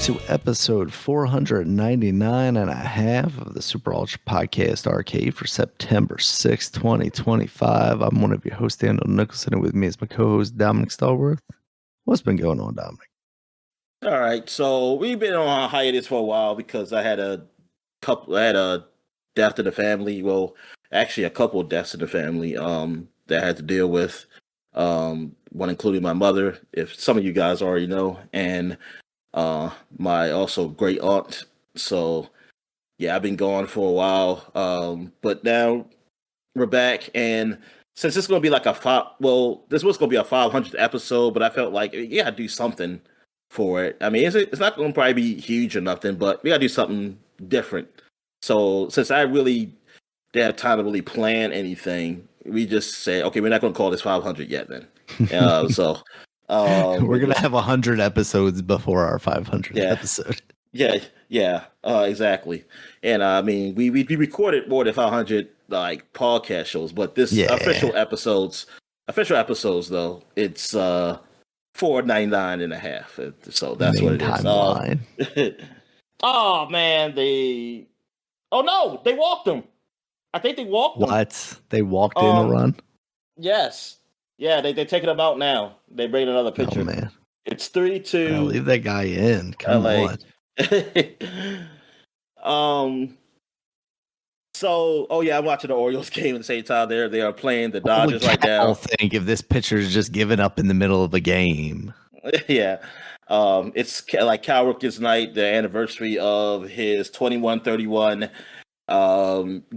to episode 499 and a half of the Super Ultra Podcast Arcade for September 6th, 2025. I'm one of your hosts, Daniel Nicholson, and with me is my co-host, Dominic Stallworth. What's been going on, Dominic? All right, so we've been on hiatus for a while because I had a death in the family. Well, actually, a couple of deaths in the family that I had to deal with. One including my mother, if some of you guys already know, and my also great aunt. So yeah, I've been gone for a while. But now we're back, and since this is gonna be like this was gonna be a 500th episode, but I felt like you gotta do something for it. I mean, it's not gonna probably be huge or nothing, but we gotta do something different. So since I really didn't have time to really plan anything, we just say, okay, we're not gonna call this 500 yet then. We're gonna have 100 episodes before our 500th episode. Yeah, exactly. And I mean, we recorded more than 500 like podcast shows, but this official episodes though, it's 499 and a half. So that's what it is. Oh man, they walked them. I think they walked them. What? They walked in a run? Yes. Yeah, they're taking them out now. They bring another picture. Oh, man. It's 3-2. Leave that guy in. Come on. I'm watching the Orioles game at the same time. They are playing the Dodgers right now. I'll think if this pitcher is just giving up in the middle of a game. Yeah. It's like Cal Ripken's night, the anniversary of his 21-31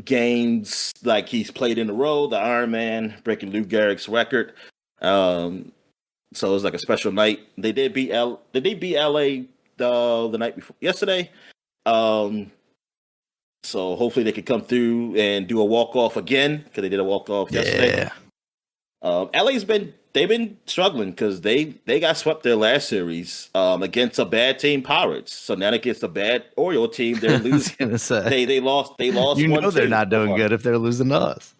games like he's played in a row, the Iron Man, breaking Lou Gehrig's record. So it was like a special night. They did beat LA the night before yesterday. So hopefully they could come through and do a walk-off again, because they did a walk-off yesterday. They've been struggling because they got swept their last series against a bad team, Pirates. So now against a bad Oriole team, they're losing. They lost. You know they're not doing good if they're losing to us.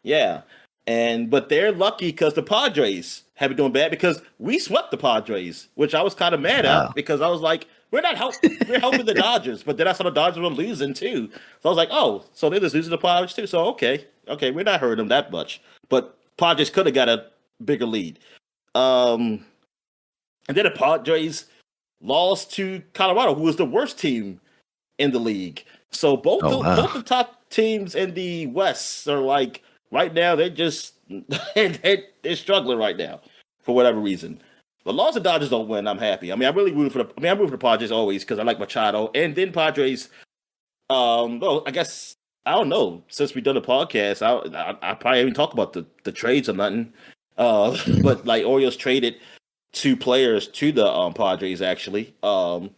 Yeah, but they're lucky because the Padres have been doing bad because we swept the Padres, which I was kind of mad at because I was like, we're helping the Dodgers, but then I saw the Dodgers were losing too. So I was like, oh, so they're just losing the Padres too. So okay, we're not hurting them that much, but Padres could have got a bigger lead. And then the Padres lost to Colorado, who was the worst team in the league. So both the top teams in the West are like right now they're just they're struggling right now for whatever reason. But as long as the Dodgers don't win, I'm happy. I mean, I'm root for the Padres always because I like Machado. And then Padres, I guess I don't know. Since we've done the podcast, I probably haven't talked about the trades or nothing. But like Orioles traded 2 players to the Padres actually. To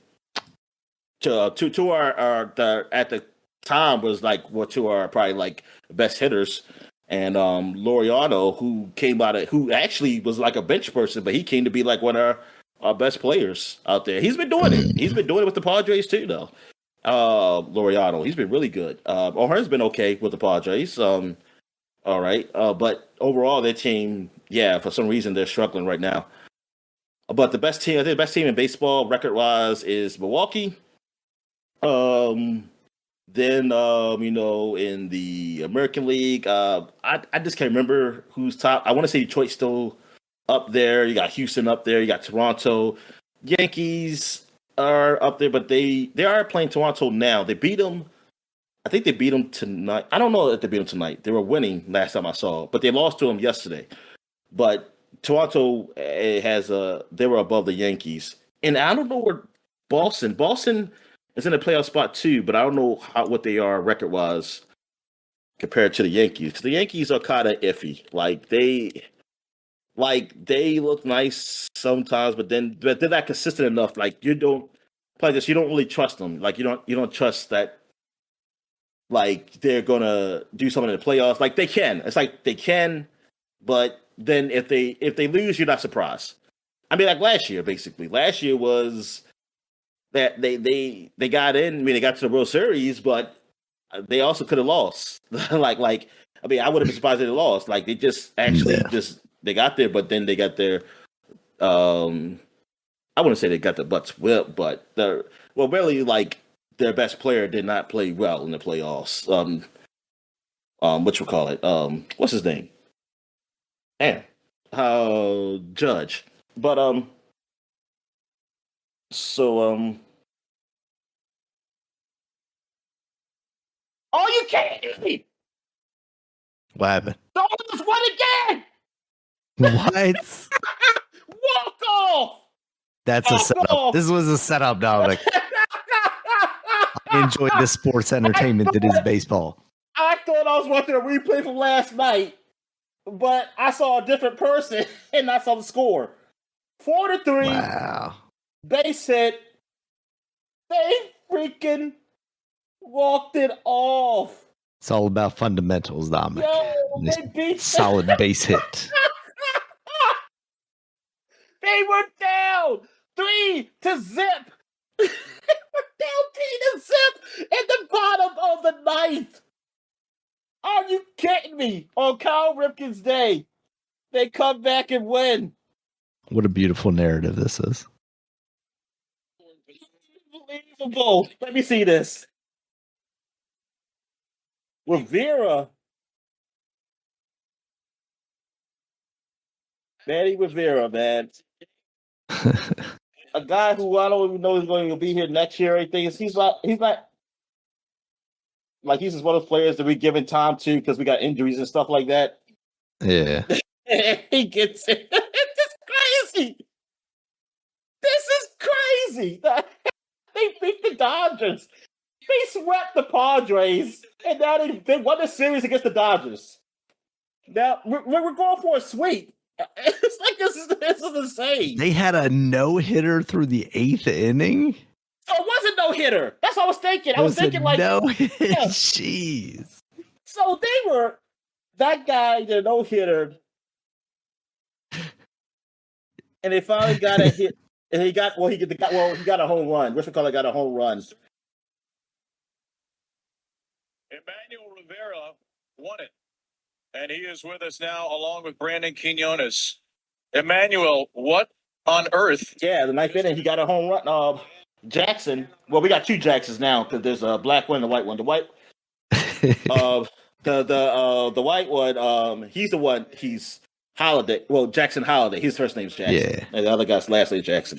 our at the time was like to our probably like best hitters, and Laureano, who actually was like a bench person, but he came to be like one of our best players out there. He's been doing it. He's been doing it with the Padres too, though. Laureano, he's been really good. O'Hearn's been okay with the Padres. All right, but overall, their team, for some reason they're struggling right now. But the best team in baseball, record-wise, is Milwaukee. Then in the American League, I just can't remember who's top. I want to say Detroit's still up there. You got Houston up there. You got Toronto. Yankees are up there, but they are playing Toronto now. They beat them. I think they beat them tonight. I don't know if they beat them tonight. They were winning last time I saw, but they lost to them yesterday. But Toronto they were above the Yankees, and I don't know where Boston is in the playoff spot too, but I don't know what they are record wise compared to the Yankees. Because the Yankees are kind of iffy. They look nice sometimes, but they're not consistent enough. Like you don't really trust them. Like you don't trust that. Like they're gonna do something in the playoffs. Like they can. It's like they can, but then if they lose, you're not surprised. I mean, like last year, basically. Last year was that they got in. I mean, they got to the World Series, but they also could have lost. I would have been surprised if they lost. Like they just actually they got there, but then they got there. I I wouldn't say they got the butts whipped, but really like their best player did not play well in the playoffs. What you call it? What's his name? Man, Judge. But so oh, you kidding me? What happened? The Oilers won again. What? Walk off. That's a setup. This was a setup, Dominic. I enjoyed the sports entertainment that is baseball. I thought I was watching a replay from last night, but I saw a different person and I saw the score. 4-3. Wow. Base hit. They freaking walked it off. It's all about fundamentals, Dominic. Yo, they beat solid base hit. They were down 3-0. They were down 3-0 in the bottom of the ninth. Are you kidding me? On Kyle Ripken's day, they come back and win. What a beautiful narrative this is. Unbelievable. Let me see this. Rivera. Manny Rivera, man. A guy who I don't even know is going to be here next year or anything. He's not like he's just one of those players that we giving time to because we got injuries and stuff like that. Yeah. He gets it. It's crazy. This is crazy. They beat the Dodgers. They swept the Padres, and now they won the series against the Dodgers. Now we're going for a sweep. It's like this is insane. They had a no-hitter through the 8th inning? So it wasn't no-hitter. That's what I was thinking. I was thinking like no-hit. Yeah. Jeez. So they were that guy, the no-hitter, and they finally got a hit. And he got a home run. What's it got a home run. Emmanuel Rivera won it. And he is with us now, along with Brandon Quinones. Emmanuel, what on earth? Yeah, the ninth inning, he got a home run. Jackson. Well, we got two Jacksons now because there's a black one and a white one. The white, the white one. He's the one. He's Holiday. Well, Jackson Holiday. His first name's Jackson. Yeah. And the other guy's last name Jackson.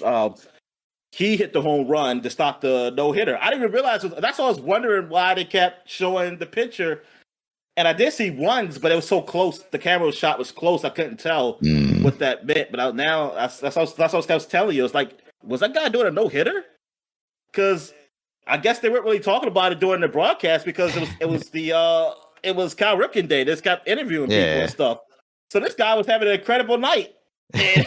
He hit the home run to stop the no hitter. I didn't even realize. That's why I was wondering why they kept showing the picture. And I did see runs, but it was so close. The camera shot was close. I couldn't tell what that meant. But that's what I was telling you. It's like, was that guy doing a no hitter? Because I guess they weren't really talking about it during the broadcast because it was Kyle Ripken Day. They just kept interviewing people and stuff. So this guy was having an incredible night. He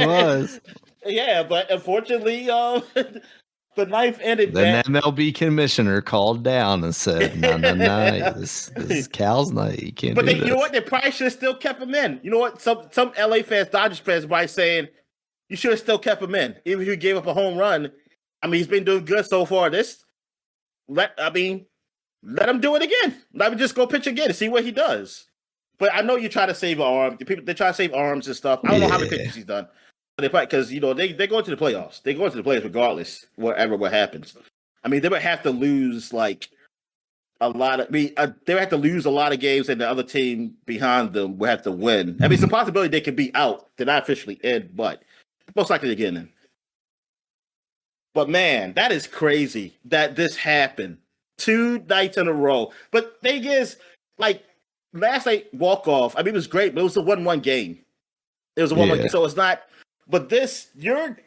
was. Yeah, but unfortunately, the ninth ended. The MLB commissioner called down and said, "No, this is Cal's night. You can't." But you know what? They probably should have still kept him in. You know what? Some LA fans, Dodgers fans, might saying you should have still kept him in, even if you gave up a home run. I mean, he's been doing good so far. Let him do it again. Let him just go pitch again and see what he does. But I know you try to save arms. They try to save arms and stuff. I don't know how many pitches he's done. They probably because they go into the playoffs. They go into the playoffs regardless, what happens. I mean, they would have to lose like a lot of. they would have to lose a lot of games, and the other team behind them would have to win. I mean, it's a possibility they could be out. They're not officially in, but most likely they're getting in. But man, that is crazy that this happened 2 nights in a row. But thing is, like last night walk off. I mean, it was great, but it was a 1-1 game. It was a 1-1 game, so it's not. But this, you're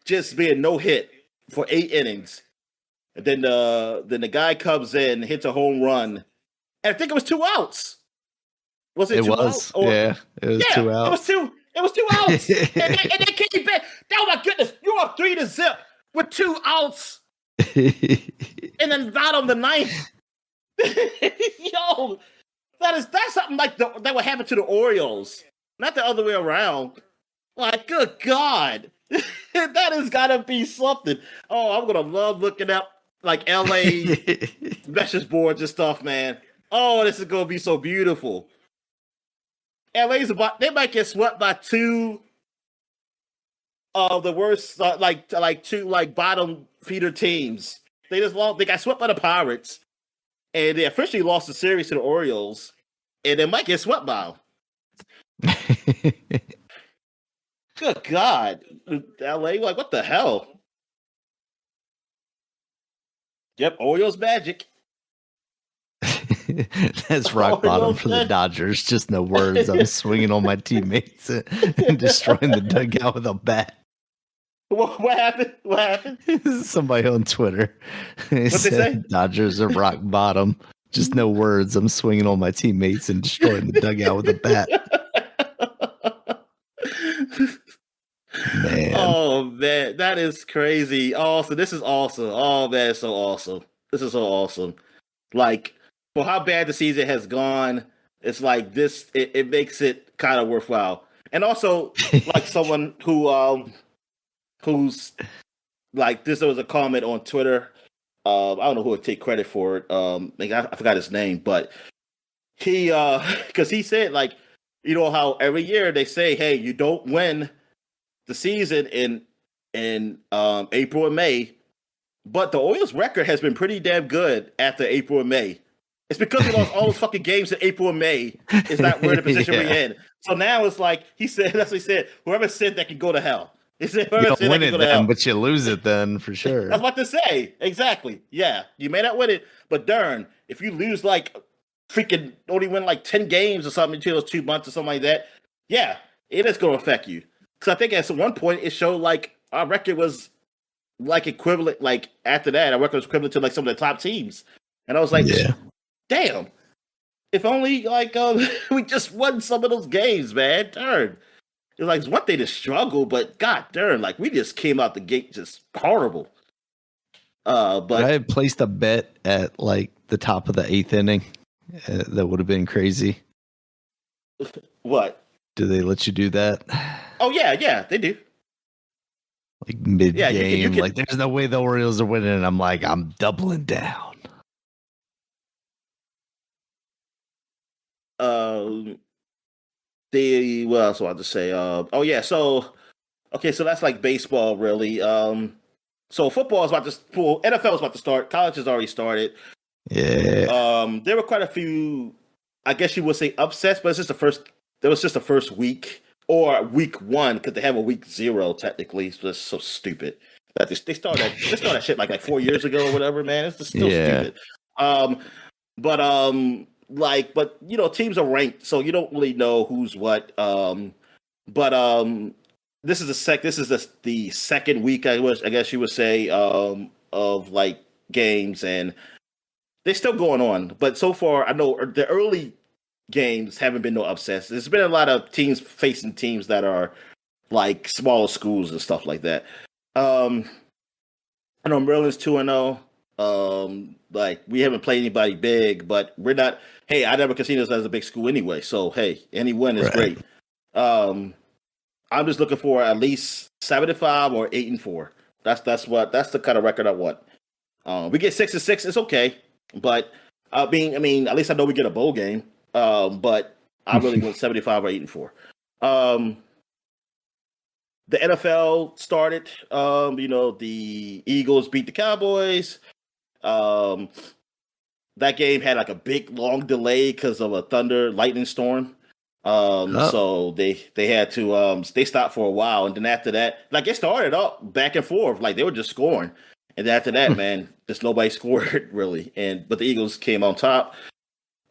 just being no hit for 8 innings, and then the guy comes in, hits a home run, and I think it was 2 outs. Was it? It 2 outs? Yeah, it was 2 outs. It was 2 outs, and they came back. Oh my goodness, you're up 3-0 with 2 outs, and then bottom the ninth. Yo, that's something like that would happen to the Orioles, not the other way around. Like, good God, that has got to be something. Oh, I'm gonna love looking up like LA message boards and stuff, man. Oh, this is gonna be so beautiful. LA's they might get swept by 2 of the worst, like two like bottom feeder teams. They just lost. They got swept by the Pirates, and they officially lost the series to the Orioles, and they might get swept by them. Good God, LA! Like what the hell? Yep, Orioles magic. That's rock bottom for the Dodgers. Just no words. I'm swinging on my teammates and destroying the dugout with a bat. What happened? What happened? Somebody on Twitter. What'd they say? Dodgers are rock bottom. Just no words. I'm swinging on my teammates and destroying the dugout with a bat. Man. Oh man, that is crazy. Awesome. This is awesome. Oh man, it's so awesome. This is so awesome. Like for how bad the season has gone, it's like this. It makes it kind of worthwhile. And also, like someone who's like this. There was a comment on Twitter. I don't know who would take credit for it. I forgot his name, but he because he said like, you know how every year they say, hey, you don't win the season in April and May, but the Orioles' record has been pretty damn good after April and May. It's because we lost all those fucking games in April and May. Is that we're in the position we're in? So now it's like he said. That's what he said. Whoever said that can go to hell. He said, you don't win it then, but you lose it then for sure. I was about to say exactly. Yeah, you may not win it, but darn, if you lose like freaking only win like 10 games or something until those 2 months or something like that, yeah, it is going to affect you. Because I think at one point it showed like our record was like equivalent. Like after that, our record was equivalent to like some of the top teams, and I was like, damn, if only like we just won some of those games, man. Darn, it's like it's one thing to struggle, but god darn, like we just came out the gate just horrible. But I had placed a bet at like the top of the 8th inning. That would have been crazy. What? Do they let you do that? Oh yeah, they do. Like mid game, you can, like there's no way the Orioles are winning. And I'm like, I'm doubling down. What else do I have to say? So that's like baseball, really. So football is about to, NFL is about to start. College has already started. Yeah. There were quite a few, I guess you would say upsets, but there was just the first week or week 1 because they have a week 0 technically. So it's so stupid that they started that shit like 4 years ago or whatever. Man, it's just still stupid. But you know, teams are ranked, so you don't really know who's what. This is the second week, I guess you would say, of like games, and they're still going on. But so far, I know the early games haven't been no upsets. There's been a lot of teams facing teams that are like smaller schools and stuff like that. I know Maryland's 2-0. Like we haven't played anybody big, but we're not. Hey, I never consider us as a big school anyway. So hey, any win is great. I'm just looking for at least 7-5 or 8-4. That's the kind of record I want. We get 6-6, it's okay. But I mean, at least I know we get a bowl game. But I really want 75 or 8-4. The NFL started. The Eagles beat the Cowboys. That game had like a big long delay because of a thunder lightning storm. So they had to they stopped for a while, and then after that, like it started up back and forth, like they were just scoring, and after that, man, just nobody scored really, but the Eagles came on top.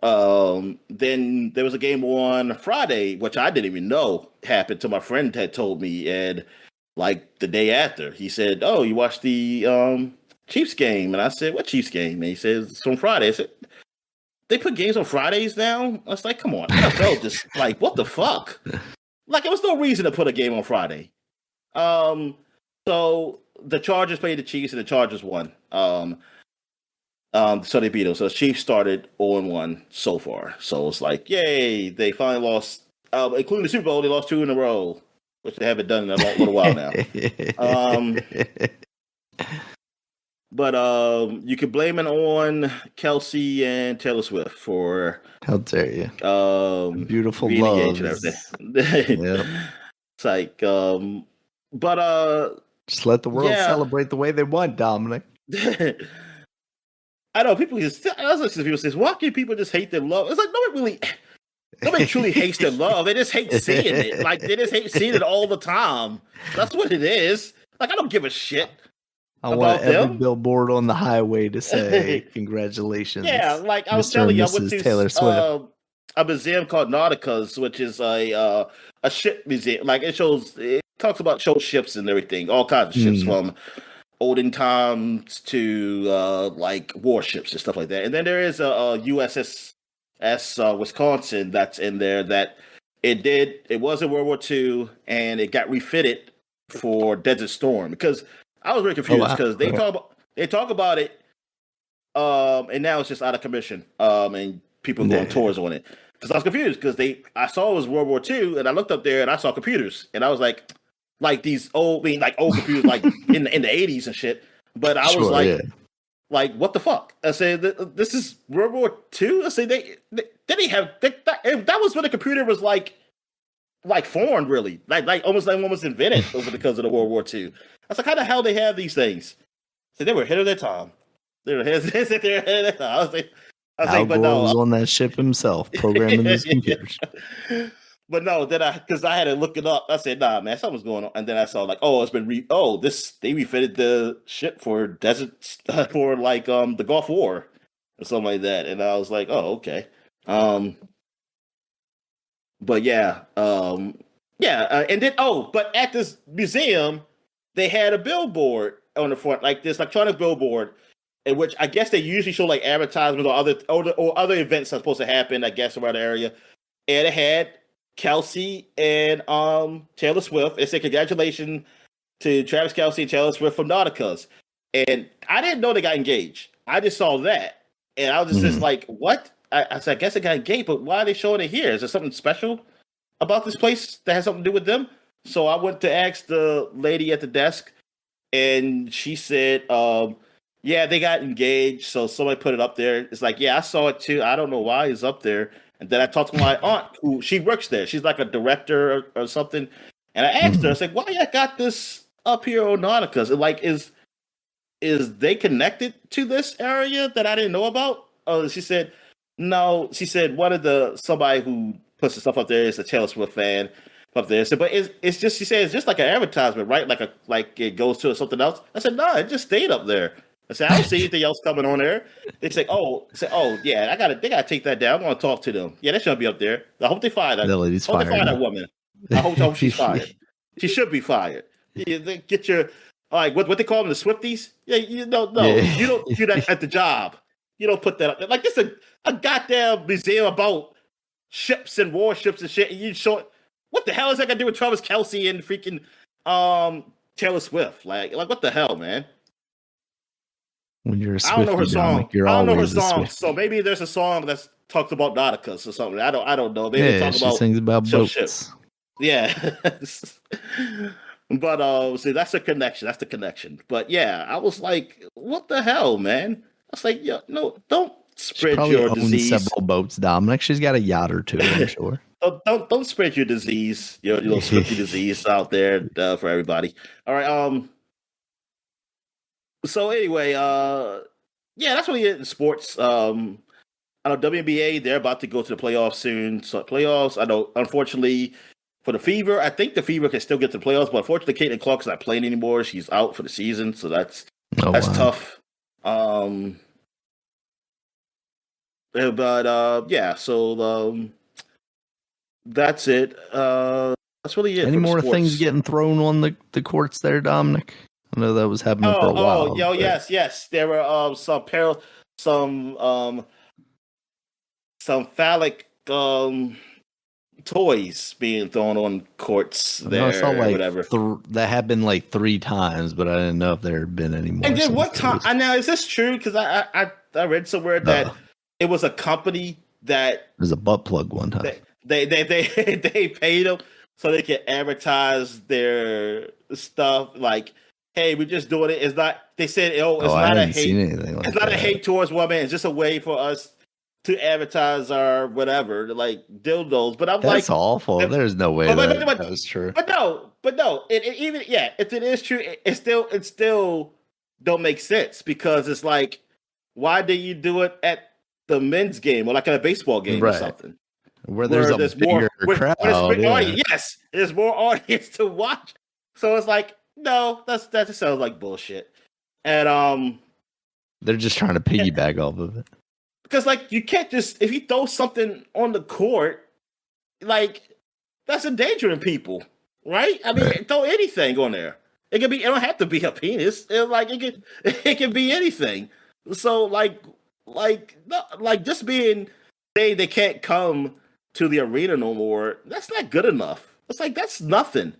Then there was a game on Friday, which I didn't even know happened till my friend had told me, and like the day after, he said, "Oh, you watched the Chiefs game?" And I said, "What Chiefs game?" And he says, "It's on Friday." I said, "They put games on Fridays now?" I was like, "Come on." NFL just like, what the fuck? Like, there was no reason to put a game on Friday. So the Chargers played the Chiefs, and the Chargers won. So they beat them. So the Chiefs started 0-1 so far. So it's like, yay! They finally lost, including the Super Bowl. They lost 2 in a row, which they haven't done in a little while now. But you can blame it on Kelsey and Taylor Swift for how dare you? Beautiful love and everything. Yep. It's like But Just let the world yeah. celebrate the way they want, Dominic. I know people just. I was listening to people say, "Why can people just hate their love?" It's like nobody truly hates their love. They just hate seeing it. Like they just hate seeing it all the time. That's what it is. Like I don't give a shit I want about every them. billboard on the highway to say congratulations. Yeah, like I was Mr. telling and you, I went Mrs. to Taylor Swift. a museum called Nautica's, which is a ship museum. Like it talks about ships and everything, all kinds of ships from olden times to like warships and stuff like that. And then there is a USS Wisconsin that's in there that it was in World War II and it got refitted for Desert Storm because I was very confused because they talk about it and now it's just out of commission and people go on tours on it because I was confused because I saw it was World War II and I looked up there and I saw computers and I was like these old computers like in the 80s and shit. But I was like, what the fuck? I said, this is World War II? I said, they didn't have that was when the computer was like formed, really. Like almost invented because of the World War II. I said, how the hell they have these things? So they were ahead of their time. They were ahead of their time. I was like, but no. Was on that ship himself, programming those computers. But no, because I had to look it up. I said, nah, man, something's going on. And then I saw like, oh, it's been they refitted the ship for for like the Gulf War or something like that. And I was like, oh, okay. But yeah, and then but at this museum, they had a billboard on the front, like this electronic billboard, in which I guess they usually show like advertisements or other events that's supposed to happen, I guess, around the area. And it had Kelsey and Taylor Swift. It said congratulations to Travis Kelsey and Taylor Swift from Nautica's. And I didn't know they got engaged. I just saw that. And I was just like, what? I said, I guess they got engaged, but why are they showing it here? Is there something special about this place that has something to do with them? So I went to ask the lady at the desk, and she said, yeah, they got engaged. So somebody put it up there. It's like, yeah, I saw it too. I don't know why it's up there. And then I talked to my aunt, who she works there. She's like a director or something. And I asked her, I said, why you got this up here on Nautica's? Like, is they connected to this area that I didn't know about? She said, no. She said somebody who puts the stuff up there is a Taylor Swift fan up there. So, but it's just, she said, it's just like an advertisement, right? Like it goes to something else. I said, no, it just stayed up there. I said, I don't see anything else coming on there. They say, yeah, they gotta take that down. I want to talk to them. Yeah, they shouldn't be up there. I hope they fire that. They fire that woman. I hope she's fired. She should be fired. They get your what they call them, the Swifties. Yeah, you don't you don't do that at the job. You don't put that up there. Like this is a goddamn museum about ships and warships and shit. And you show what the hell is that got to do with Travis Kelsey and freaking Taylor Swift? Like what the hell, man? When you're a Swiftie, I don't know her song. You're I don't know her always a song. Swiftie. So maybe there's a song that's talks about Nauticus or something. I don't know. Maybe Yeah, they talk she about sings about boats. ships. Yeah. But see, that's a connection. That's the connection. But yeah, I was like, what the hell, man? I was like, yeah, no, don't spread your disease. Several boats, Dominic. She's got a yacht or two, I'm sure. Don't spread your disease, your little Swiftie disease out there for everybody. All right. So anyway, yeah, that's really it in sports. I know WNBA, they're about to go to the playoffs soon. So playoffs, I know, unfortunately, for the Fever, I think the Fever can still get to the playoffs, but unfortunately, Caitlin Clark's not playing anymore. She's out for the season, so that's tough. But yeah, so that's it. That's really it. Any more things getting thrown on the courts there, Dominic? I know that was happening for a while. Yes. There were some phallic toys being thrown on courts there. I saw whatever. That happened like 3 times, but I didn't know if there had been any more. And then what time? Now is this true? Because I read somewhere that it was a company that there's a butt plug one time. They paid them so they can advertise their stuff like, hey, we're just doing it. It's not. They said, it's not a hate. It's not a hate towards women. It's just a way for us to advertise our whatever, like dildos. But I'm That's like, awful. There's no way that was true. But no. Even if it is true, it still don't make sense because it's like, why do you do it at the men's game or like at a baseball game or something? Where there's a bigger crowd. Yes, there's more audience to watch. So it's like, no, that just sounds like bullshit. And they're just trying to piggyback off of it. Because like you can't just if you throw something on the court, like that's endangering people, right? I mean, throw anything on there. It don't have to be a penis. It can be anything. So like just being saying they can't come to the arena no more, that's not good enough. It's like that's nothing.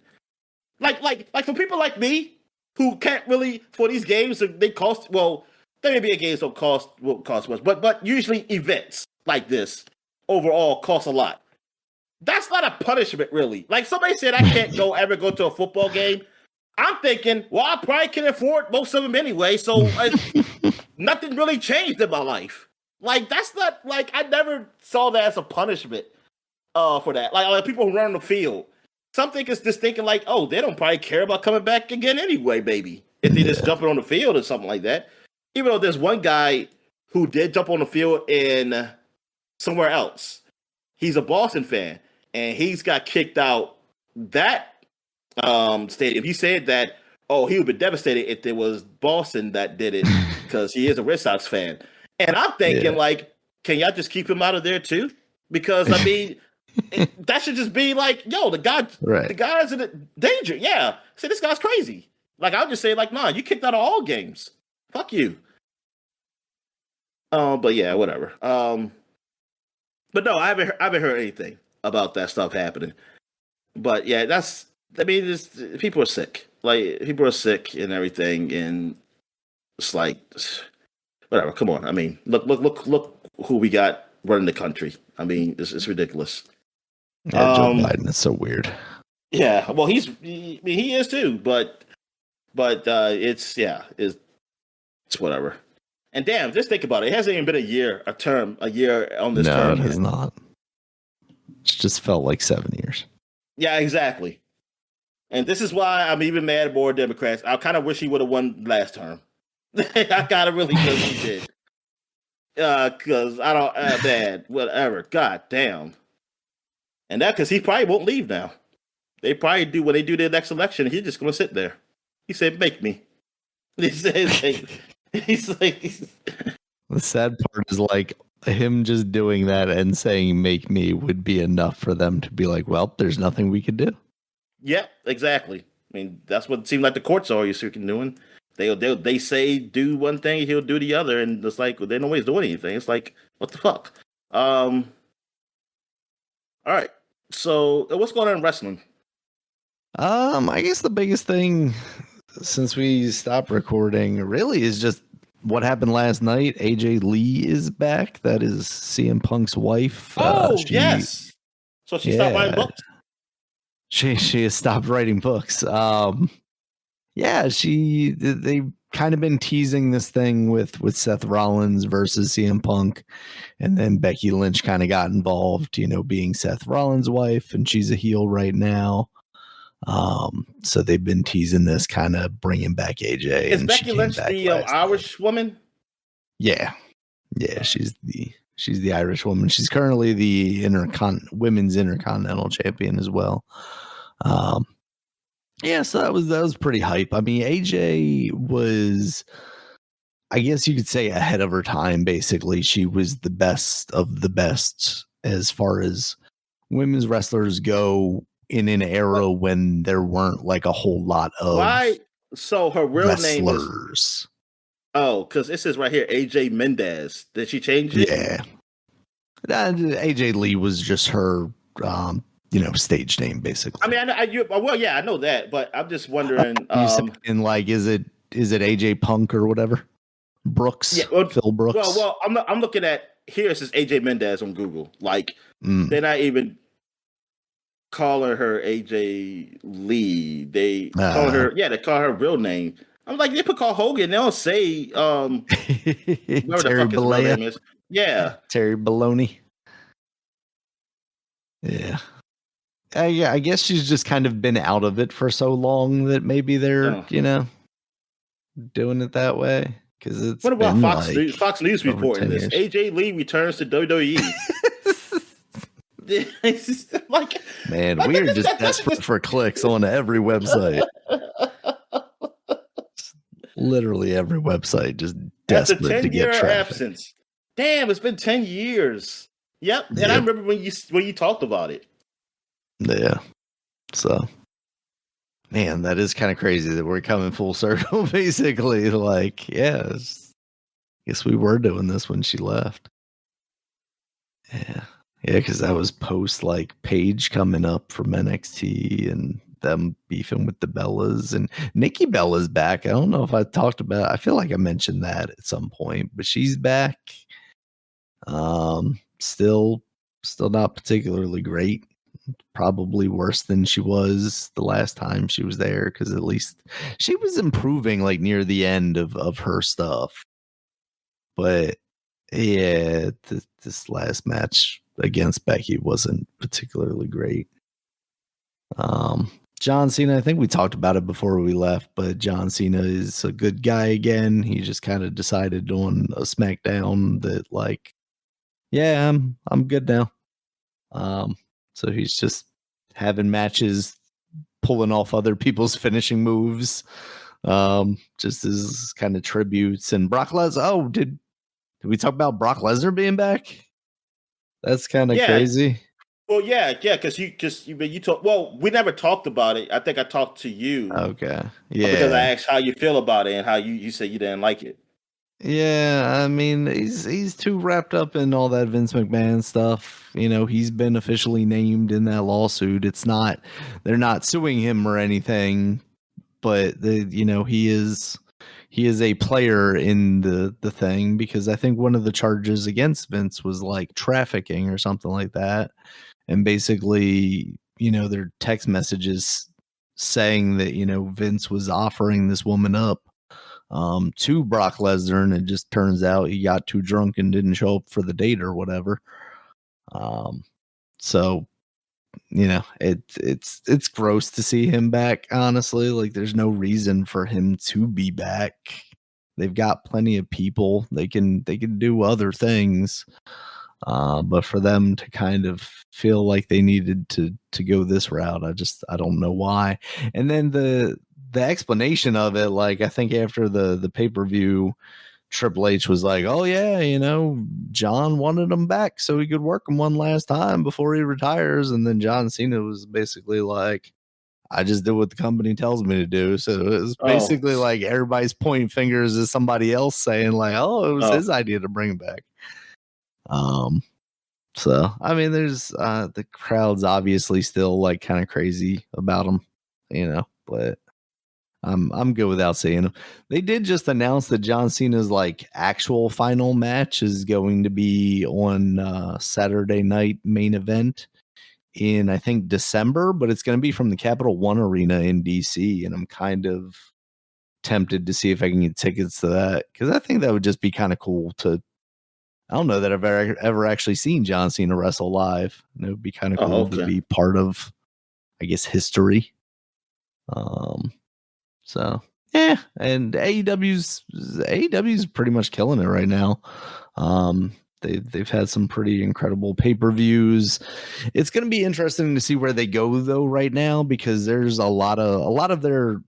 Like for people like me who can't really for these games they cost there may be a games won't cost much, but usually events like this overall cost a lot. That's not a punishment, really. Like somebody said, I can't ever go to a football game. I'm thinking, well, I probably can afford most of them anyway, so nothing really changed in my life. Like that's not like I never saw that as a punishment for that. Like people who run on the field, something is just thinking like, oh, they don't probably care about coming back again anyway, baby. If they just jumping on the field or something like that. Even though there's one guy who did jump on the field in somewhere else. He's a Boston fan, and he's got kicked out that stadium. He said that, he would be devastated if it was Boston that did it because he is a Red Sox fan. And I'm thinking, can y'all just keep him out of there too? Because, I mean, that should just be like, the guy's in danger. Yeah. Say, this guy's crazy. Like, I'll just say, like, nah, you kicked out of all games. Fuck you. But yeah, whatever. But no, I haven't heard anything about that stuff happening. But yeah, people are sick. Like people are sick and everything, and it's like whatever. Come on, I mean, look who we got running the country. I mean, it's ridiculous. Yeah, Joe Biden is so weird. Yeah, well, he is too, but it's whatever. And damn, just think about it. It hasn't even been a year on this term. No, it has not. It just felt like 7 years. Yeah, exactly. And this is why I'm even mad at more Democrats. I kind of wish he would have won last term. I kind of really wish he did. Because I don't, bad, whatever. God damn. And that because he probably won't leave now. They probably do when they do their next election. He's just going to sit there. He said, "Make me." He said, he's like, the sad part is like him just doing that and saying "make me" would be enough for them to be like, well, there's nothing we could do. Yeah, exactly. I mean, that's what it seemed like the courts are always freaking doing. They say do one thing, he'll do the other, and it's like they don't always do anything. It's like, what the fuck? All right. So what's going on in wrestling? I guess the biggest thing since we stopped recording really is just what happened last night. AJ Lee is back. That is CM Punk's wife. Yes. So she stopped writing books? She has stopped writing books. They've kind of been teasing this thing with Seth Rollins versus CM Punk, and then Becky Lynch kind of got involved, being Seth Rollins' wife, and she's a heel right now. So they've been teasing this, kind of bringing back AJ. Is Becky Lynch the Irish woman? Yeah, she's the Irish woman. She's currently the women's Intercontinental Champion as well. So that was pretty hype. I mean, AJ was, I guess you could say, ahead of her time. Basically, she was the best of the best as far as women's wrestlers go in an era when there weren't like a whole lot of So her real wrestlers. Name is because it says right here AJ Mendez. Did she change it? Yeah, AJ Lee was just her stage name basically. I mean, I know that, but I'm just wondering. Is it AJ Punk or whatever? Brooks, Phil Brooks. Well, I'm looking at here. It says AJ Mendez on Google. Like they're not even calling her AJ Lee. They call her, they call her real name. I'm like, they put call Hogan. They don't say whatever the fuck his real name is. Yeah. Terry Baloney. Yeah. I guess she's just kind of been out of it for so long that maybe they're, doing it that way. Because it's What about been Fox like News? Fox News over reporting 10 this. years. AJ Lee returns to WWE. Like, Man, we are just desperate for clicks on every website. Literally every website just after desperate to 10-year get traffic. absence. Damn, it's been 10 years. Yep. And I Yep. remember when you talked about it. Yeah. So, man, that is kind of crazy that we're coming full circle, basically. Like, yeah, guess we were doing this when she left. Yeah. Yeah, because that was post like Paige coming up from NXT and them beefing with the Bellas, and Nikki Bella's back. I don't know if I talked about I feel like I mentioned that at some point, but she's back. Still not particularly great. Probably worse than she was the last time she was there, because at least she was improving like near the end of her stuff. But yeah, this last match against Becky wasn't particularly great. John Cena, I think we talked about it before we left, but John Cena is a good guy again. He just kind of decided on a SmackDown that like, yeah, I'm good now. So he's just having matches, pulling off other people's finishing moves, just as kind of tributes. And Brock Lesnar, did we talk about Brock Lesnar being back? That's kind of crazy. Well, yeah, because you talk. Well, we never talked about it. I think I talked to you. Okay, yeah, because I asked how you feel about it and how you said you didn't like it. Yeah, I mean, he's too wrapped up in all that Vince McMahon stuff. You know, he's been officially named in that lawsuit. They're not suing him or anything, but he is a player in the thing, because I think one of the charges against Vince was like trafficking or something like that. And basically, their text messages saying that, Vince was offering this woman up to Brock Lesnar, and it just turns out he got too drunk and didn't show up for the date or whatever. So it's gross to see him back, honestly. Like, there's no reason for him to be back. They've got plenty of people. They can do other things. But for them to kind of feel like they needed to go this route, I don't know why. And then the explanation of it, like, I think after the pay-per-view, Triple H was like, oh yeah, John wanted him back so he could work him one last time before he retires. And then John Cena was basically like, I just do what the company tells me to do. So it was basically like everybody's pointing fingers at somebody else, saying like, oh, it was his idea to bring him back. So I mean, there's the crowd's obviously still like kind of crazy about him, but I'm good without seeing him. They did just announce that John Cena's like actual final match is going to be on Saturday night main event in, I think, December, but it's going to be from the Capital One Arena in DC, and I'm kind of tempted to see if I can get tickets to that, because I think that would just be kind of cool to. I don't know that I've ever actually seen John Cena wrestle live, and it would be kind of cool to be part of, I guess, history. So yeah, and AEW's pretty much killing it right now. They've had some pretty incredible pay-per-views. It's going to be interesting to see where they go though right now, because there's a lot of their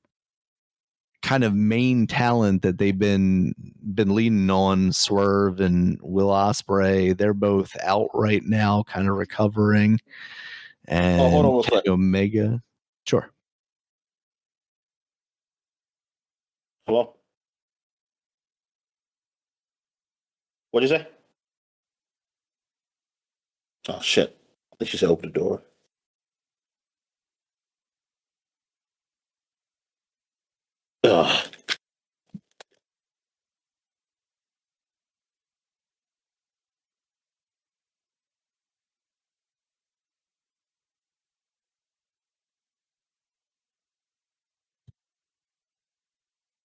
kind of main talent that they've been leaning on, Swerve and Will Ospreay. They're both out right now, kind of recovering. And hold on Kenny Omega. Sure. Hello? What'd you say? Oh, shit. I think she said open the door. Ugh.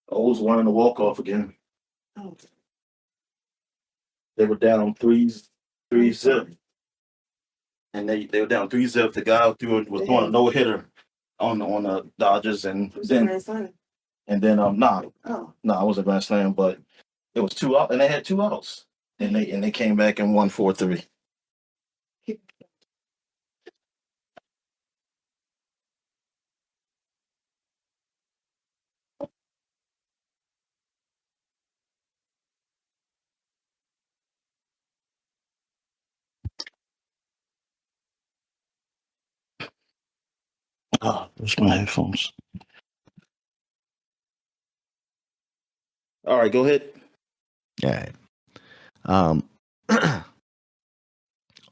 Always wanting to walk off again. They were down three zip, and they were down 3-0. The guy was throwing a no hitter on the Dodgers, and then nah, it wasn't a grand slam, but it was 2 out, and they had 2 outs, and they came back and won 4-3. Where's my headphones? All right, go ahead. All right.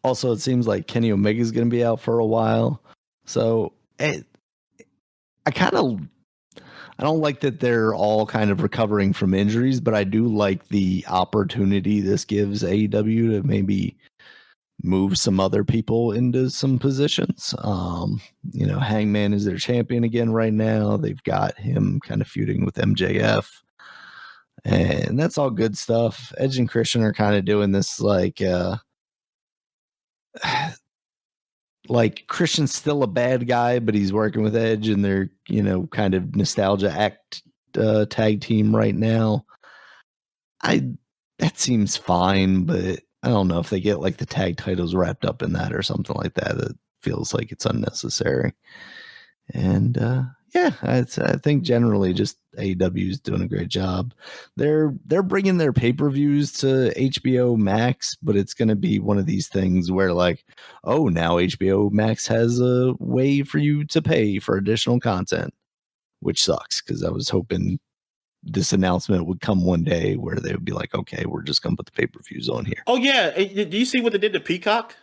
Also, it seems like Kenny Omega is going to be out for a while. So I don't like that they're all kind of recovering from injuries, but I do like the opportunity this gives AEW to maybe move some other people into some positions. Hangman is their champion again right now. They've got him kind of feuding with MJF. And that's all good stuff. Edge and Christian are kind of doing this like Christian's still a bad guy, but he's working with Edge, and they're, kind of nostalgia act tag team right now. That seems fine, but I don't know if they get like the tag titles wrapped up in that or something like that. It feels like it's unnecessary. And I think generally just AEW is doing a great job. They're bringing their pay-per-views to HBO Max, but it's going to be one of these things where like, oh, now HBO Max has a way for you to pay for additional content, which sucks because I was hoping this announcement would come one day where they would be like, okay, we're just going to put the pay-per-views on here. Oh yeah, do you see what they did to Peacock?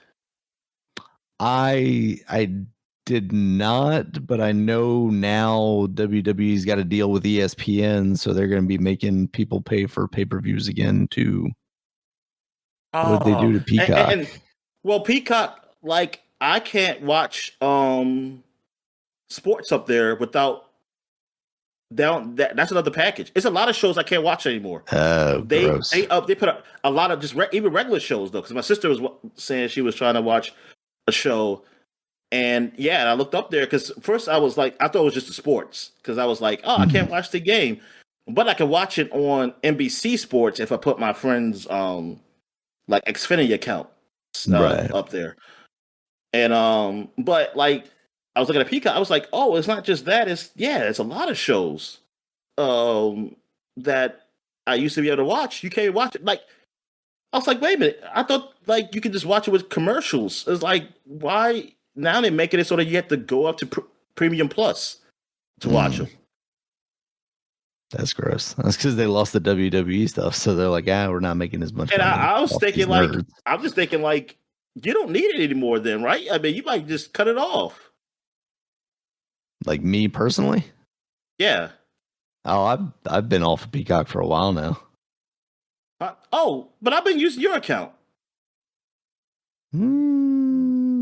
I did not, but I know now WWE's got to deal with ESPN, so they're going to be making people pay for pay-per-views again too. What did they do to Peacock? Well, Peacock, like I can't watch sports up there without that's another package. It's a lot of shows I can't watch anymore. Gross. They put a lot of just even regular shows though, because my sister was saying she was trying to watch a show. And I looked up there because first I was like, I thought it was just the sports because I was like, I can't watch the game, but I can watch it on NBC Sports if I put my friend's like Xfinity account up there. And but like I was looking at Peacock, I was like, oh, it's not just that. It's a lot of shows that I used to be able to watch. You can't watch it. Like I was like, wait a minute, I thought like you could just watch it with commercials. It's like why? Now they're making it so that you have to go up to Premium Plus to watch them. That's gross. That's because they lost the WWE stuff, so they're like, we're not making as much. And I was thinking, like, I'm just thinking, like, you don't need it anymore, then, right? I mean, you might just cut it off. Like me personally? Yeah. Oh, I've been off of Peacock for a while now. But I've been using your account.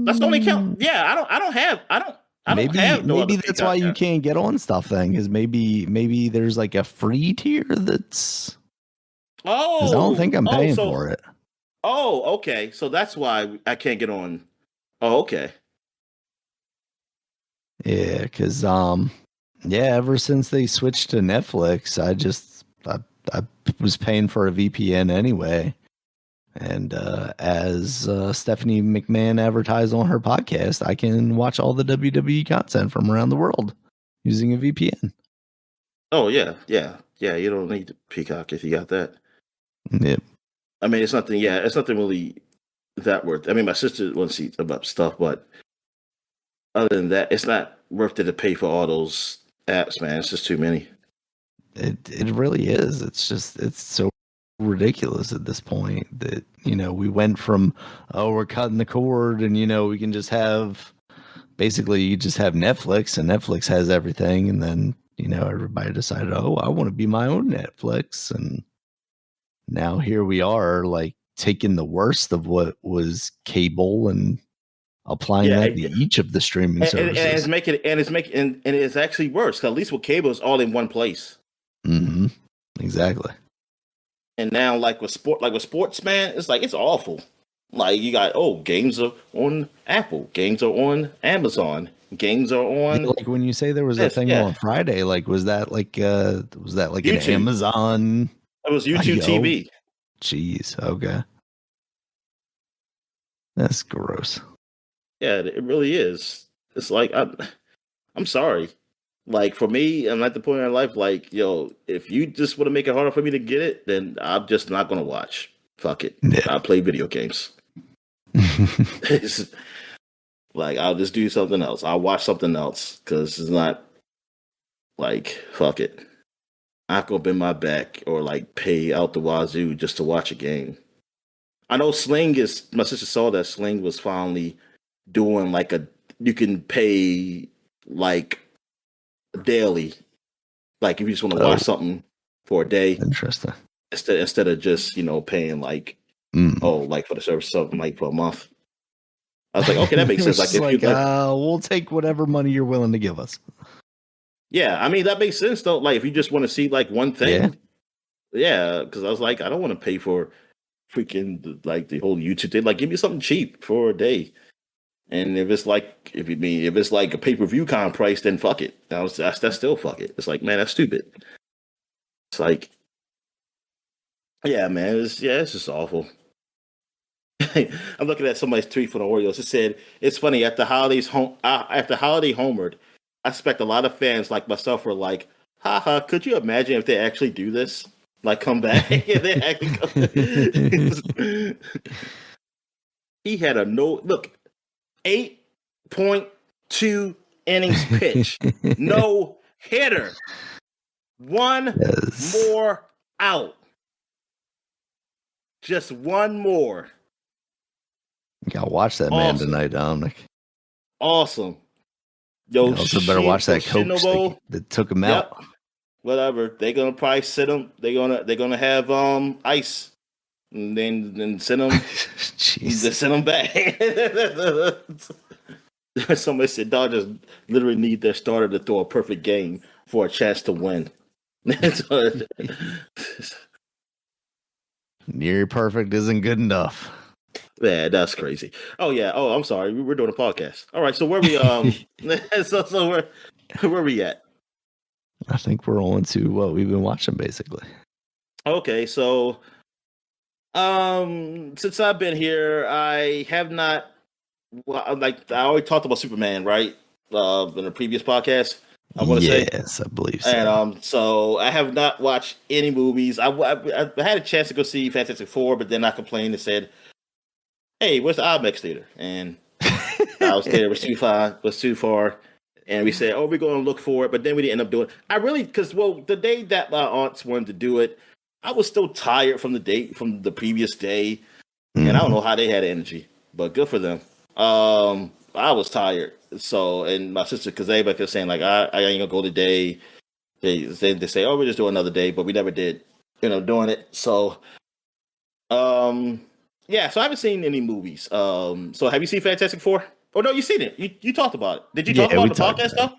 That's the only account. Yeah, I don't have no maybe that's why you can't get on stuff then, because maybe there's like a free tier that's I don't think I'm paying for it. Oh, okay. So that's why I can't get on. Oh, okay. Yeah, because ever since they switched to Netflix, I was paying for a VPN anyway. And as Stephanie McMahon advertised on her podcast, I can watch all the WWE content from around the world using a VPN. Oh, yeah. You don't need the Peacock if you got that. Yep. I mean, it's nothing really that worth. I mean, my sister wants to see about stuff, but other than that, it's not worth it to pay for all those apps, man. It's just too many. It really is. It's so ridiculous at this point that we went from we're cutting the cord and we can just have you just have Netflix and Netflix has everything, and then everybody decided I want to be my own Netflix, and now here we are like taking the worst of what was cable and applying that to each of the streaming services, and it's actually worse because at least with cable it's all in one place. Exactly. And now, like with sports, man, it's like it's awful. Like you got games are on Apple, games are on Amazon, games are on Like when you say there was a this, thing yeah, on Friday, like was that like an YouTube. Amazon? It was YouTube Yo, TV. jeez, okay, that's gross. Yeah, it really is. It's like I'm sorry. Like for me, I'm at the point in life like, yo, if you just want to make it harder for me to get it, then I'm just not gonna watch. Fuck it. Yeah. I play video games. It's like I'll just do something else. I'll watch something else because it's not like fuck it. I'm not gonna bend my back or like pay out the wazoo just to watch a game. I know Sling is. My sister saw that Sling was finally doing like you can pay like daily, like if you just want to watch something for a day Interesting. instead of just paying like like for the service something like for a month. I was like, okay, that makes sense. Like if you we'll take whatever money you're willing to give us. yeah, I mean that makes sense though. Like if you just want to see like one thing, yeah. Because I was like, I don't want to pay for freaking like the whole YouTube thing. Like, give me something cheap for a day. And if it's like if it's like a pay-per-view kind of price, then fuck it. That's still fuck it. It's like, man, that's stupid. It's like, yeah, man, it's just awful. I'm looking at somebody's tweet from the Orioles. It said, "It's funny after holiday homered. I expect a lot of fans like myself were like, haha, could you imagine if they actually do this? Like come back and they actually He had a 8.2 innings pitch. No hitter. One more out. Just one more. You gotta watch that man tonight, Dominic. Awesome. Yo, you also better watch that coach that took him out. Whatever. They're gonna probably sit him. They're gonna have ice. And then send them. Just send them back. Somebody said Dodgers literally need their starter to throw a perfect game for a chance to win. Near perfect isn't good enough. Yeah, that's crazy. Oh yeah. Oh, I'm sorry. We're doing a podcast. All right. So where we so where we at? I think we're on to what we've been watching basically. Okay, so since I've been here, I have not. Well, like I already talked about Superman, right? In a previous podcast, I want to say. Yes, I believe so. And so I have not watched any movies. I had a chance to go see Fantastic Four, but then I complained and said, "Hey, where's the IMAX theater?" And I was there. It was too far. And we said, "Oh, we're going to look for it," but then we didn't end up doing it. Because the day that my aunts wanted to do it, I was still tired from the previous day, and I don't know how they had energy, but good for them. I was tired, so and my sister, because everybody kept saying like, I ain't gonna go today. They say, "Oh, we just do another day," but we never did, doing it. So, yeah. So I haven't seen any movies. So have you seen Fantastic Four? Oh no, you seen it. You talked about it. Did you talk about the podcast stuff?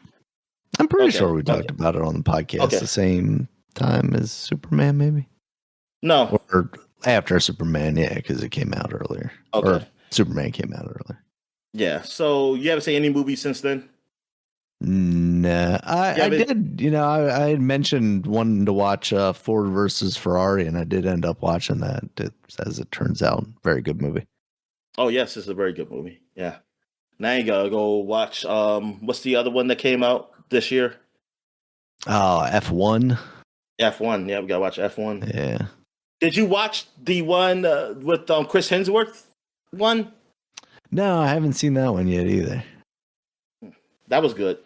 I'm pretty sure we talked about it on the podcast the same time as Superman, maybe. No. Or after Superman, yeah, because it came out earlier. Okay. Or Superman came out earlier. Yeah. So you haven't seen any movies since then? Nah. I did, I had mentioned wanting to watch Ford versus Ferrari, and I did end up watching that. As it turns out, very good movie. Oh, yes, it's a very good movie. Yeah. Now you gotta go watch what's the other one that came out this year? F1. F1, yeah, we gotta watch F1. Yeah. Did you watch the one with Chris Hemsworth one? No, I haven't seen that one yet either. That was good.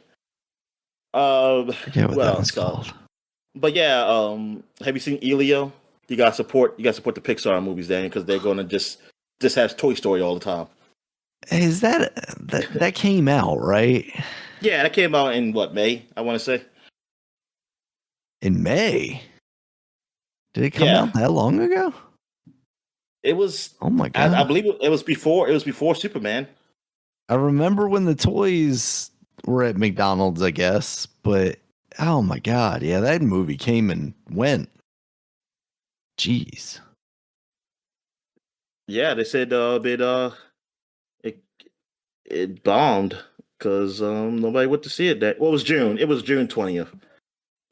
I forget what that one's called. But yeah, have you seen Elio? You gotta support the Pixar movies then, because they're gonna just have Toy Story all the time. Is that came out, right? Yeah, that came out in May, I want to say. In May? Did it come out that long ago? It was. Oh my god! I believe it was before. It was before Superman. I remember when the toys were at McDonald's, I guess. But oh my god, yeah, that movie came and went. Jeez. Yeah, they said it bombed because nobody went to see it. It was June. It was June 20th.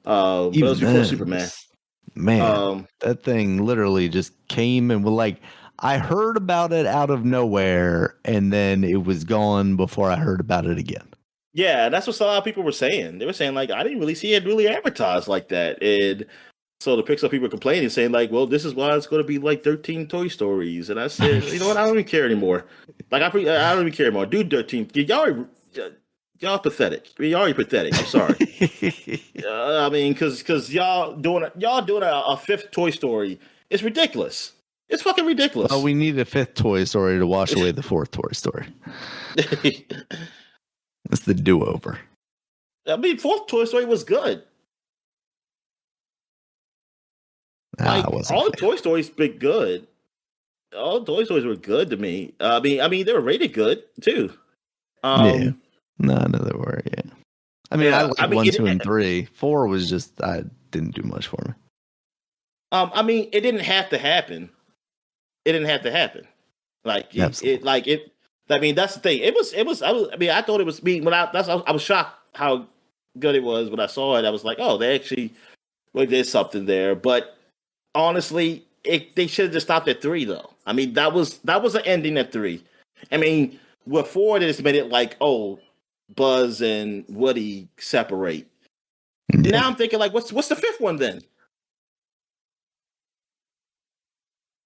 But it Even was before then, Superman. man, that thing literally just came and was like, I heard about it out of nowhere, and then it was gone before I heard about it again. Yeah, that's what a lot of people were saying. They were saying like, I didn't really see it really advertised like that. And so the Pixar people were complaining, saying like, well, this is why it's going to be like 13 Toy Stories. And I said, you know what? I don't even care anymore. Like I don't even care anymore. Do 13. Y'all pathetic. I mean, y'all are pathetic. I'm sorry. I mean, because y'all doing a fifth Toy Story. It's ridiculous. It's fucking ridiculous. Well, we need a fifth Toy Story to wash away the fourth Toy Story. It's the do-over. I mean, fourth Toy Story was good. Like all the Toy Stories been good. All the Toy Stories were good to me. I mean, they were rated good too. Yeah, no, they were. Yeah, I mean, I like 1, 2, and 3. 4 was just didn't do much for me. I mean, it didn't have to happen. It didn't have to happen. Like it. I mean, that's the thing. It was. I mean, I thought it was. I was shocked how good it was when I saw it. I was like, oh, they actually did something there. But honestly, they should have just stopped at 3, though. I mean, that was an ending at 3. I mean, with 4, they just made it like, oh, Buzz and Woody separate. Yeah. Now I'm thinking like, what's the 5th one then?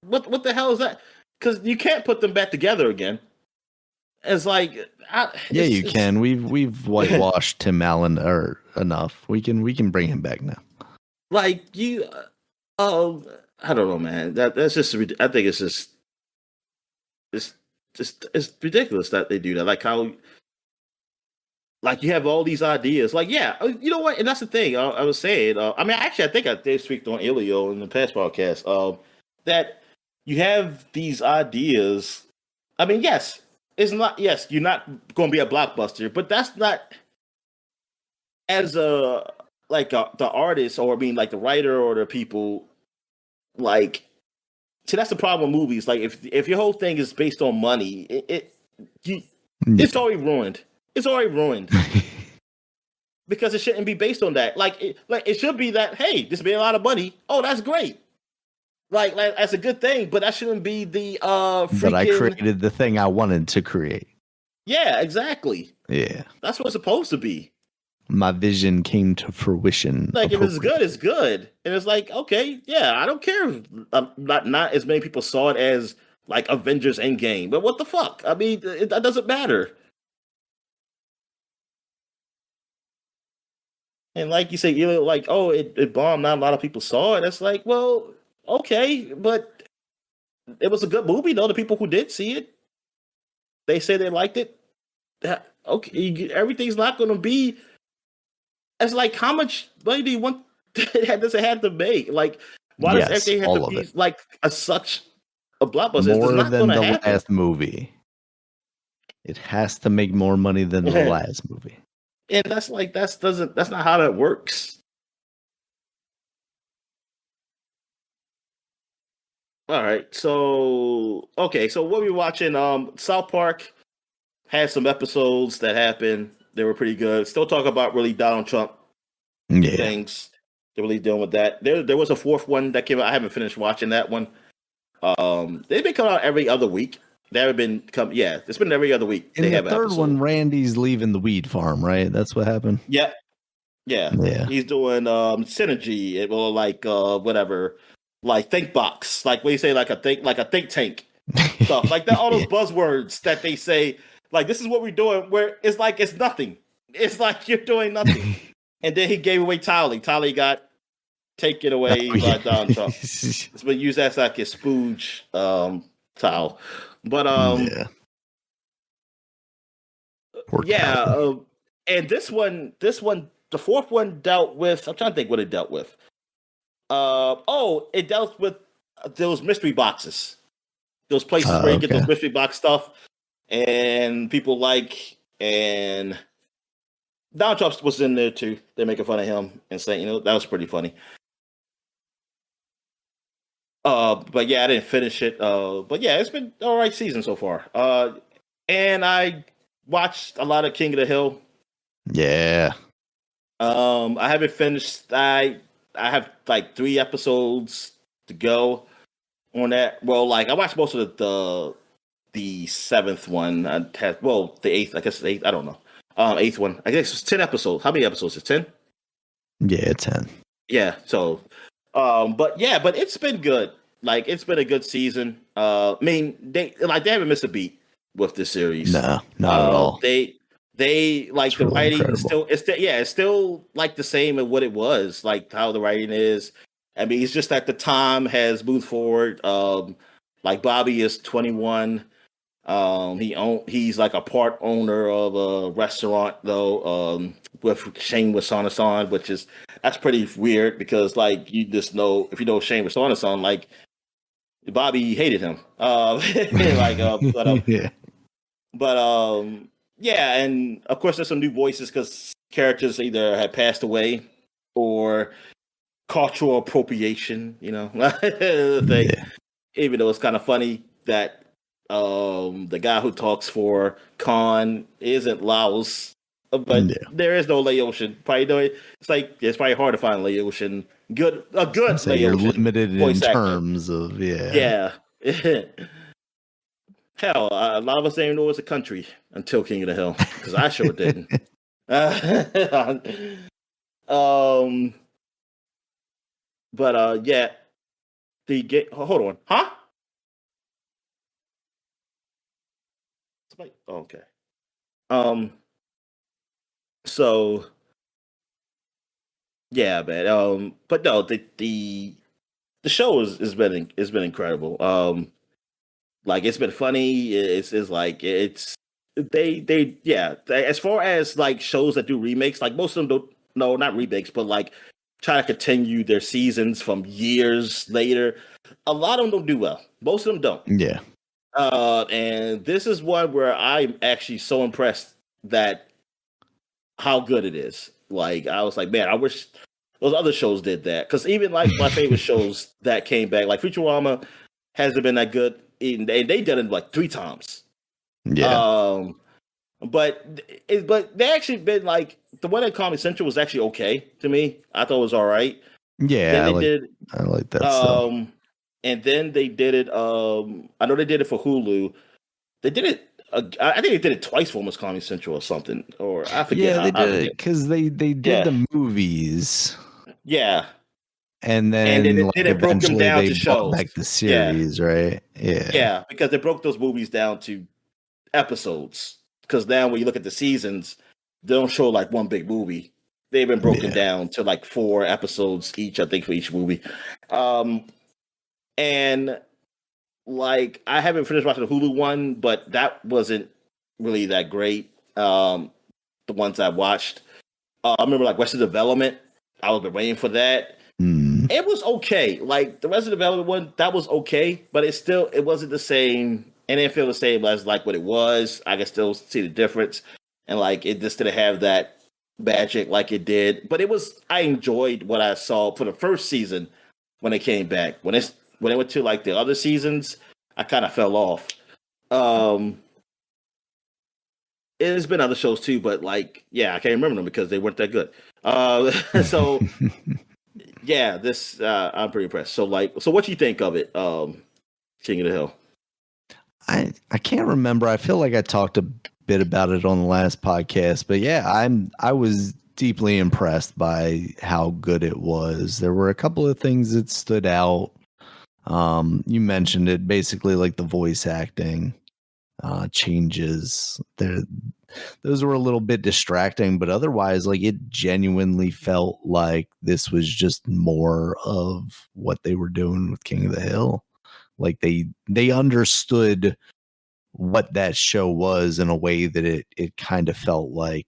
What the hell is that? Because you can't put them back together again. It's like, you can. We've whitewashed Tim Allen enough. We can bring him back now. Like you, I don't know, man. That's just. I think it's just. It's ridiculous that they do that. Like how. Like you have all these ideas. Like you know what? And that's the thing. I was saying. I mean, actually, I think I did speak on Elio in the past podcast. That you have these ideas. I mean, yes. It's not. Yes, you're not going to be a blockbuster, but that's not as the artist, or I mean, like the writer or the people. Like, see, that's the problem with movies. Like, if your whole thing is based on money, it's already ruined. It's already ruined because it shouldn't be based on that. Like it should be that. Hey, this made a lot of money. Oh, that's great. Like that's a good thing, but that shouldn't be the But I created the thing I wanted to create. Yeah, exactly. Yeah. That's what it's supposed to be. My vision came to fruition. Like if it's good, it's good. And it's like, okay, yeah, I don't care if not as many people saw it as like Avengers Endgame. But what the fuck? I mean, that doesn't matter. And like you say, you're like, oh, it bombed. Not a lot of people saw it. It's like, well, okay, but it was a good movie, though. The people who did see it, they say they liked it. Okay, everything's not going to be. It's like, how much money do you want? Does it have to make? Like, why does everything have to be like such a blockbuster? More it's than the last movie. It has to make more money than the last movie. And that's not how that works. All right, so what we're watching? South Park had some episodes that happened. They were pretty good. Still talk about really Donald Trump things. They're really dealing with that. There was a 4th one that came out. I haven't finished watching that one. They've been coming out every other week. They haven't been it's been every other week. In the 3rd one, Randy's leaving the weed farm, right? That's what happened. Yeah. He's doing synergy. It will whatever, like think box, like what you say, like a think tank stuff, like that. All those buzzwords that they say, like this is what we're doing. Where it's like it's nothing. It's like you're doing nothing. And then he gave away Tolly. Tolly got taken away by Donald Trump. It's been used as like a spooge towel. But and this one, the 4th one dealt with. I'm trying to think what it dealt with. It dealt with those mystery boxes, those places where you get those mystery box stuff, and people and Donald Trump was in there too. They're making fun of him and saying, that was pretty funny. But yeah, I didn't finish it. But yeah, it's been all right season so far. And I watched a lot of King of the Hill. Yeah. I haven't finished. I have like 3 episodes to go on that. Well, like I watched most of the seventh one. I had the eighth. I guess the eighth. I don't know. Eighth one. I guess it's 10 episodes. How many episodes? Is 10? Yeah, 10. Yeah. So, but it's been good. Like it's been a good season. I mean, they haven't missed a beat with this series. No, not at all. They like It's the really writing incredible. it's still like the same as what it was, like how the writing is. I mean, it's just that the time has moved forward. Like Bobby is 21. He's like a part owner of a restaurant though, with Shane Wasanasan, that's pretty weird because like you just know if you know Shane Wasanasan, like Bobby hated him. Yeah. But yeah, and of course there's some new voices because characters either had passed away or cultural appropriation, thing. Yeah. Even though it's kind of funny that the guy who talks for Khan isn't Laos, but Yeah. there is no Laotian. Probably it's probably hard to find Laotian a good So you're Laotian limited in voice actor. terms of Yeah. Hell, a lot of us didn't know it was a country until King of the Hill because I sure didn't. But yeah, hold on, huh? Okay. So yeah, man. But no, the show has been incredible. Like it's been funny. It's like it's as far as like shows that do remakes, like most of them don't. No, not remakes, but like try to continue their seasons from years later. A lot of them don't do well. Most of them don't. Yeah. And this is one where I'm actually so impressed that how good it is. Like I was like, man, I wish those other shows did that because even like my favorite shows that came back, like Futurama, hasn't been that good. And they did it like 3 times. Yeah. But they actually been like the one at Comedy Central was actually okay to me. I thought it was all right. Yeah. I like that stuff. And then they did it. I know they did it for Hulu. They did it. I think they did it twice for almost Comedy Central or something. Or I forget. Yeah, they did it because they did the movies. Yeah. And then it broke them down to shows. Back the series, right? Yeah. Yeah, because they broke those movies down to episodes. Because now when you look at the seasons, they don't show like one big movie. They've been broken down to like 4 episodes each, I think, for each movie. And like I haven't finished watching the Hulu one, but that wasn't really that great. The ones I watched. I remember like Rest of Development. I was been waiting for that. It was okay. Like the Rest of Development one, that was okay, but it wasn't the same. And it didn't feel the same as like what it was. I can still see the difference. And like it just didn't have that magic like it did. But I enjoyed what I saw for the first season when it came back. When it went to like the other seasons, I kind of fell off. There's been other shows too, but like, yeah, I can't remember them because they weren't that good. So yeah, this I'm pretty impressed. So what you think of it, King of the Hill? I can't remember. I feel like I talked a bit about it on the last podcast, but yeah, I was deeply impressed by how good it was. There were a couple of things that stood out. You mentioned it, basically like the voice acting changes. Those were a little bit distracting, but otherwise, like it genuinely felt like this was just more of what they were doing with King of the Hill. Like they understood what that show was in a way that it kind of felt like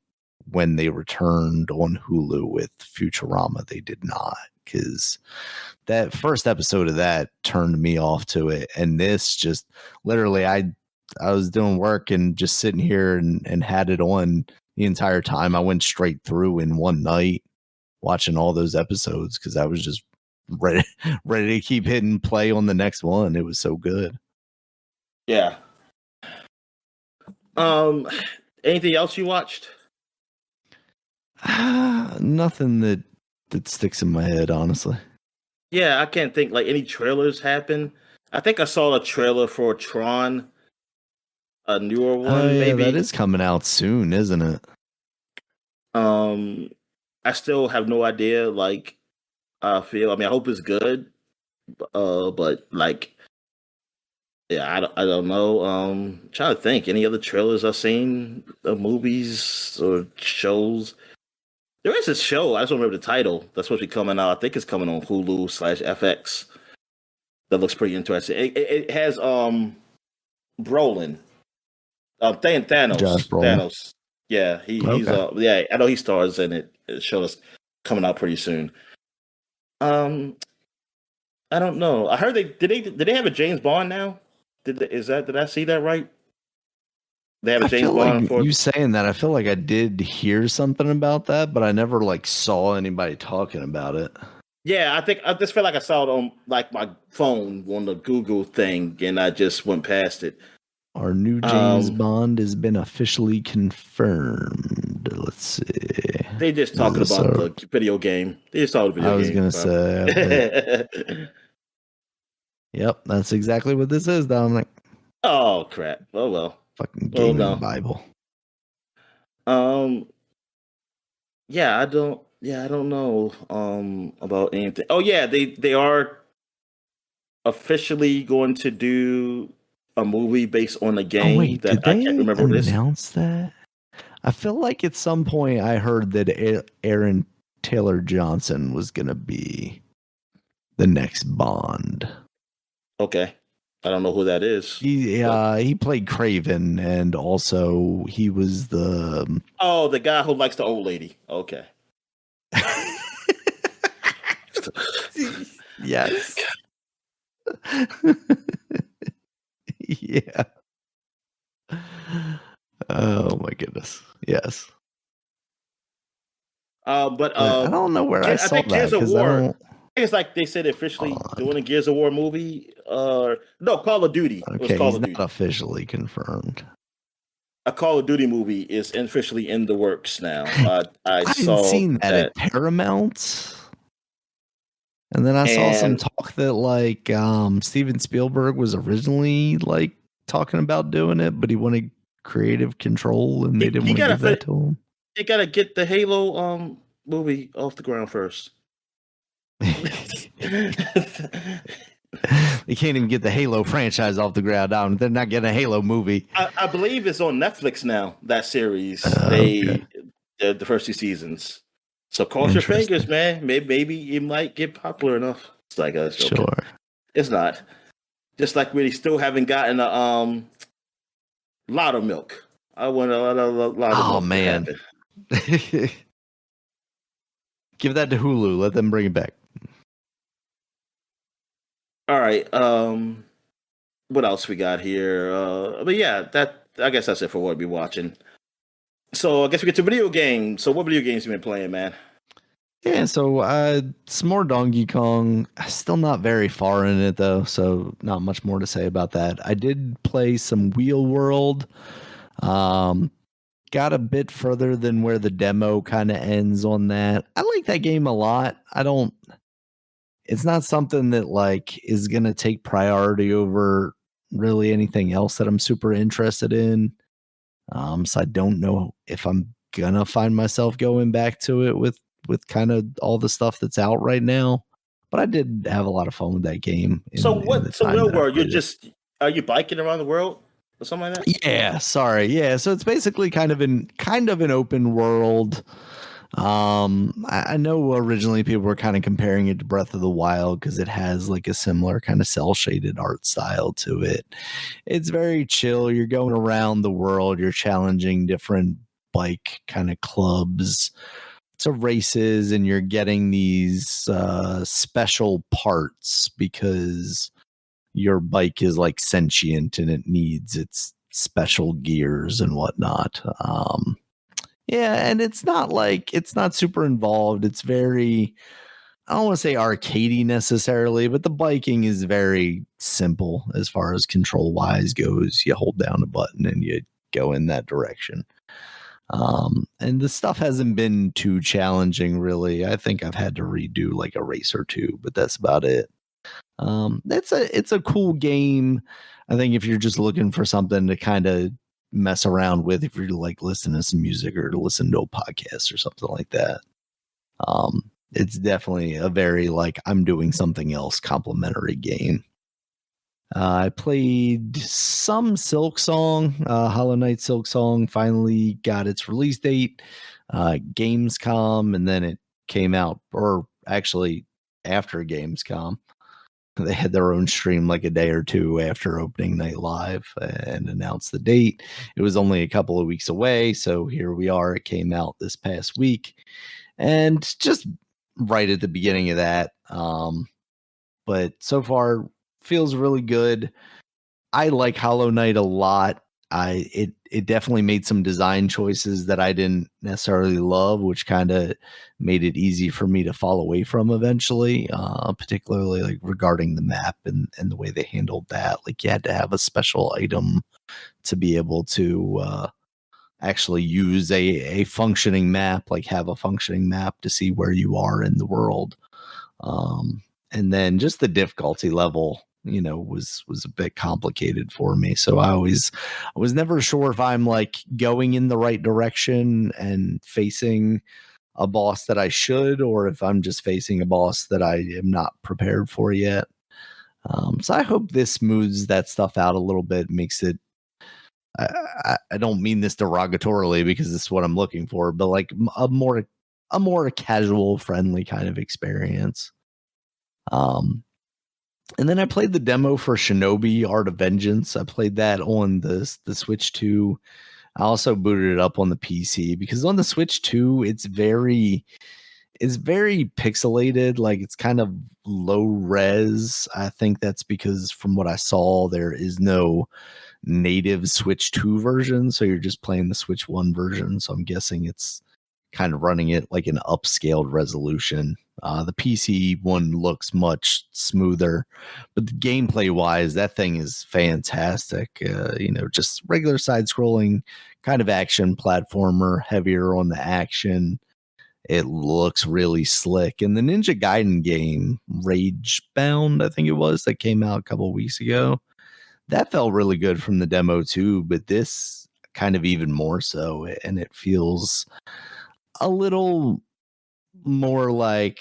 when they returned on Hulu with Futurama, they did not, because that first episode of that turned me off to it. And this just literally, I was doing work and just sitting here and had it on the entire time. I went straight through in one night watching all those episodes because I was just ready to keep hitting play on the next one. It was so good. Yeah. Anything else you watched? Nothing that sticks in my head, honestly. Yeah, I can't think like any trailers happen. I think I saw a trailer for Tron, a newer one, Oh yeah, maybe. that is coming out soon, isn't it? I still have no idea. Like, I hope it's good. But like, yeah, I don't know. Trying to think any other trailers I've seen of movies or shows. There is a show. I just don't remember the title. That's supposed to be coming out. I think it's coming on Hulu/FX. That looks pretty interesting. It has Brolin, Thanos. Josh Brolin. Thanos. Yeah, he's Okay. yeah. I know he stars in it. It shows coming out pretty soon. I don't know. I heard did they have a James Bond now? Did I see that right? They have a I James feel Bond like for you saying that. I feel like I did hear something about that, but I never like saw anybody talking about it. Yeah, I just feel like I saw it on like my phone on the Google thing, and I just went past it. Our new James Bond has been officially confirmed. Let's see. They just talking about the video game. They just talking video game. I was gonna say. Yep, that's exactly what this is, Dominic. Oh crap! Oh well. Fucking gaming Bible. Yeah, I don't know about anything. Oh yeah, they are officially going to do a movie based on a game. Oh wait, did I can't remember they announce that? I feel like at some point I heard that Aaron Taylor Johnson was gonna be the next Bond. Okay. I don't know who that is. He played Craven, and also he was the the guy who likes the old lady. Okay. Yes. Yeah. Oh my goodness. Yes. But I don't know where I saw that. Gears of War. It's like they said officially doing a Gears of War movie. No, Call of Duty. Okay, he's not officially confirmed. A Call of Duty movie is officially in the works now. I hadn't seen that at Paramount. And then I saw some talk that like Steven Spielberg was originally like talking about doing it, but he wanted creative control and they didn't want to give that to him. They gotta get the Halo movie off the ground first. They can't even get the Halo franchise off the ground down. They're not getting a Halo movie. I believe it's on Netflix now, that series. The first 2 seasons. So cross your fingers, man. Maybe it might get popular enough. It's like sure. It's not. Just like we still haven't gotten a lot of milk. I want a lot of milk. Oh man. Give that to Hulu. Let them bring it back. All right. What else we got here? But yeah, I guess that's it for what we'll be watching. So I guess we get to video games. So what video games you been playing, man? Yeah, so some more Donkey Kong. Still not very far in it though, so not much more to say about that. I did play some Wheel World. Got a bit further than where the demo kind of ends on that. I like that game a lot. It's not something that like is going to take priority over really anything else that I'm super interested in. So I don't know if I'm going to find myself going back to it with kind of all the stuff that's out right now. But I did have a lot of fun with that game. So Wheel World, are you biking around the world? Or something like that? Yeah, sorry. Yeah, so it's basically kind of an open world. I know originally people were kind of comparing it to Breath of the Wild because it has like a similar kind of cell shaded art style to it. It's very chill. You're going around the world. You're challenging different bike kind of clubs to races, and you're getting these special parts because your bike is like sentient and it needs its special gears and whatnot. Yeah, and it's not super involved. It's very don't want to say arcadey necessarily, but the biking is very simple as far as control wise goes. You hold down a button and you go in that direction. And the stuff hasn't been too challenging, really. I think I've had to redo like a race or two, but that's about it. It's a cool game. I think if you're just looking for something to kind of mess around with, if you're like listening to some music or to listen to a podcast or something like that, it's definitely a very like I'm doing something else complimentary game. I played some Silk Song. Hollow Knight Silk Song finally got its release date, Gamescom, and then it came out, or actually after Gamescom. They had their own stream like a day or two after opening night live and announced the date. It was only a couple of weeks away, so here we are. It came out this past week, and just right at the beginning of that. But so far, feels really good. I like Hollow Knight a lot. It definitely made some design choices that I didn't necessarily love, which kind of made it easy for me to fall away from eventually, particularly like regarding the map and the way they handled that. Like you had to have a special item to be able to actually use a functioning map, like have a functioning map to see where you are in the world. And then just the difficulty level, was a bit complicated for me. So I was never sure if I'm like going in the right direction and facing a boss that I should, or if I'm just facing a boss that I am not prepared for yet. So I hope this smooths that stuff out a little bit, makes it, I don't mean this derogatorily because this is what I'm looking for, but like a more casual, friendly kind of experience. And then I played the demo for Shinobi Art of Vengeance. I played that on the Switch 2. I also booted it up on the PC because on the Switch 2, it's very pixelated. Like it's kind of low res. I think that's because from what I saw, there is no native Switch 2 version. So you're just playing the Switch 1 version. So I'm guessing it's kind of running it like an upscaled resolution. The PC one looks much smoother, but the gameplay wise, that thing is fantastic. Just regular side scrolling kind of action platformer, heavier on the action. It looks really slick. And the Ninja Gaiden game, Rage Bound, I think it was, that came out a couple of weeks ago, that felt really good from the demo too, but this kind of even more so. And it feels a little more like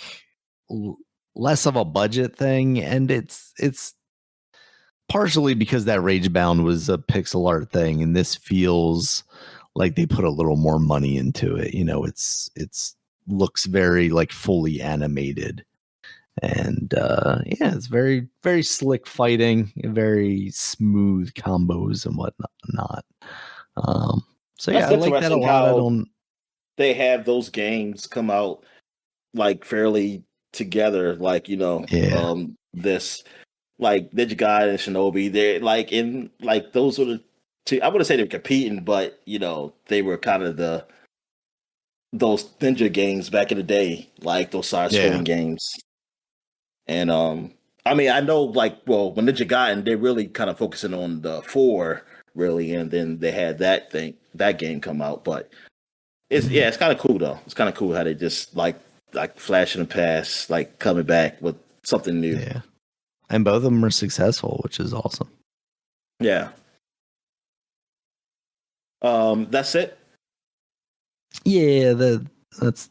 less of a budget thing, and it's partially because that Rage Bound was a pixel art thing, and this feels like they put a little more money into it. It's looks very like fully animated, and it's very, very slick fighting, very smooth combos and whatnot. So yeah, That's I like that a lot. I don't. They have those games come out like fairly together, like this like Ninja Gaiden and Shinobi. They're like in like those are the two. I wouldn't say they're competing, but they were kind of those ninja games back in the day, like those side-scrolling games. And I mean, I know like when Ninja Gaiden, they're really kind of focusing on the 4 really, and then they had that game come out, but. It's kind of cool though. It's kind of cool how they just like flashing the past, like coming back with something new. Yeah, and both of them are successful, which is awesome. Yeah. That's it. Yeah, that's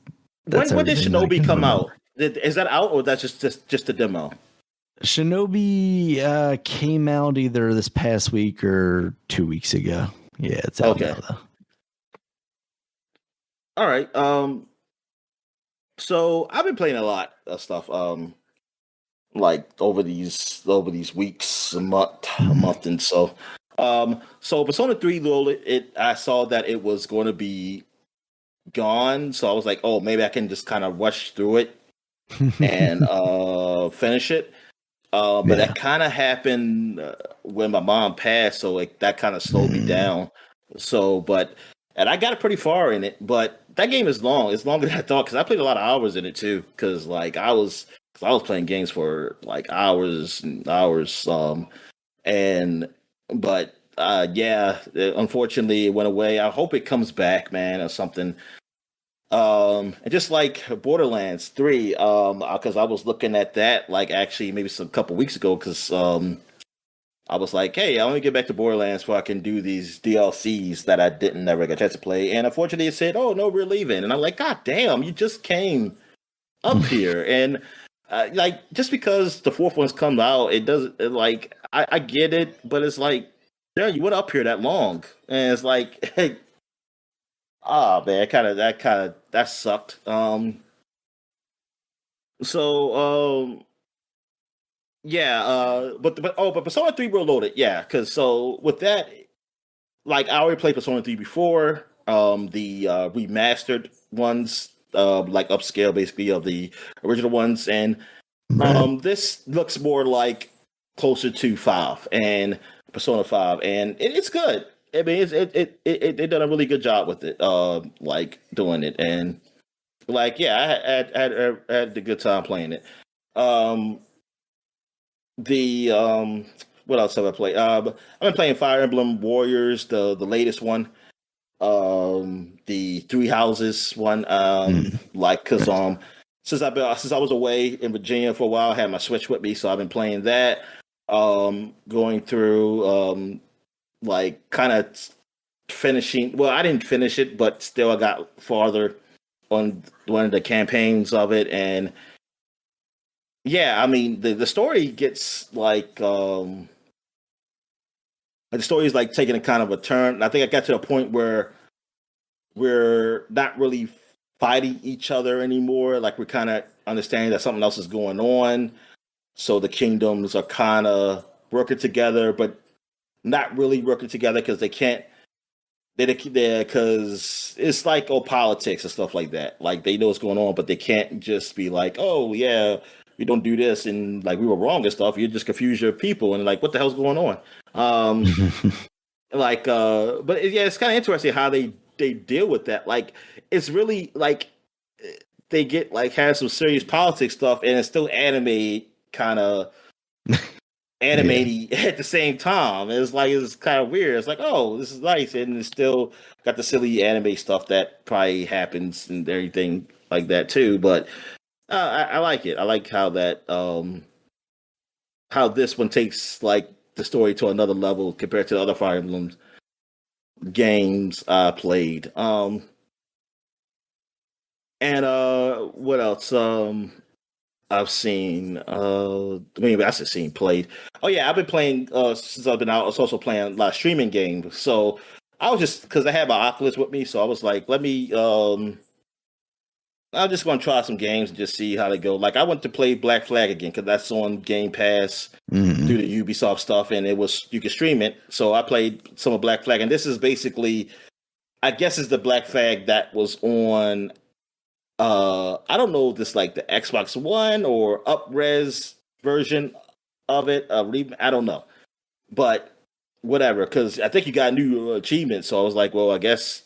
when did Shinobi come out? Is that out or that's just a demo? Shinobi came out either this past week or 2 weeks ago. Yeah, it's out now though. All right. So I've been playing a lot of stuff. Like over these weeks, a month, and so. So Persona 3 I saw that it was going to be gone, so I was like, oh, maybe I can just kind of rush through it and finish it. But that kind of happened when my mom passed, so that kind of slowed me down. So, but and I got it pretty far in it. But that game is long. It's longer than I thought because I played a lot of hours in it too. Because like I was playing games for like hours and hours. And but yeah, unfortunately it went away. I hope it comes back, man, or something. And just like Borderlands 3, because I was looking at that like actually maybe some couple weeks ago, because I was like, hey, I want to get back to Borderlands so I can do these DLCs that I didn't never get a chance to play. And unfortunately, it said, oh no, we're leaving. And I'm like, God damn, you just came up here. And like just because the fourth one's come out, it doesn't like I get it, but it's like, yeah, you went up here that long, and it's like, hey, ah, man, that sucked. So yeah, but Persona 3 Reloaded, yeah, because so with that, like I already played Persona 3 before, the remastered ones, like upscale basically of the original ones, and this looks more like closer to 5 and Persona 5, and it's good. I mean, they done a really good job with it, like doing it, and like yeah, I had a good time playing it. Um, the what else have I played? I've been playing Fire Emblem Warriors, the latest one. The Three Houses one. Like because since I was away in Virginia for a while, I had my Switch with me, so I've been playing that. Going through like kind of finishing. Well, I didn't finish it, but still I got farther on one of the campaigns of it, and yeah, I mean the story gets like the story is like taking a kind of a turn. I think I got to a point where we're not really fighting each other anymore. Like we're kind of understanding that something else is going on. So the kingdoms are kind of working together, but not really working together because they can't. Because it's like politics and stuff like that. Like they know what's going on, but they can't just be like, oh yeah, we don't do this and like we were wrong and stuff. You just confuse your people and like what the hell's going on. But yeah, it's kind of interesting how they deal with that. Like it's really like they get like have some serious politics stuff and it's still anime kind of animated at the same time. It's kind of weird. It's like, oh, this is nice, and it's still got the silly anime stuff that probably happens and everything like that too. But I like it. I like how that how this one takes like the story to another level compared to the other Fire Emblem games I played. And what else? I've seen maybe I should seen played. Oh yeah, I've been playing since I've been out. I was also playing a lot of streaming games. So I was just because I had my Oculus with me, so I was like, let me I'm just gonna try some games and just see how they go. Like I went to play Black Flag again because that's on Game Pass through the Ubisoft stuff, and it was you could stream it. So I played some of Black Flag, and this is basically, I guess, is the Black Flag that was on. I don't know if this like the Xbox One or up-res version of it. I don't know, but whatever. Because I think you got a new achievement, so I was like, well, I guess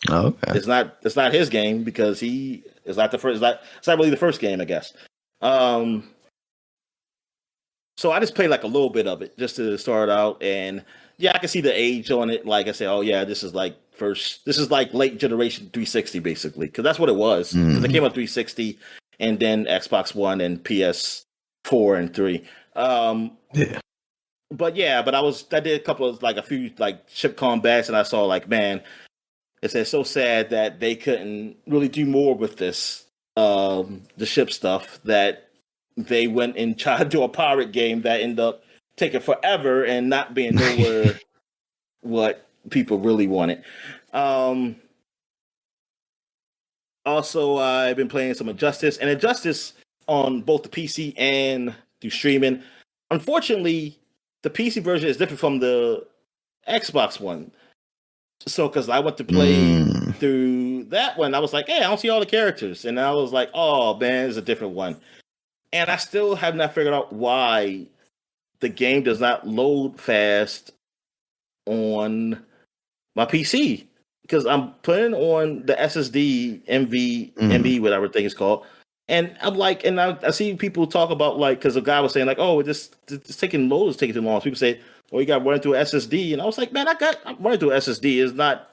it's not his game because he is not the first. It's not really the first game, I guess. So I just played like a little bit of it just to start out, and yeah, I can see the age on it. Like I said, oh yeah, this is like late generation 360 basically, because that's what it was. Because it came out 360, and then Xbox One and PS4 and 3. But I did a few like ship combats, and I saw like, man, it's so sad that they couldn't really do more with this the ship stuff, that they went and tried to do a pirate game that ended up taking forever and not being nowhere what people really wanted. Also, I've been playing some Injustice, and Injustice on both the PC and through streaming. Unfortunately, the PC version is different from the Xbox one. So, because I went to play through that one, I was like, hey, I don't see all the characters. And I was like, oh, man, it's a different one. And I still have not figured out why the game does not load fast on my PC. because I'm putting on the SSD MV whatever thing it's called, and I'm like, and I see people talk about like because a guy was saying like, oh, it's taking load is taking too long. So people say, oh, you got running through SSD, and I was like, man, I'm running through SSD is not.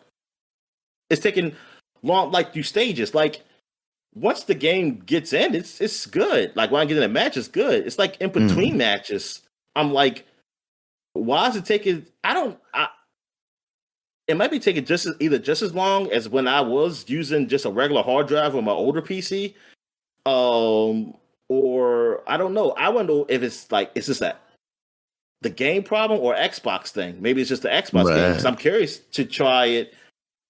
It's taking long like through stages. Like once the game gets in, it's good. Like when I get in a match, it's good. It's like in between matches, I'm like, why is it taking? It might be taking just as long as when I was using just a regular hard drive on my older PC. Or I don't know. I wonder if it's like is this the game problem or Xbox thing? Maybe it's just the Xbox game because I'm curious to try it.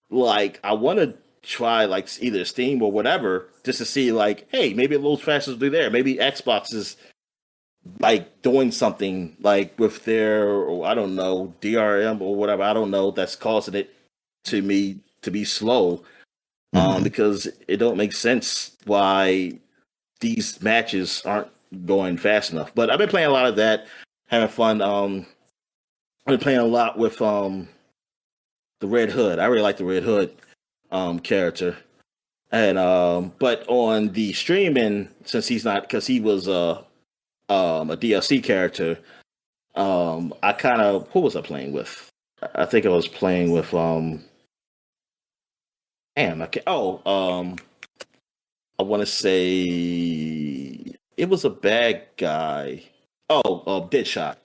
Like I want to try like either Steam or whatever just to see like, hey, maybe it loads faster through there. Maybe Xbox is like doing something like with their or I don't know DRM or whatever. I don't know that's causing it to be slow. Because it don't make sense why these matches aren't going fast enough. But I've been playing a lot of that, having fun. I've been playing a lot with the Red Hood. I really like the Red Hood character. And but on the streaming, since he's not because he was a DLC character, I kind of who was I playing with? I think I was playing with damn, I want to say it was a bad guy. Deadshot.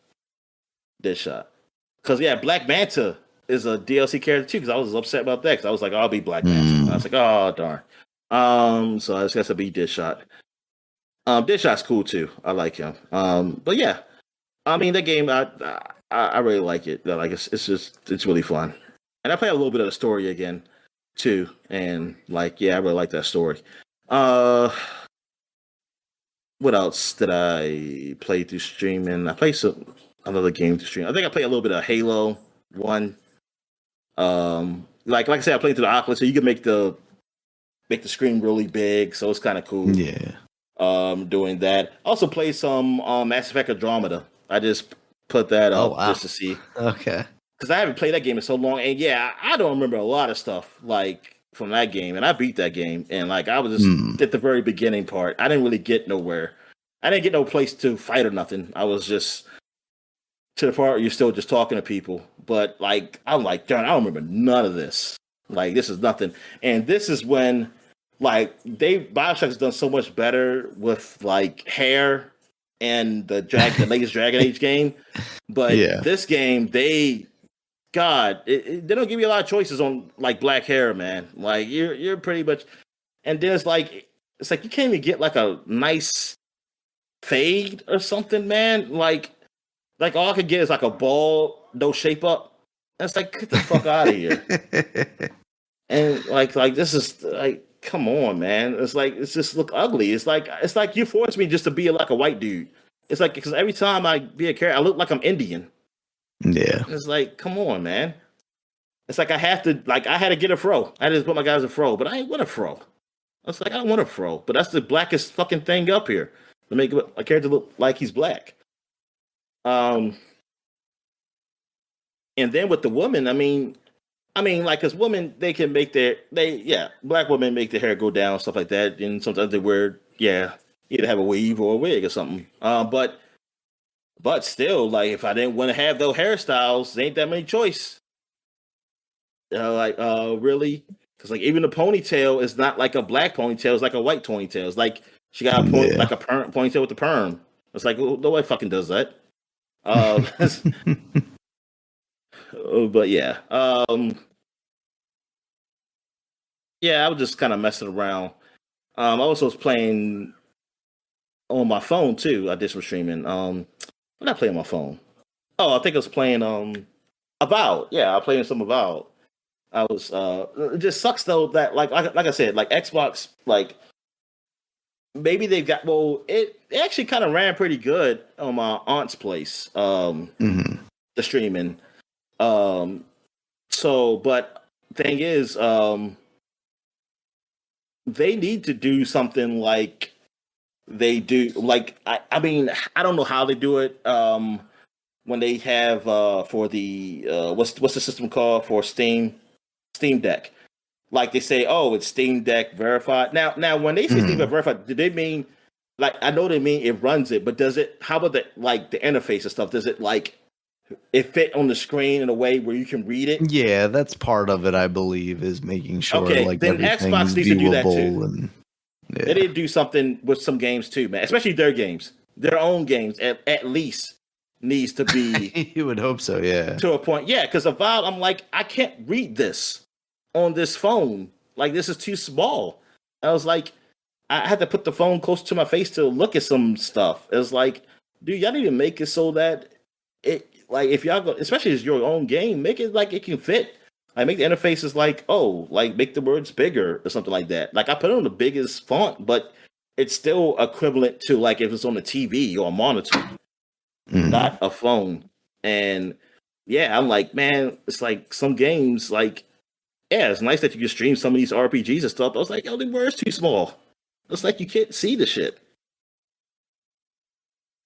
Because yeah, Black Manta is a DLC character too. Because I was upset about that. Because I was like, I'll be Black Manta. I was like, oh darn. So I just got to be Deadshot. Deadshot's cool too. I like him. But yeah, I mean that game, I really like it. Like it's really fun. And I play a little bit of the story again too. And like, yeah, I really like that story. What else did I play through streaming? I played another game through stream. I think I played a little bit of Halo 1. Like I said, I played through the Oculus, so you can make the screen really big, so it's kind of cool. Yeah. Doing that. Also played some Mass Effect Andromeda. I just put that up just to see. Okay. Because I haven't played that game in so long, and yeah, I don't remember a lot of stuff like from that game, and I beat that game, and like I was just at the very beginning part. I didn't really get nowhere. I didn't get no place to fight or nothing. I was just to the part where you're still just talking to people. But like I'm like, darn, I don't remember none of this. Like this is nothing. And this is when like BioShock has done so much better with like hair and the latest Dragon Age game. But this game, they don't give you a lot of choices on like black hair, man. Like you're pretty much, and then it's like you can't even get like a nice fade or something, man. Like all I could get is like a ball, no shape up. And it's like get the fuck out of here. And like this is like come on, man. It's like it's just look ugly. It's like you forced me just to be like a white dude. It's like because every time I be a character, I look like I'm Indian. Yeah. It's like, come on, man. It's like I had to get a fro. I had to put my guy as a fro, but I ain't want a fro. I was like, I don't want a fro. But that's the blackest fucking thing up here to make a character look like he's black. And then with the woman, I mean, like, cause women, they can make black women make their hair go down, stuff like that. And sometimes they wear, either have a weave or a wig or something. But still, like, if I didn't want to have those hairstyles, there ain't that many choice. Really? Because, like, even the ponytail is not like a black ponytail. It's like a white ponytail. It's like she got a like a ponytail with the perm. It's like, well, nobody fucking does that. But yeah. I was just kind of messing around. I also was playing on my phone, too. I did some streaming. What did I play on my phone? Oh, I think I was playing Avowed. Yeah, I played some Avowed. I was it just sucks though that like I said, like Xbox, like maybe they've got it actually kind of ran pretty good on my aunt's place. The streaming. So but thing is, they need to do something like they do like I mean I don't know how they do it when they have for the what's the system called for Steam Steam Deck. Like they say, oh, it's Steam Deck verified. Now when they say Steam Deck verified, do they mean like I know they mean it runs it, but does it? How about the interface and stuff? Does it like it fit on the screen in a way where you can read it? Yeah, that's part of it. I believe is making sure like then Xbox needs to do that too. And they need to do something with some games too, man. Especially their games, their own games. At least needs to be. You would hope so, yeah. To a point, yeah. Because a Valve, I'm like, I can't read this on this phone. Like this is too small. I was like, I had to put the phone close to my face to look at some stuff. It was like, dude, y'all need to make it so that it like if y'all go, especially as your own game, make it like it can fit. Like make the interfaces like, oh, like make the words bigger or something like that. Like I put it on the biggest font, but it's still equivalent to like if it's on a TV or a monitor, not a phone. And yeah, I'm like, man, it's like some games like, yeah, it's nice that you can stream some of these RPGs and stuff. I was like, yo, the word's too small. It's like you can't see the shit.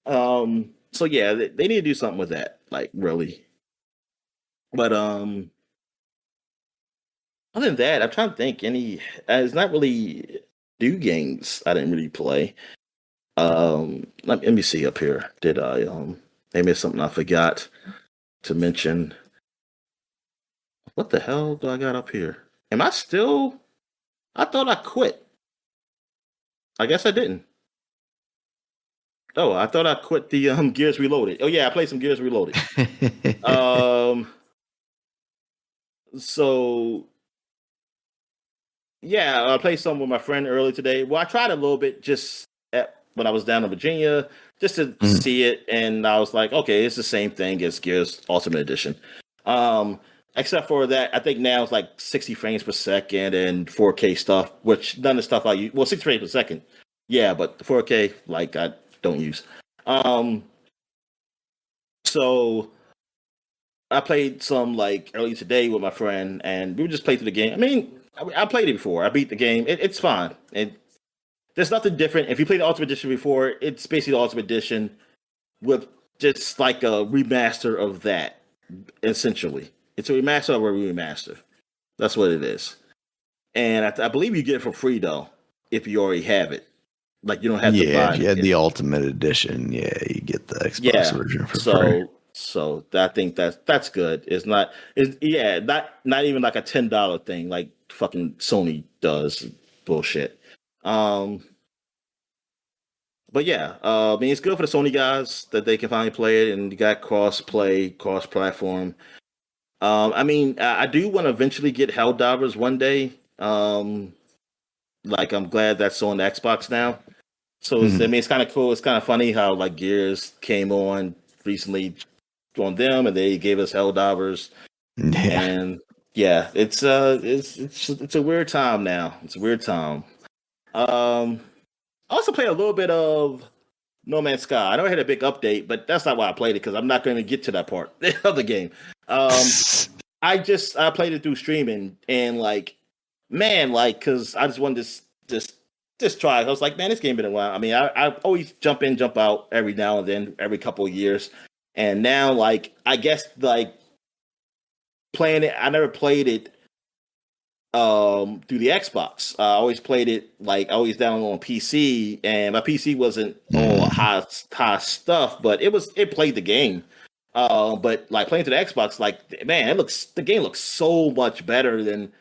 So yeah, they need to do something with that, like really. But other than that, I'm trying to think any. It's not really new games I didn't really play. Let me see up here. Did I maybe it's something I forgot to mention? What the hell do I got up here? Am I still? I thought I quit. I guess I didn't. Oh, I thought I quit the Gears Reloaded. Oh yeah, I played some Gears Reloaded. So yeah, I played some with my friend earlier today. Well, I tried a little bit just when I was down in Virginia, just to see it, and I was like, okay, it's the same thing as Gears Ultimate Edition. Except for that, I think now it's like 60 frames per second and 4K stuff, which none of the stuff I use. Well, 60 frames per second, yeah, but the 4K, like I don't use. So I played some like earlier today with my friend, and we just played through the game. I mean, I played it before. I beat the game. It's fine. There's nothing different. If you played the Ultimate Edition before, it's basically the Ultimate Edition with just like a remaster of that, essentially. It's a remaster of a remaster. That's what it is. And I believe you get it for free, though, if you already have it. Like, you don't have to buy it. Yeah, if you had the Ultimate Edition, yeah, you get the Xbox version for free. So I think that's good. It's not even like a $10 thing like fucking Sony does. Bullshit. But yeah, I mean, it's good for the Sony guys that they can finally play it, and you got cross-play, cross-platform. I mean, I do want to eventually get Helldivers one day. Like, I'm glad that's on the Xbox now. So, I mean, it's kind of cool. It's kind of funny how, like, Gears came on recently on them, and they gave us Helldivers. Yeah. And, yeah, it's a weird time now. It's a weird time. I also played a little bit of No Man's Sky. I know I had a big update, but that's not why I played it, because I'm not going to get to that part of the game. I played it through streaming, and like, man, like, because I just wanted to just try. I was like, man, this game been a while. I mean, I always jump in, jump out every now and then, every couple of years, and now, like, I guess like playing it, I never played it through the Xbox. I always played it like I always download on PC, and my PC wasn't all high stuff, but it played the game. But like playing to the Xbox, like, man, the game looks so much better than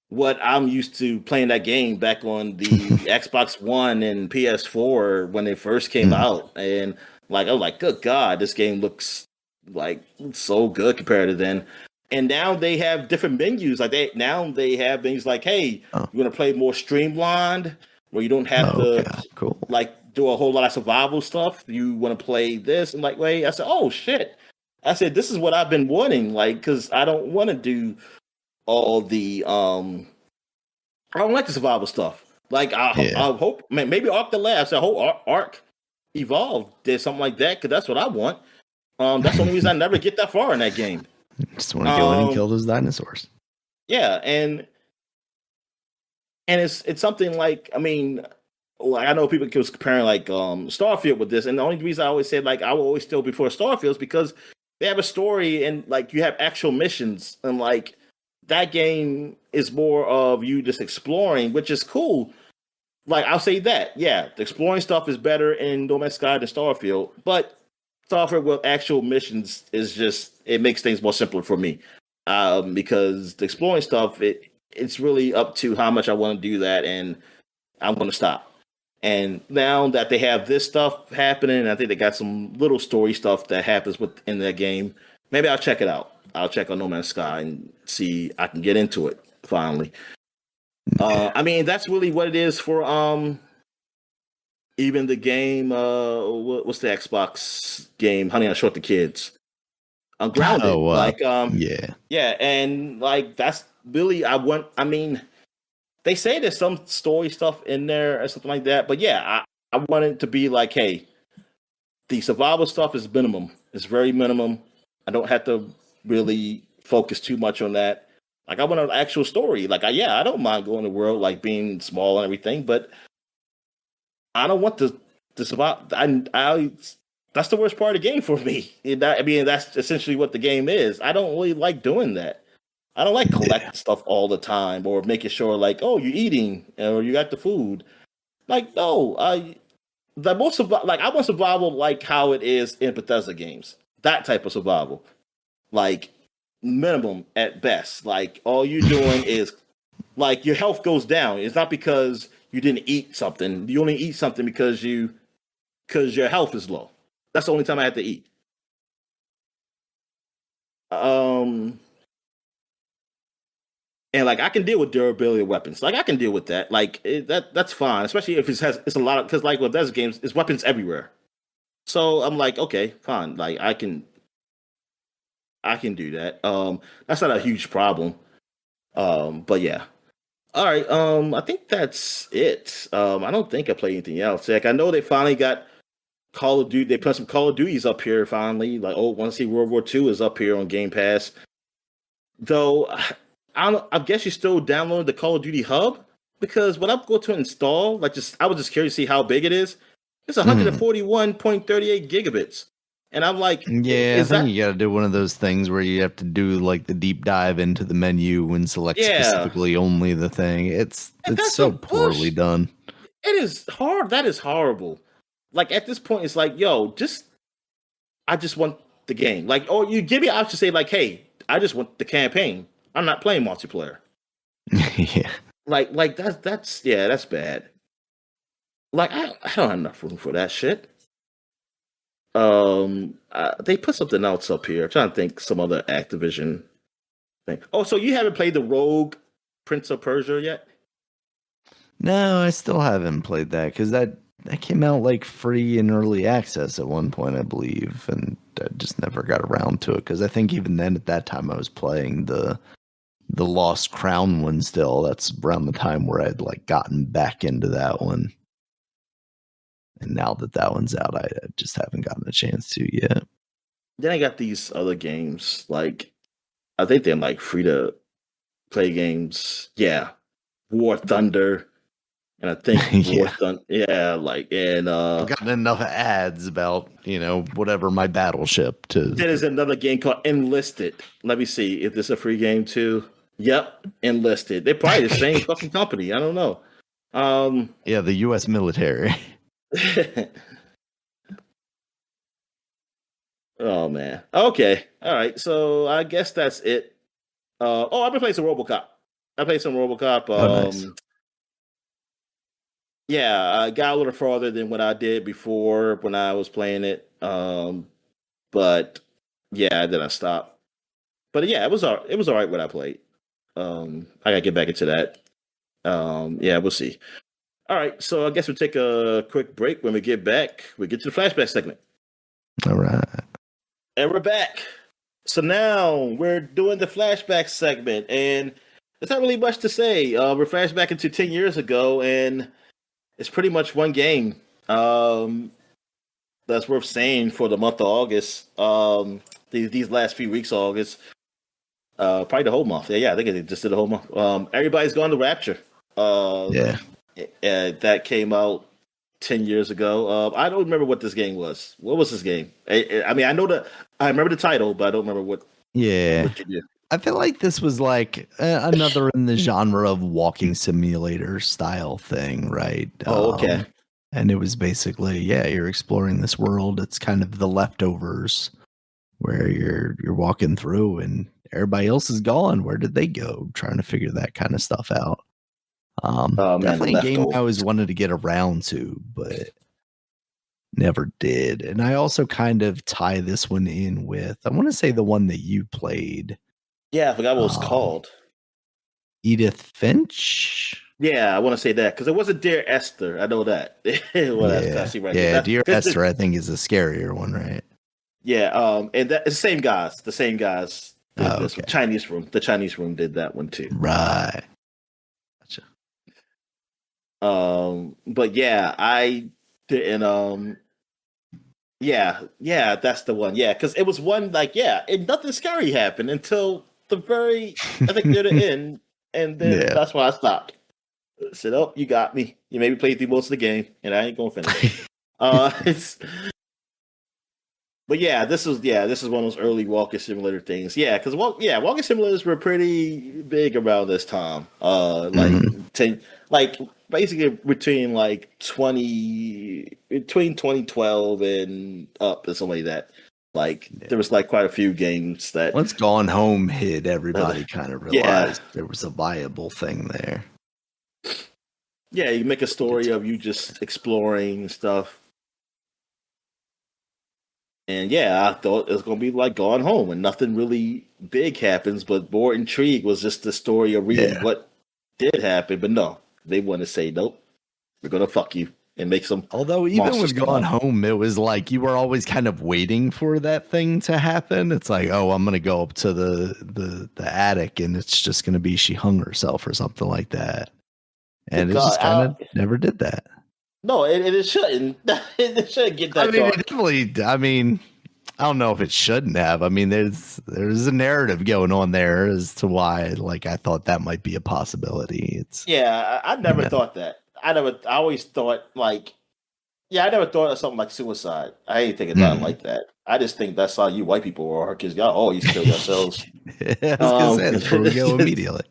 what I'm used to playing that game back on the Xbox One and PS4 when they first came out. And like, I was like, good God, this game looks like so good compared to then. And now they have different menus. Like they have things like, hey, you want to play more streamlined, where you don't have to like do a whole lot of survival stuff. You want to play this, and like, wait, I said, oh shit. I said, this is what I've been wanting, like, because I don't want to do all the I don't like the survival stuff. Like I hope, man, maybe Ark the Last, I hope Ark Evolved did something like that, because that's what I want. That's the only reason I never get that far in that game. Just want to go in and kill those dinosaurs. Yeah, and it's something like, I mean, like, I know people keep comparing like Starfield with this, and the only reason I always said like I will always still before Starfield is because they have a story, and like you have actual missions, and like that game is more of you just exploring, which is cool. Like, I'll say that, yeah, the exploring stuff is better in No Man's Sky than Starfield, but Starfield with actual missions is just, it makes things more simpler for me. Because the exploring stuff, it's really up to how much I want to do that, and I'm going to stop. And now that they have this stuff happening, I think they got some little story stuff that happens within that game. Maybe I'll check it out. I'll check on No Man's Sky and see I can get into it finally. I mean, that's really what it is for even the game. What's the Xbox game? Honey, I Short the Kids. Grounded. Yeah, and like that's really I mean, they say there's some story stuff in there or something like that, but yeah, I want it to be like, hey, the survival stuff is minimum. It's very minimum. I don't have to really focus too much on that. Like, I want an actual story. Like, I don't mind going to the world, like being small and everything, but I don't want to survive. That's the worst part of the game for me. I mean, that's essentially what the game is. I don't really like doing that. I don't like collecting stuff all the time or making sure, like, oh, you're eating or you got the food. Like, no, I want survival like how it is in Bethesda games. That type of survival, like minimum at best. Like, all you're doing is like your health goes down. It's not because you didn't eat something. You only eat something because your health is low. That's the only time I had to eat. And like I can deal with durability of weapons. Like I can deal with that. Like that's fine, especially if it's a lot of, because like with those games, it's weapons everywhere. So I'm like, okay, fine. Like I can do that. That's not a huge problem. But yeah. All right. I think that's it. I don't think I played anything else. Like I know they finally got Call of Duty. They put some Call of Duties up here finally. Like, oh, want to see World War II is up here on Game Pass. Though I guess you still download the Call of Duty hub, because when I go to install, I was just curious to see how big it is. It's 141.38 gigabits, and I'm like, I think you got to do one of those things where you have to do like the deep dive into the menu and select specifically only the thing. It's so poorly done. It is hard. That is horrible. Like at this point, it's like, yo, I just want the game. Like, or you give me an option to say like, hey, I just want the campaign. I'm not playing multiplayer. Yeah. Like that's bad. Like I don't have enough room for that shit. They put something else up here. I'm trying to think some other Activision thing. Oh, so you haven't played the Rogue Prince of Persia yet? No, I still haven't played that because that came out like free in early access at one point, I believe, and I just never got around to it because I think even then at that time I was playing the Lost Crown one still. That's around the time where I'd like gotten back into that one. And now that one's out, I just haven't gotten a chance to yet. Then I got these other games, like I think they're like free to play games. Yeah, War Thunder, and I think War Thunder. Yeah, I've gotten enough ads about whatever my battleship to. There's another game called Enlisted. Let me see if this is a free game too. Yep, Enlisted. They're probably the same fucking company. I don't know. Yeah, the U.S. military. Oh man. Okay. All right. So I guess that's it. I've been playing some RoboCop. I played some RoboCop. Nice. Yeah, I got a little farther than what I did before when I was playing it. But yeah, then I stopped. But yeah, it was all right what I played. I gotta get back into that. Yeah, we'll see. All right, so I guess we'll take a quick break. When we get back, we get to the flashback segment. All right. And we're back. So now we're doing the flashback segment, and there's not really much to say. We're flashback into 10 years ago, and it's pretty much one game that's worth saying for the month of August. These last few weeks of August. Probably the whole month. Yeah, I think it just did the whole month. Everybody's Gone to Rapture. That came out 10 years ago. I don't remember what this game was. What was this game? I mean, I remember the title, but I don't remember what. Yeah. What you did. I feel like this was like another in the genre of walking simulator style thing, right? Oh, okay. And it was basically, yeah, you're exploring this world. It's kind of the leftovers where you're walking through and everybody else is gone. Where did they go? Trying to figure that kind of stuff out. Oh man, the Definitely a game I always leftovers. wanted to get around to, but never did. And I also kind of tie this one in with, I want to say the one that you played, Yeah, I forgot what it was um, called. Edith Finch. Yeah, I want to say that because it wasn't Dear Esther. I know that. Well, that's I see right there. Yeah. That's Dear because Esther, I think, is a scarier one, right? yeah, and that it's the same guys. The same guys did Oh, this okay. Chinese Room. The Chinese Room did that one too. Right. Gotcha. But yeah, I didn't. Yeah, that's the one. Yeah, because it was one like and nothing scary happened until the very I think near the end, and then Yeah. that's why I stopped. I said, "Oh, you got me. You made me play through most of the game, and I ain't gonna finish it." It's But this is one of those early walking simulator things. Yeah, because walking simulators were pretty big around this time. Like Mhm. 10, like basically between 2012 and up or something like that. Like there was like quite a few games that Once Gone Home hit, everybody kind of yeah. realized there was a viable thing there. Yeah, you make a story of you just exploring stuff. And I thought it was going to be like Gone Home and nothing really big happens, but more intrigue was just the story of reading what did happen. But no, they want to say, nope, we're going to fuck you and make some. Although even with Gone Home, it was like you were always kind of waiting for that thing to happen. It's like, oh, I'm going to go up to the attic and it's just going to be she hung herself or something like that. And it just kind of never did that. No, it shouldn't. It shouldn't get that dark. I mean, I don't know if it shouldn't have. I mean, there's a narrative going on there as to why, like, I thought that might be a possibility. It's I never thought that. I always thought I never thought of something like suicide. I ain't thinking about it like that. I just think that's how you white people are, because y'all always kill yourselves. I was gonna say that's where we go immediately.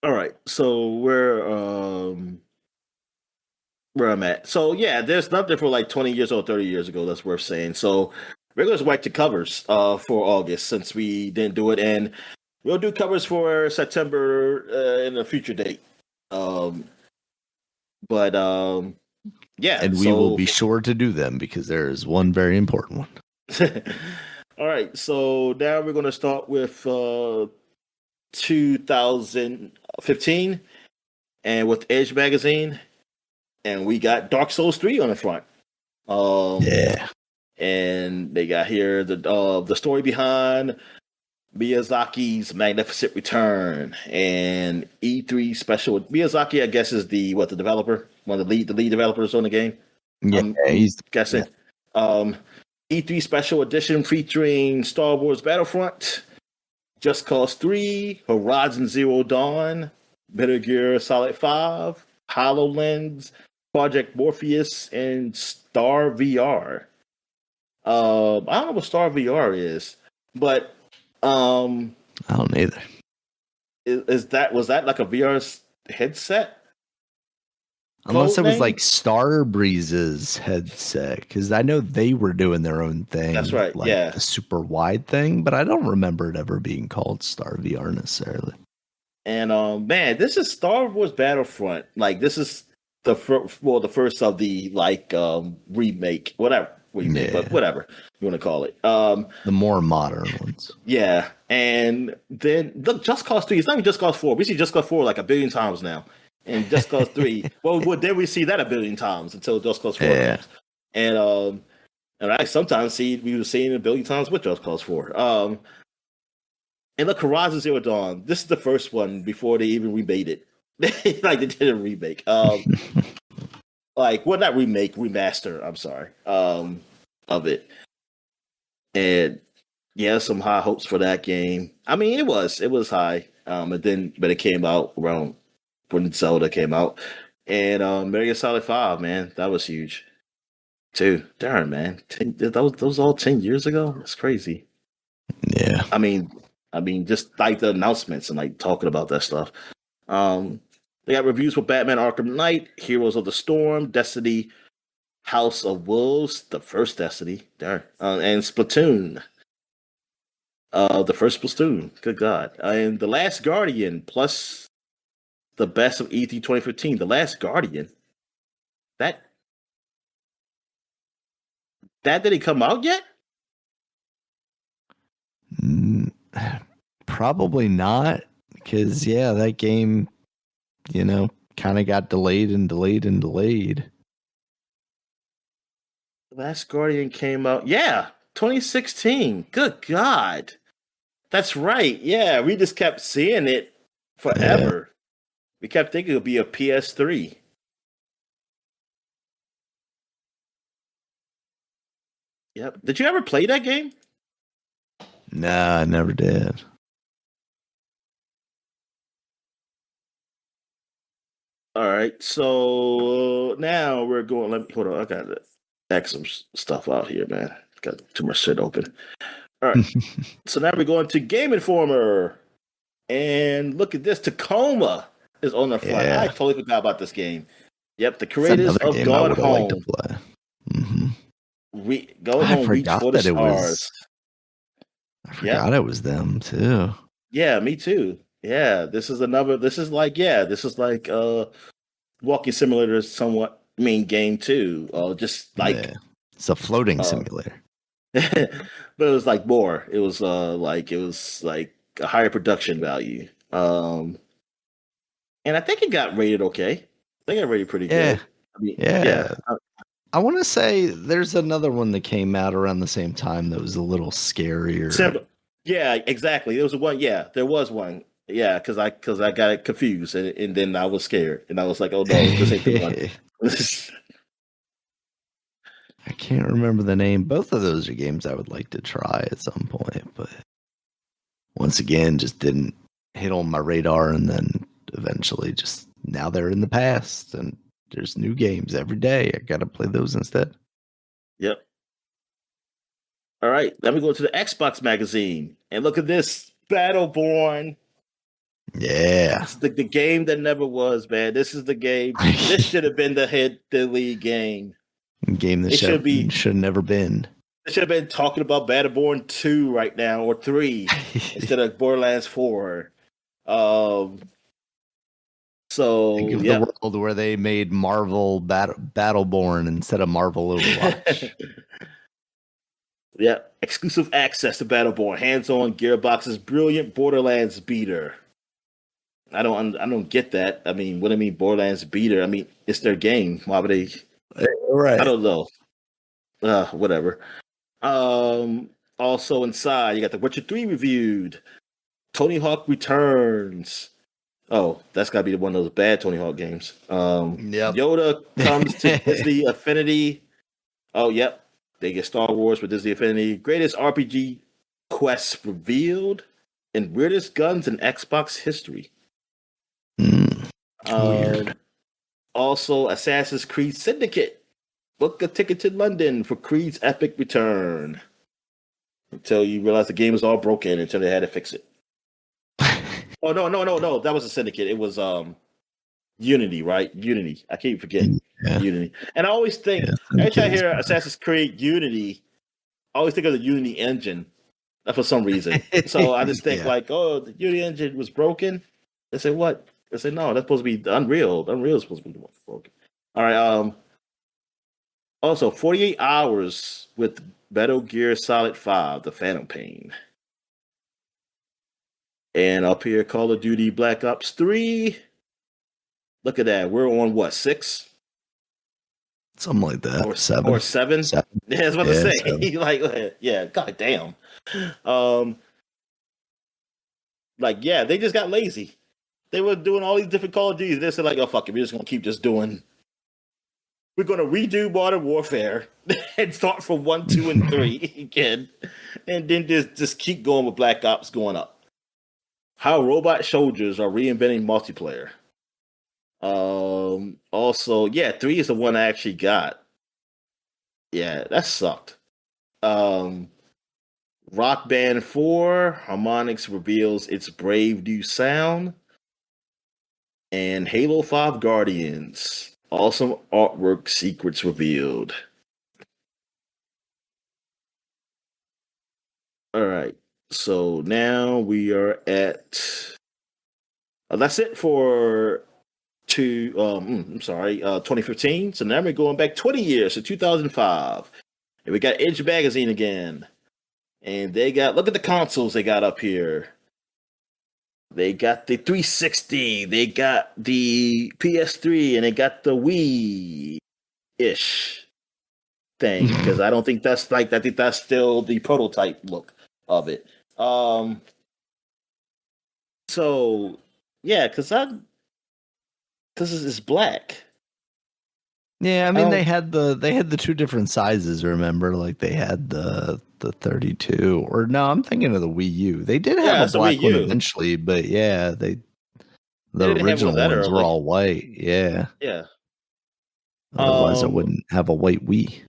All right, so where I'm at. So there's nothing for like 20 years or 30 years ago that's worth saying. So we're going to write the covers for August since we didn't do it, and we'll do covers for September in a future date. And we will be sure to do them because there is one very important one. All right, so now we're going to start with 2015 and with Edge magazine, and we got Dark Souls 3 on the front. And they got here the story behind Miyazaki's magnificent return and E3 special. Miyazaki, I guess, is the developer, one of the lead developers on the game. He's guessing. E3 special edition featuring Star Wars Battlefront, Just Cause 3, Horizon Zero Dawn, Metal Gear Solid 5, HoloLens, Project Morpheus, and Star VR. I don't know what Star VR is, but I don't either. Was that like a VR headset? Unless it was like Star Breeze's headset, because I know they were doing their own thing. That's right. Like a super wide thing, but I don't remember it ever being called Star VR necessarily. And man, this is Star Wars Battlefront. Like this is the first of the remake, whatever remake, but whatever you want to call it. The more modern ones. Yeah, and then look, Just Cause 3. It's not even Just Cause 4. We see Just Cause 4 like a billion times now. And Just Cause 3, then we see that a billion times until Just Cause 4 comes. And I sometimes we were seeing it a billion times with Just Cause 4. And look, Horizon Zero Dawn. This is the first one before they even remade it. Like they did a remake. Not remake, remaster. I'm sorry. Of it. And some high hopes for that game. I mean, it was high. But it came out around when Zelda came out, and Metal Gear Solid 5, man, that was huge. Too. Darn, man. Those all 10 years ago? That's crazy. Yeah. I mean, just like the announcements and like talking about that stuff. They got reviews for Batman Arkham Knight, Heroes of the Storm, Destiny, House of Wolves, the first Destiny, darn, and Splatoon. The first Splatoon. Good God. And The Last Guardian, plus the best of E3 2015. The Last Guardian. That didn't come out yet? Probably not, because that game, kind of got delayed and delayed and delayed. The Last Guardian came out, 2016. Good God. That's right. Yeah, we just kept seeing it forever. Yeah. We kept thinking it would be a PS3. Yep. Did you ever play that game? Nah, I never did. All right. So now we're going. Hold on. I got to X some stuff out here, man. Got too much shit open. All right. So now we're going to Game Informer. And look at this. Tacoma is on the front. I totally forgot about this game. Yep. The creators of Gone Home. Like to play. Mm-hmm. Going Home reached for the stars. I forgot it was them too. Yeah, me too. Yeah, this is like walking simulator somewhat game too. Just like it's a floating simulator. But it was like more. It was like a higher production value. And I think it got rated okay. I think it got rated pretty good. I mean, I want to say there's another one that came out around the same time that was a little scarier. Yeah, exactly. There was one. Yeah, there was one. Yeah, because I got it confused and then I was scared and I was like, oh no, this ain't the one. I can't remember the name. Both of those are games I would like to try at some point, but once again, just didn't hit on my radar. And then eventually, just now they're in the past and there's new games every day. I got to play those instead. Yep. All right, let me go to the Xbox magazine and look at this Battleborn. Yeah, it's the game that never was, man. This is the game. This should have been the lead game. Game that should have never been. They should have been talking about Battleborn 2 right now or 3 instead of Borderlands 4. So think of the world where they made Marvel Battleborn instead of Marvel Overwatch. Yeah, exclusive access to Battleborn, hands-on Gearbox's brilliant Borderlands beater. I don't get that. I mean, what do I mean Borderlands beater? I mean, it's their game. Why would they? Right. I don't know. Whatever. Also inside, you got The Witcher 3 reviewed. Tony Hawk Returns. Oh, that's got to be one of those bad Tony Hawk games. Yoda comes to Disney Affinity. Oh, yep. They get Star Wars with Disney Affinity. Greatest RPG quests revealed. And weirdest guns in Xbox history. Weird. Also, Assassin's Creed Syndicate. Book a ticket to London for Creed's epic return. Until you realize the game is all broken until they had to fix it. Oh, no. That was a Syndicate. It was Unity, right? Unity. I can't forget. Yeah. Unity. And I always think, every time I hear Assassin's Creed Unity, I always think of the Unity engine for some reason. So I just think the Unity engine was broken. They say, what? They say, no, that's supposed to be the Unreal. Unreal is supposed to be the one broken. All right. Also, 48 hours with Metal Gear Solid 5, The Phantom Pain. And up here, Call of Duty Black Ops 3. Look at that. We're on what, 6? Something like that. Or 7? Or 7? Yeah, I was about to say. God damn. They just got lazy. They were doing all these different Call of Duties. They said, oh, fuck it. We're just going to keep just doing. We're going to redo Modern Warfare and start from 1, 2, and 3 again. And then just keep going with Black Ops going up. How robot soldiers are reinventing multiplayer. Also, 3 is the one I actually got. Yeah, that sucked. Rock Band 4, Harmonix reveals its brave new sound. And Halo 5 Guardians, awesome artwork secrets revealed. All right, so now we are at. That's it for 2015. So now we're going back 20 years to 2005, and we got Edge Magazine again, and they got look at the consoles they got up here. They got the 360, they got the PS3, and they got the Wii-ish thing. Because I don't think that's I think that's still the prototype look of it. So yeah, because it's black. Yeah, I mean they had the two different sizes. Remember, like they had the 32, or no, I'm thinking of the Wii U. They did have a black one eventually, but yeah, the original ones were all white. Yeah, yeah. Otherwise, I wouldn't have a white Wii.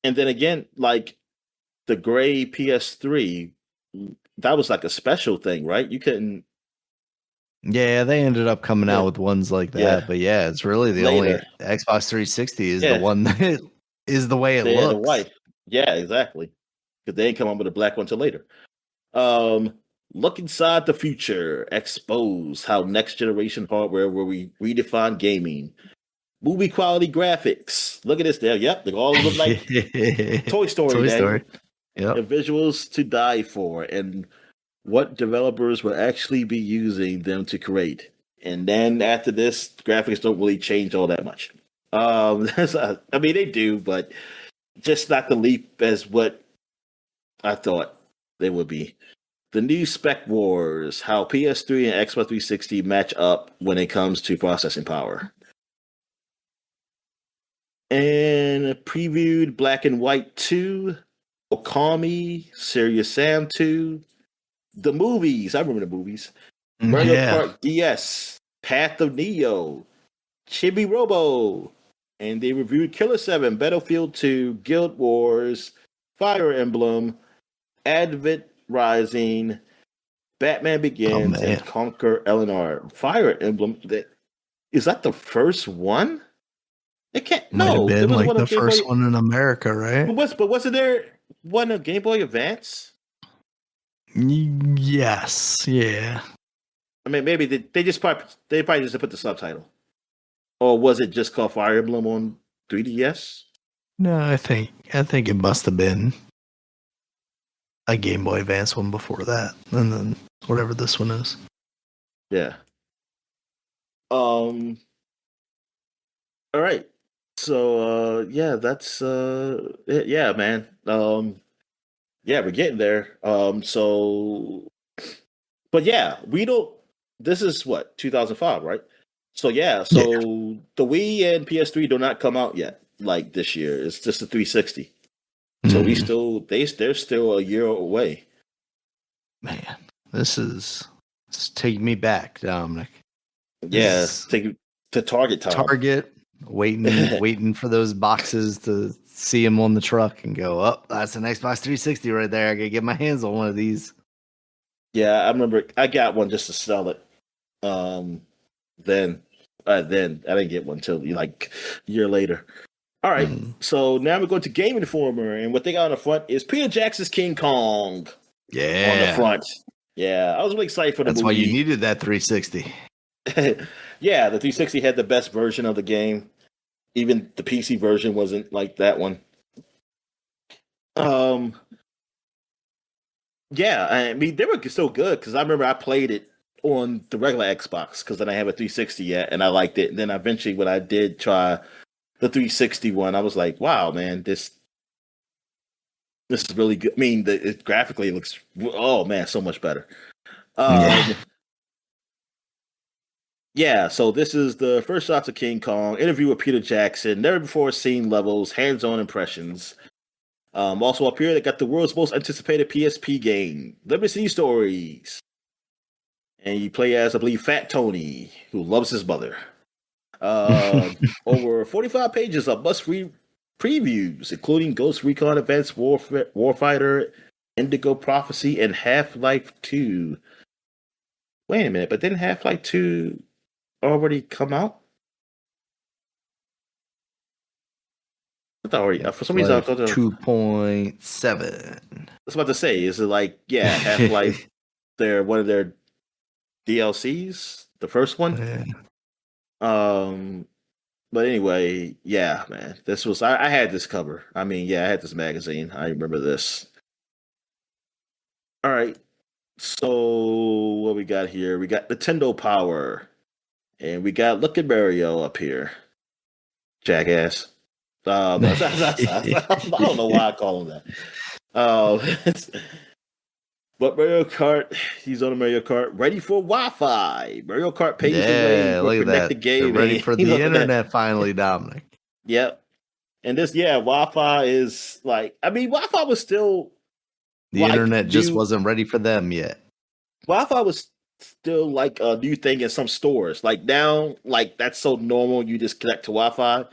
And then again, like the gray PS3, that was like a special thing, right? You couldn't. Yeah, they ended up coming out with ones like that, but yeah, it's really the only Xbox 360 is the one that is the way it looks. The white. Yeah, exactly. Because they didn't come up with a black one until later. Look inside the future. Expose how next generation hardware will redefine gaming. Movie quality graphics. Look at this there. Yep, they all look like Toy Story. Toy Story. Yep. The visuals to die for, and what developers will actually be using them to create. And then after this, graphics don't really change all that much. I mean, they do, but just not the leap as what I thought they would be. The new Spec Wars, how PS3 and Xbox 360 match up when it comes to processing power. And previewed Black and White 2, Okami, Serious Sam 2, the movies. I remember the movies. Mario Kart DS, Path of Neo, Chibi Robo, and they reviewed Killer 7, Battlefield 2, Guild Wars, Fire Emblem, Advent Rising, Batman Begins, and Conquer LNR. Fire Emblem, is that the first one? It can't. No, it was like the first one in America, right? But wasn't there one of Game Boy Advance? Yes, yeah. I mean, maybe they probably just put the subtitle, or was it just called Fire Emblem on 3DS? No, I think it must have been a Game Boy Advance one before that, and then whatever this one is. Yeah. All right. So yeah, that's it. Yeah, man. Yeah, we're getting there. So but yeah, we don't. This is what 2005, right? So yeah, the Wii and PS3 do not come out yet. Like this year, it's just the 360. So they're still a year away. Man, this is taking me back, Dominic. Yeah, take you to Target time. Target, waiting for those boxes to see them on the truck and go, oh, that's an Xbox 360 right there. I gotta get my hands on one of these. Yeah, I remember I got one just to sell it. Then I didn't get one until like a year later. All right, so now we're going to Game Informer, and what they got on the front is Peter Jackson's King Kong. Yeah, on the front. Yeah, I was really excited for the movie. That's why you needed that 360. Yeah, the 360 had the best version of the game. Even the PC version wasn't like that one. Yeah, I mean they were still good because I remember I played it on the regular Xbox because then I have a 360 yet and I liked it. And then eventually when I did try the 360 one, I was like, wow, man, this is really good. I mean, it graphically looks, oh man, so much better. Yeah, so this is the first shots of King Kong, interview with Peter Jackson, never before seen levels, hands-on impressions. Also up here, they got the world's most anticipated PSP game, Liberty City Stories. And you play as, I believe, Fat Tony, who loves his mother. Over 45 pages of must-read previews, including Ghost Recon Advanced Warfighter, Indigo Prophecy, and Half-Life 2. Wait a minute, but didn't Half-Life 2 already come out? I thought already. For some reason, I thought 2.7. I was about to say, is it like, Half-Life, one of their DLCs, the first one? Yeah. But anyway, yeah, man, this was I had this cover. I mean, I had this magazine. I remember this. All right, so what we got here? We got Nintendo Power, and we got Look at Mario up here. Jackass. I don't know why I call him that. But Mario Kart, he's on a Mario Kart, ready for Wi-Fi. Mario Kart paves the way for connected gaming. Ready for the internet finally, Dominic. Yep. And this, Wi-Fi is like, I mean, Wi-Fi was still... The internet just wasn't ready for them yet. Wi-Fi was still like a new thing in some stores. Like now, like that's so normal, you just connect to Wi-Fi.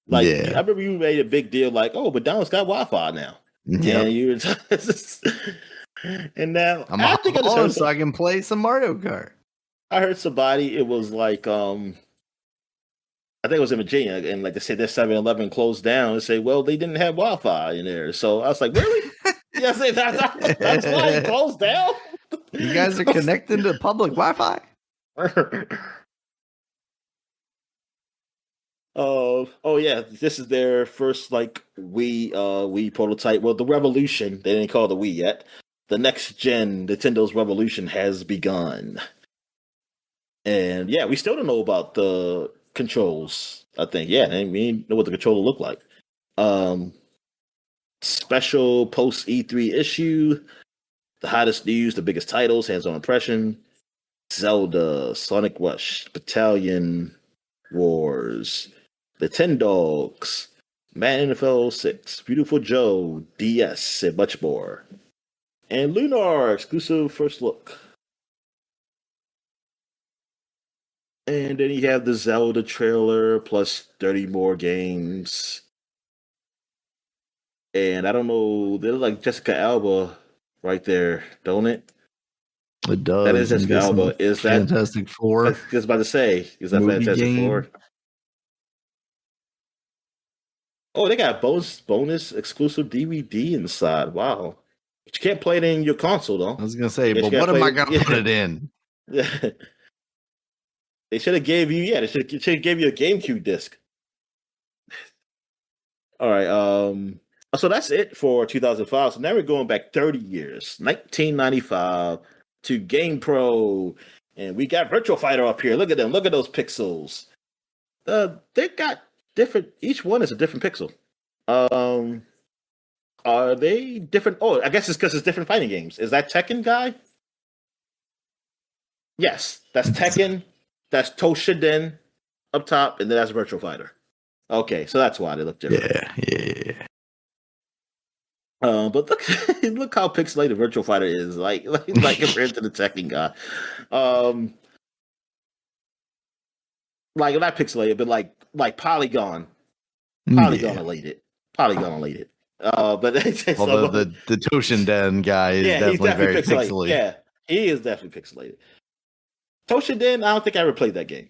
Like, I remember you made a big deal like, oh, McDonald's got Wi-Fi now. Yeah. And now I think I just heard so I can play some Mario Kart. I heard somebody, it was like I think it was in Virginia, and like they said their 7-Eleven closed down and say, well, they didn't have Wi-Fi in there. So I was like, really? That's why it closed down. You guys are connected to public Wi-Fi? Oh yeah, this is their first like Wii prototype. Well, the Revolution, they didn't call it the Wii yet. The next gen Nintendo's Revolution has begun. And we still don't know about the controls. I think, we know what the controller look like. Special post E3 issue, the hottest news, the biggest titles, hands-on impression, Zelda, Sonic Rush, Battalion Wars, the 10 Dogs, Madden NFL 6, Beautiful Joe, DS, and much more. And Lunar exclusive first look. And then you have the Zelda trailer plus 30 more games. And I don't know, they look like Jessica Alba right there, don't it? It does. That is Jessica Alba. Is that Fantastic Four? I was about to say, is that Fantastic Four? Oh, they got bonus exclusive DVD inside. Wow. But you can't play it in your console, though. I was going to say, but what am I going to put it in? They should have gave you, they should have gave you a GameCube disc. All right. So that's it for 2005. So now we're going back 30 years, 1995 to GamePro. And we got Virtual Fighter up here. Look at them. Look at those pixels. They got different, each one is a different pixel. Are they different? Oh, I guess it's because it's different fighting games. Is that Tekken guy? Yes, that's Tekken. That's Toshinden up top, and then that's Virtual Fighter. Okay, so that's why they look different. Yeah. But look how pixelated Virtual Fighter is, like compared to the Tekken guy. Like not pixelated, but like polygonilated. But the Toshinden guy is definitely very pixelated. Yeah, he is definitely pixelated. Toshinden, I don't think I ever played that game.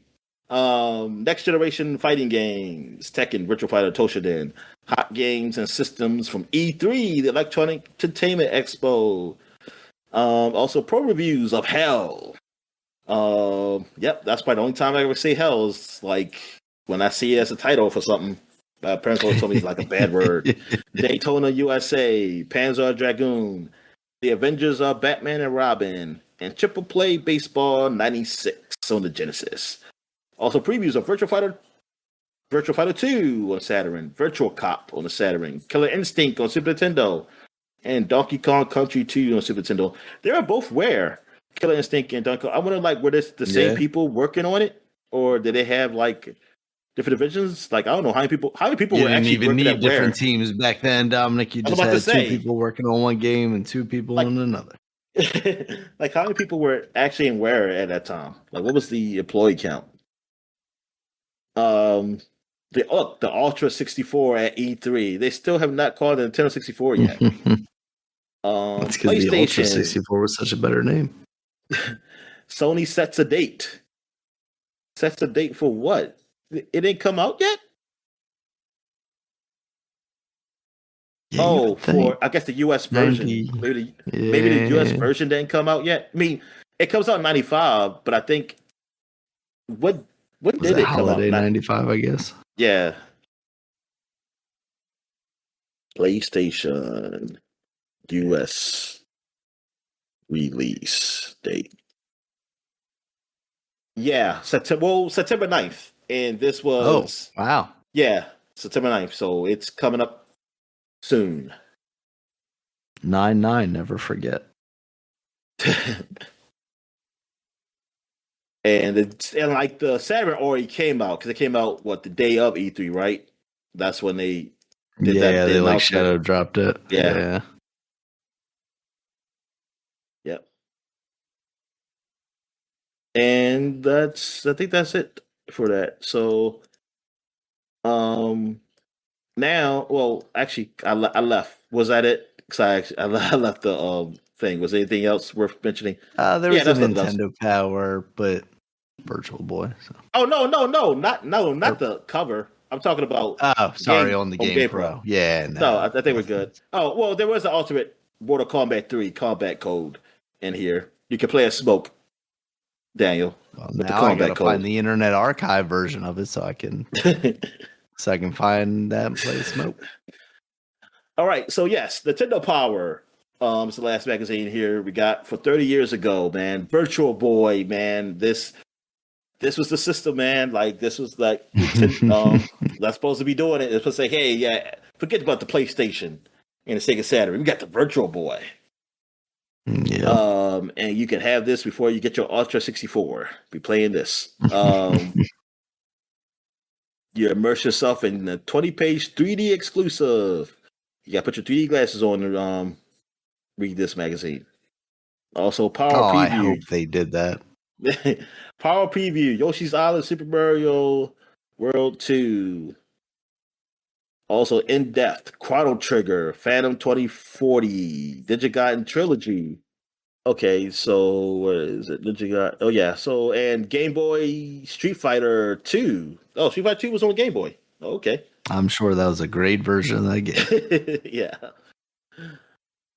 Next generation fighting games, Tekken, Virtual Fighter, Toshinden, hot games and systems from E3, the Electronic Entertainment Expo. Also pro reviews of Hell. Yep, that's probably the only time I ever say Hell is like when I see it as a title for something. Parents always told me it's like a bad word. Daytona USA, Panzer Dragoon, The Avengers of Batman and Robin, and Triple Play Baseball 96 on the Genesis. Also previews of Virtual Fighter 2 on Saturn, Virtual Cop on the Saturn, Killer Instinct on Super Nintendo, and Donkey Kong Country 2 on Super Nintendo. They are both rare, Killer Instinct and Donkey Kong. I wonder, like, were this the same people working on it, or did they have like different divisions? Like, I don't know how many people you were actually didn't even working need at different Rare. teams back then, Dominic. You just had two people working on one game and two people on another. Like, how many people were actually in Rare at that time? Like, what was the employee count? the Ultra 64 at E3. They still have not called the Nintendo 64 yet. That's because the Ultra PlayStation 64 was such a better name. Sony sets a date. Sets a date for what? It didn't come out yet? Yeah, you would think. I guess the US version. 90, Maybe the US yeah. version didn't come out yet. I mean, it comes out in 95, but I think when Was did it it come out? holiday 95, I guess? Yeah. PlayStation US release date. Yeah, September 9th. And this was wow. yeah, September 9th. So it's coming up soon. 9/9, never forget. and like the Saturn already came out because it came out the day of E3, right? That's when they did that. They like shadow dropped it. Yeah. Yep. And I think that's it for that. So, now, well, actually, I left. Was that it? Because I left the thing. Was anything else worth mentioning? There was a Nintendo Power, but Virtual Boy. So. Oh no, not the cover. I'm talking about. Oh, sorry, on the Game Pro. Yeah, no, I think we're good. Oh well, there was an Ultimate Mortal Kombat 3 combat code in here. You can play as Smoke, Daniel. Well, now I gotta find the Internet Archive version of it so I can find that and play Smoke. All right, so yes, Nintendo Power. It's the last magazine here we got for 30 years ago, man. Virtual Boy, man. This was the system, man. Like this was like not supposed to be doing it. It's supposed to say, hey, yeah, forget about the PlayStation and the Sega Saturn. We got the Virtual Boy. Yeah. And you can have this before you get your Ultra 64. Be playing this. You immerse yourself in a 20-page 3D exclusive. You gotta put your 3D glasses on and read this magazine. Also, Power Preview. I hope they did that. Power Preview, Yoshi's Island, Super Mario World 2. Also, In Depth, Chrono Trigger, Phantom 2040, Digigaiden Trilogy. Okay, so what is it? Digigaiden. Oh yeah, so and Game Boy Street Fighter 2. Oh, Street Fighter 2 was on Game Boy. Okay. I'm sure that was a great version of that game. Yeah.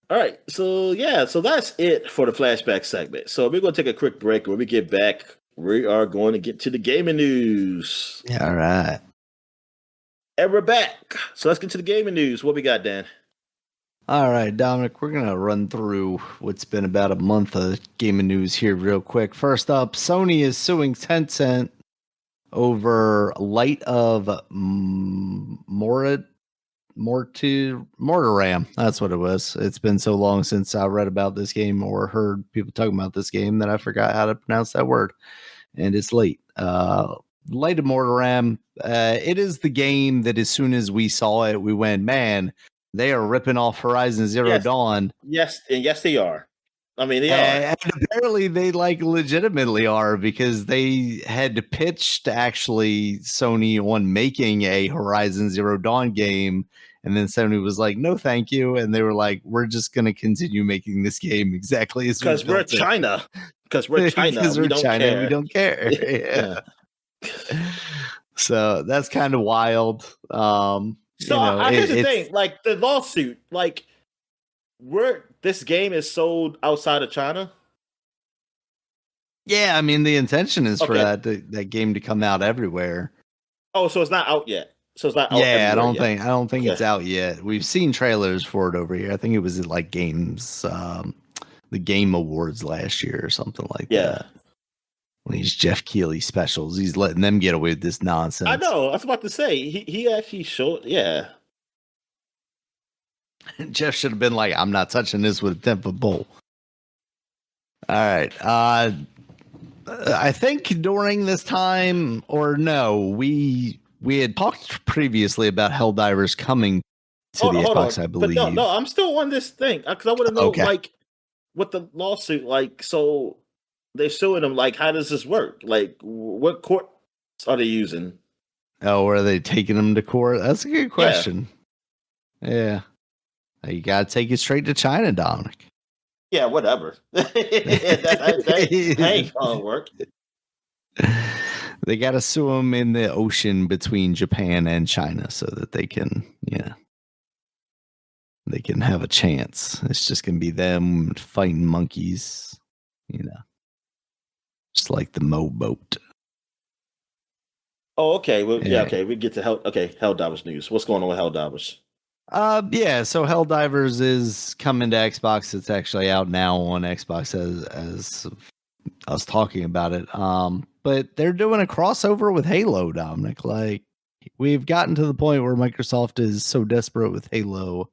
All right, so that's it for the flashback segment. So we're going to take a quick break. When we get back, we are going to get to the gaming news. Yeah, all right. And we're back. So let's get to the gaming news. What we got, Dan? All right, Dominic, we're going to run through what's been about a month of gaming news here real quick. First up, Sony is suing Tencent over Light of Mortaram. That's what it was. It's been so long since I read about this game or heard people talking about this game that I forgot how to pronounce that word. And it's late. Light of Mortaram. It is the game that as soon as we saw it, we went, man, they are ripping off Horizon Zero Dawn. Yes, and yes, they are. I mean, they are. And apparently they legitimately are because they had pitched actually Sony on making a Horizon Zero Dawn game. And then Sony was like, no, thank you. And they were like, we're just going to continue making this game exactly as because we're China. Because we're China. Because we're China. We don't care. Yeah. So that's kind of wild. Here's the thing. Like the lawsuit, like this game is sold outside of China. Yeah, I mean the intention is for that game to come out everywhere. Oh, so it's not out yet. So it's not out. Yeah, I don't think it's out yet. We've seen trailers for it over here. I think it was at like the Game Awards last year or something like that. When he's Jeff Keighley specials, he's letting them get away with this nonsense. I know. I was about to say he actually showed. Yeah. Jeff should have been like, "I'm not touching this with a 10-foot pole." All right. I think during this time, or no, we had talked previously about Helldivers coming to the Xbox, I believe. But no, I'm still on this thing because I want to know, like, what the lawsuit, like, so they're suing them. Like, how does this work? Like, what courts are they using? Oh, are they taking him to court? That's a good question. Yeah. You got to take it straight to China, Dominic. Yeah, whatever. that ain't gonna work. They got to sue him in the ocean between Japan and China so that they can, they can have a chance. It's just going to be them fighting monkeys, just like the Mo boat. Oh, okay. Well, yeah, okay. We get to Helldivers news. What's going on with Helldivers? So Helldivers is coming to Xbox. It's actually out now on Xbox as I was talking about it. But they're doing a crossover with Halo, Dominic. Like, we've gotten to the point where Microsoft is so desperate with Halo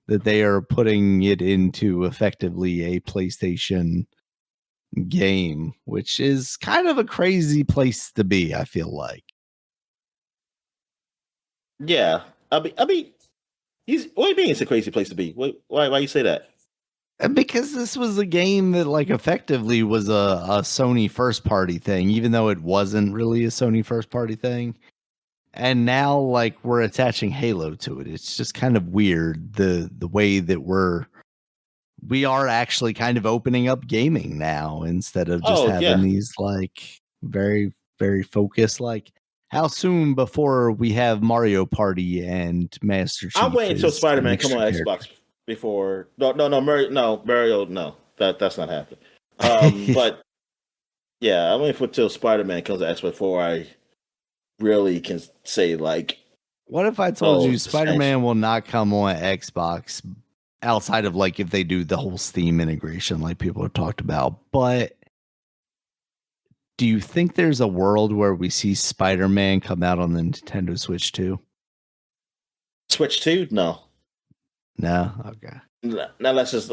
that they are putting it into effectively a PlayStation game, which is kind of a crazy place to be, I feel like. Yeah. I mean, what do you mean it's a crazy place to be? Why you say that? Because this was a game that, like, effectively was a Sony first party thing, even though it wasn't really a Sony first party thing. And now, like, we're attaching Halo to it. It's just kind of weird the way that we are actually kind of opening up gaming now instead of just having these, like, very, very focused, like, how soon before we have Mario Party and Master Chief? I'm waiting until Spider-Man come on Xbox before. Mario, no, that's not happening. But yeah, I'm waiting until Spider-Man comes to Xbox before I really can say, like, what if I told you Spider-Man will not come on Xbox outside of, like, if they do the whole Steam integration like people have talked about? But do you think there's a world where we see Spider-Man come out on the Nintendo Switch 2? Switch 2? No. No? Okay. Unless it's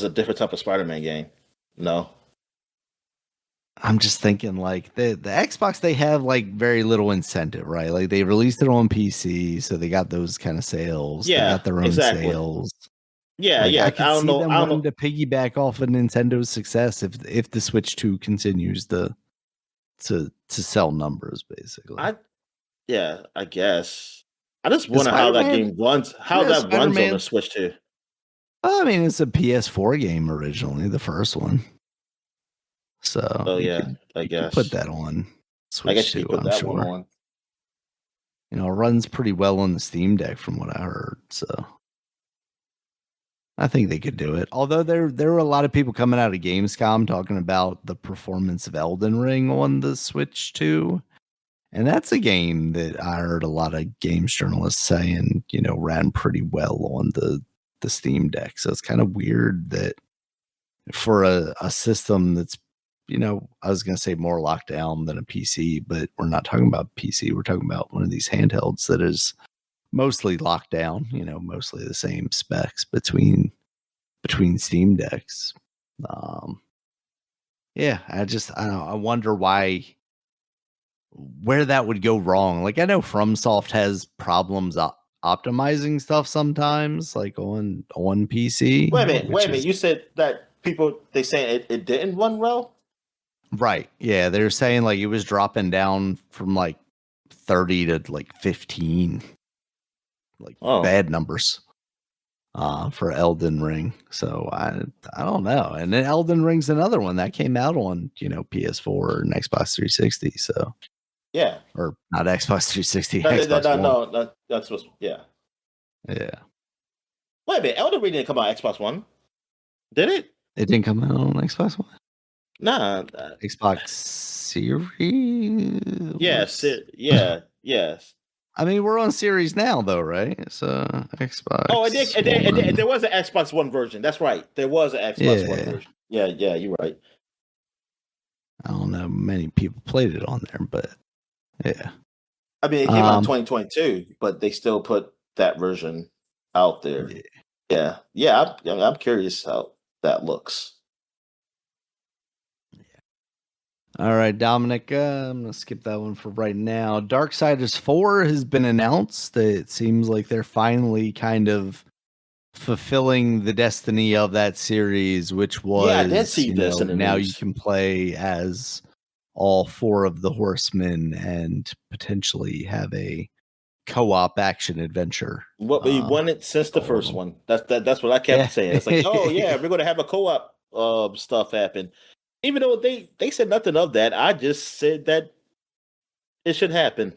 a different type of Spider-Man game. No. I'm just thinking, like, the Xbox, they have, like, very little incentive, right? Like, they released it on PC, so they got those kind of sales. Yeah, they got their own sales. Yeah, like, I could see them wanting to piggyback off of Nintendo's success if the Switch 2 continues to sell numbers, basically. I guess. I just wonder how that game runs. Runs on the Switch 2. I mean, it's a PS4 game originally, the first one. So, I guess put that on Switch 2. I'm sure. One on. It runs pretty well on the Steam Deck, from what I heard. So, I think they could do it. Although there were a lot of people coming out of Gamescom talking about the performance of Elden Ring on the Switch 2. And that's a game that I heard a lot of games journalists saying, ran pretty well on the Steam Deck. So it's kind of weird that for a system that's, I was going to say more locked down than a PC, but we're not talking about PC. We're talking about one of these handhelds that is mostly locked down, mostly the same specs between Steam Decks. I wonder where that would go wrong. Like, I know FromSoft has problems optimizing stuff sometimes, like on PC. Wait a minute. You said that they saying it didn't run well? Right. Yeah, they're saying, like, it was dropping down from, like, 30 to, like, 15. Like, bad numbers for Elden Ring. So I don't know. And then Elden Ring's another one that came out on, PS4 and Xbox 360. So yeah, or not Xbox 360. No, that's supposed. Yeah. Wait a minute, Elden Ring didn't come out on Xbox One, did it? It didn't come out on Xbox One. Nah, Xbox Series. Yes. I mean, we're on Series now, though, right? So Xbox. Oh, it did. There was an Xbox One version. That's right. There was an Xbox One version. Yeah, you're right. I don't know. Many people played it on there, but yeah. I mean, it came out in 2022, but they still put that version out there. Yeah. I'm curious how that looks. All right, Dominic, I'm going to skip that one for right now. Darksiders 4 has been announced. It seems like they're finally kind of fulfilling the destiny of that series, which was, I did see this in the now news. you can play as all 4 of the horsemen and potentially have a co-op action adventure. What we wanted since the first one. That's what I kept saying. It's like, oh yeah, we're gonna have a co-op stuff happen. Even though they said nothing of that, I just said that it should happen.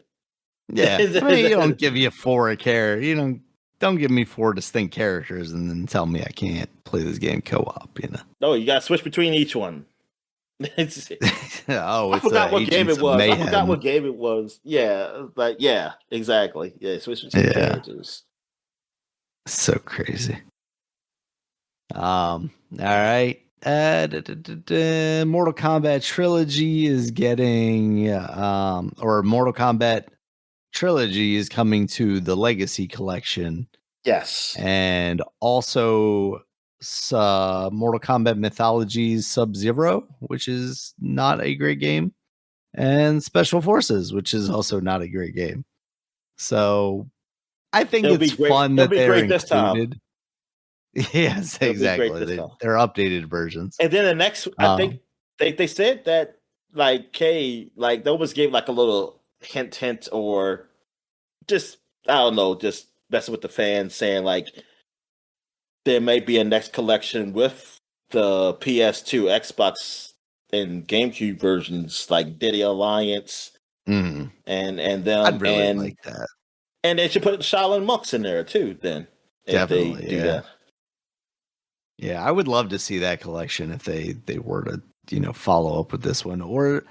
Yeah, I mean, you don't give you 4 characters. Don't give me 4 distinct characters and then tell me I can't play this game co-op. No, you got to switch between each one. I forgot what game it was. Mayhem. I forgot what game it was. Yeah, exactly. Yeah, switch between characters. So crazy. All right. Mortal Kombat Trilogy is getting, or Mortal Kombat Trilogy is coming to the Legacy Collection. Yes. And also Mortal Kombat Mythologies Sub-Zero, which is not a great game. And Special Forces, which is also not a great game. So I think it's fun that they're included. Yes, exactly. They're updated versions. And then the next, I think they said that they almost gave like a little hint, or just, I don't know, just messing with the fans, saying like there may be a next collection with the PS2, Xbox, and GameCube versions, like Diddy Alliance, and them. I'd really like that. And they should put Shaolin Monks in there too. Then definitely, if they do that. Yeah, I would love to see that collection if they were to, follow up with this one. Or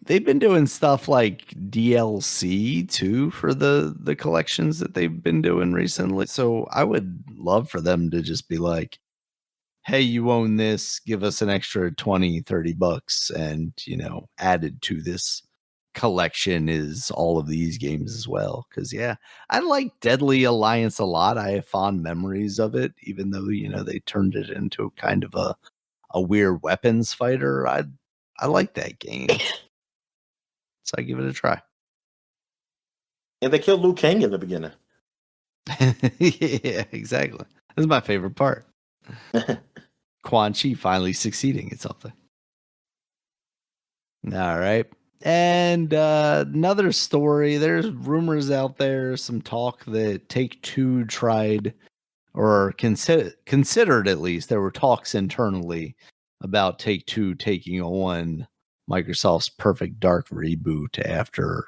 they've been doing stuff like DLC too for the collections that they've been doing recently. So I would love for them to just be like, hey, you own this, give us an extra $20-$30 and, added to this collection is all of these games as well. Because I like Deadly Alliance a lot. I have fond memories of it, even though they turned it into kind of a weird weapons fighter. I like that game, so I give it a try. And they killed Liu Kang in the beginning. Yeah, exactly. This is my favorite part. Quan Chi finally succeeding at something. All right. And another story, there's rumors out there, some talk that Take-Two tried, or considered at least, there were talks internally about Take-Two taking on Microsoft's Perfect Dark reboot after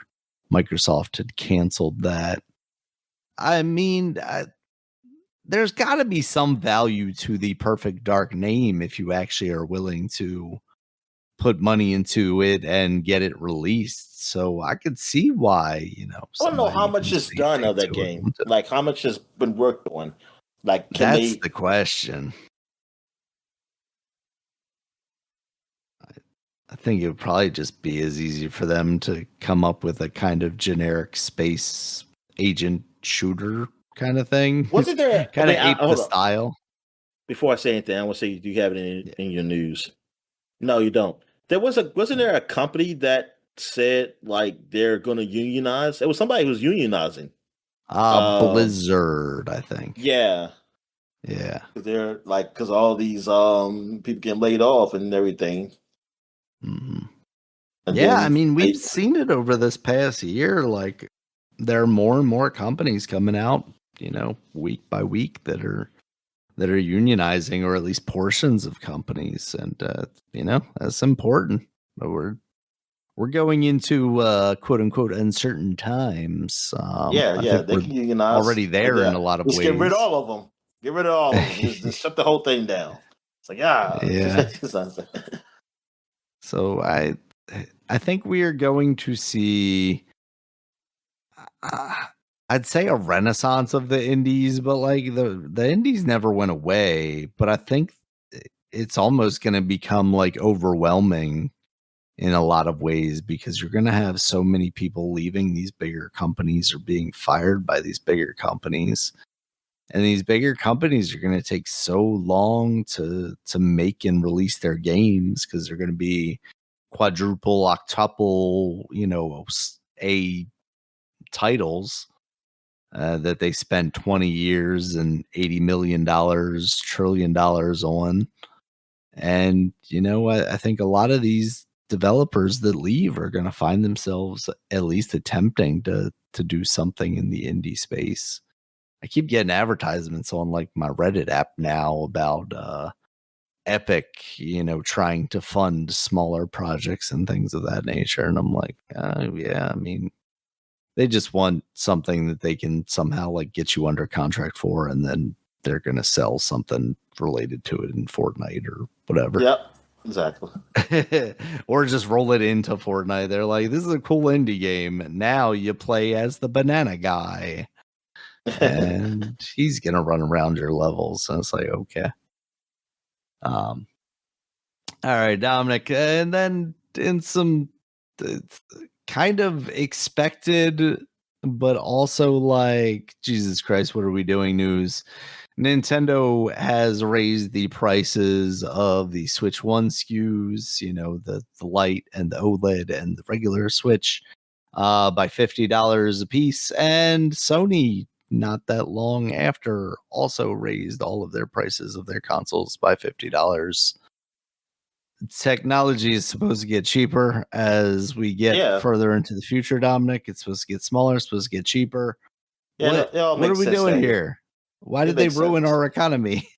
Microsoft had canceled that. I mean, there's got to be some value to the Perfect Dark name if you actually are willing to put money into it and get it released. So I could see why, I don't know how much is done of that game. Like how much has been worked on. Like that's the question. I think it would probably just be as easy for them to come up with a kind of generic space agent shooter kind of thing. Wasn't there kind of ape the style? Before I say anything, I want to say, do you have it in your news? No, you don't. Wasn't there a company that said like they're going to unionize? It was somebody who was unionizing. Blizzard, I think. Yeah. They're like, because all these people getting laid off and everything. Mm-hmm. And I mean, we've seen it over this past year. Like, there are more and more companies coming out, week by week that are unionizing, or at least portions of companies, and that's important. But we're going into quote unquote uncertain times. They can unionize already there in a lot of ways. Get rid of all of them. Get rid of all of them. just shut the whole thing down. It's like yeah. So I think we are going to see. I'd say a renaissance of the indies, but like the indies never went away. But I think it's almost going to become like overwhelming in a lot of ways, because you're going to have so many people leaving these bigger companies or being fired by these bigger companies. And these bigger companies are going to take so long to make and release their games, because they're going to be quadruple, octuple, titles. That they spent 20 years and $80 million, $1 trillion on. And, I think a lot of these developers that leave are going to find themselves at least attempting to do something in the indie space. I keep getting advertisements on like my Reddit app now about Epic, trying to fund smaller projects and things of that nature. And I'm like, yeah, I mean, they just want something that they can somehow like get you under contract for, and then they're going to sell something related to it in Fortnite or whatever. Yep, exactly. Or just roll it into Fortnite. They're like, this is a cool indie game. Now you play as the banana guy. And he's going to run around your levels. So it's like, okay. All right, Dominic. And then in some kind of expected, but also like, Jesus Christ, what are we doing news? Nintendo has raised the prices of the Switch 1 SKUs, the Lite and the OLED and the regular Switch by $50 a piece. And Sony, not that long after, also raised all of their prices of their consoles by $50. Technology is supposed to get cheaper as we get further into the future, Dominic. It's supposed to get smaller, it's supposed to get cheaper. Yeah, what are we doing here? Why did they ruin our economy?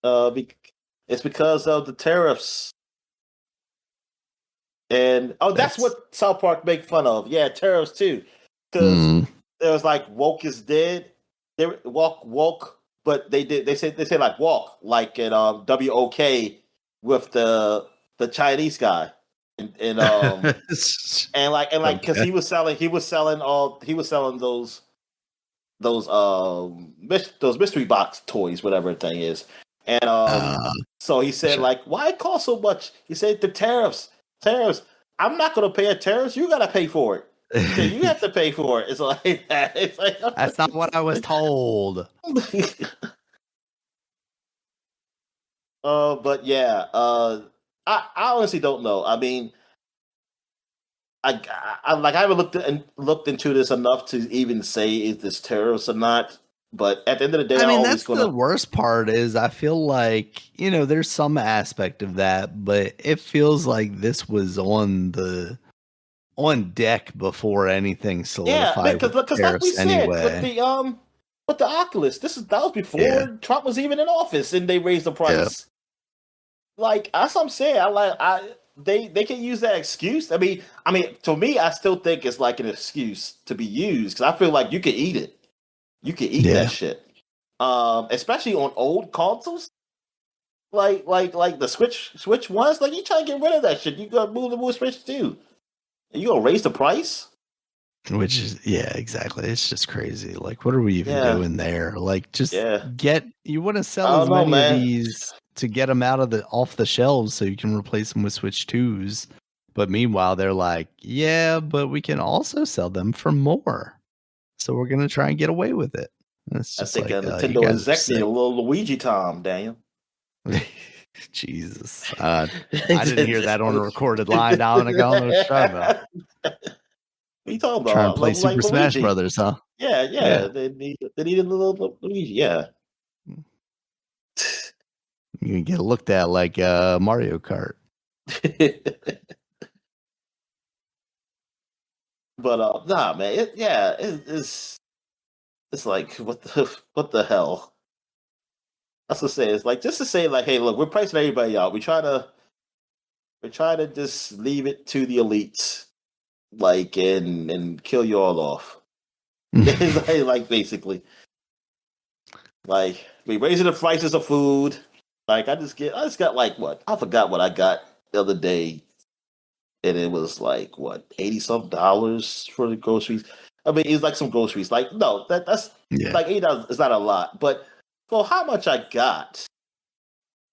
It's because of the tariffs. And that's what South Park make fun of. Yeah, tariffs too. Because there was like woke is dead. They woke, but they said like walk, like in WOK with the Chinese guy. And because he was selling those mystery box toys, whatever the thing is. And so he said, like, why it cost so much? He said the tariffs. I'm not going to pay a tariffs. You got to pay for it. So you have to pay for it. It's like that. It's like, that's not what I was told. But yeah, I honestly don't know. I mean, I haven't looked into this enough to even say is this tariffs or not. But at the end of the day, the worst part is I feel like, there's some aspect of that, but it feels like this was on deck before anything solidified. Yeah, because like we said, with the Oculus, that was before Trump was even in office, and they raised the price. Yeah. Like that's what I'm saying. They can use that excuse. I mean, to me, I still think it's like an excuse to be used because I feel like you can eat it. You can eat that shit, especially on old consoles, like the Switch ones. Like you try to get rid of that shit, you gotta move the Switch too, and you gonna raise the price. Which is exactly. It's just crazy. Like, what are we even doing there? Like, just you want to sell as many of these to get them off the shelves so you can replace them with Switch 2s. But meanwhile, they're like, but we can also sell them for more. So we're gonna try and get away with it. It's just I think Nintendo exec need a little Luigi time, Daniel. Jesus, I didn't hear that on a recorded line, Dominic. I don't know what you're talking about. What are you talking about? Trying to play Super Smash Brothers, huh? Yeah. They need a little Luigi. Yeah, you can get looked at like Mario Kart. But nah, man. It's like what the hell? That's what I say. It's like just to say like, hey, look, we're pricing everybody out. We try to just leave it to the elites, like and kill you all off. It's like basically, like we raising the prices of food. Like I just got like what? I forgot what I got the other day. And it was like what $80-some for the groceries. I mean, it's like some groceries. Like no, that's like $80. It's not a lot, but for how much I got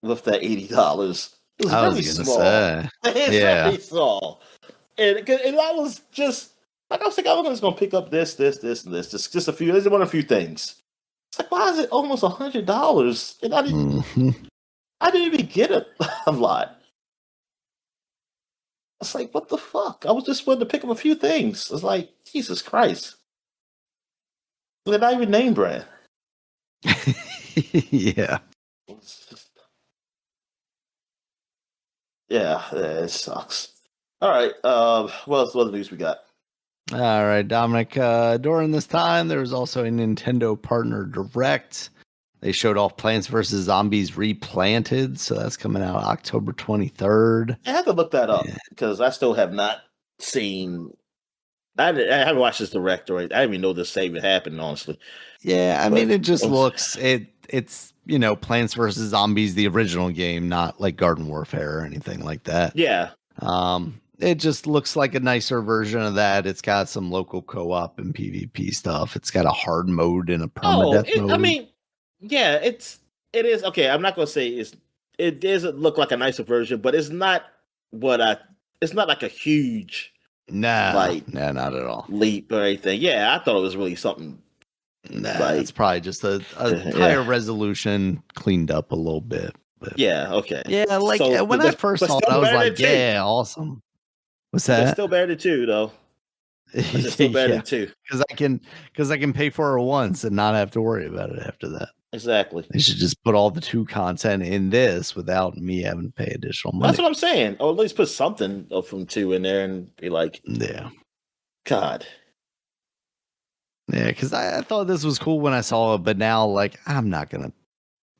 with that $80, it was very small. It's very small, and I was just like I was thinking I was going to pick up this, and this, just a few. There's one a few things. It's like why is it almost $100? And I didn't even get a lot. It's like, what the fuck? I was just wanting to pick up a few things. It's like, Jesus Christ. They're not even name brand. Yeah. Yeah, it sucks. All right. What news we got? All right, Dominic. During this time, there was also a Nintendo Partner Direct. They showed off Plants vs. Zombies Replanted, so that's coming out October 23rd. I have to look that up Yeah. because I still have not seen. I haven't watched this direct or I didn't even know this even happened, honestly. Yeah, I mean, it just looks it's Plants vs. Zombies, the original game, not like Garden Warfare or anything like that. Yeah. It just looks like a nicer version of that. It's got some local co-op and PvP stuff. It's got a hard mode and a permadeath mode. I mean, yeah, it is okay. I'm not gonna say it doesn't look like a nicer version, but it's not it's not like a huge Nah, not at all. leap or anything. Yeah, I thought it was really something. Nah, it's probably just a higher resolution, cleaned up a little bit. But yeah, okay. Yeah, like when I first saw it, I was like, yeah, awesome. What's that? It's still better than 2, though. It's still better than 2. Because I can pay for it once and not have to worry about it after that. Exactly. They should just put all the 2 content in this without me having to pay additional money. That's what I'm saying. Or at least put something from 2 in there and be like, yeah. God. Yeah, because I thought this was cool when I saw it, but now like I'm not gonna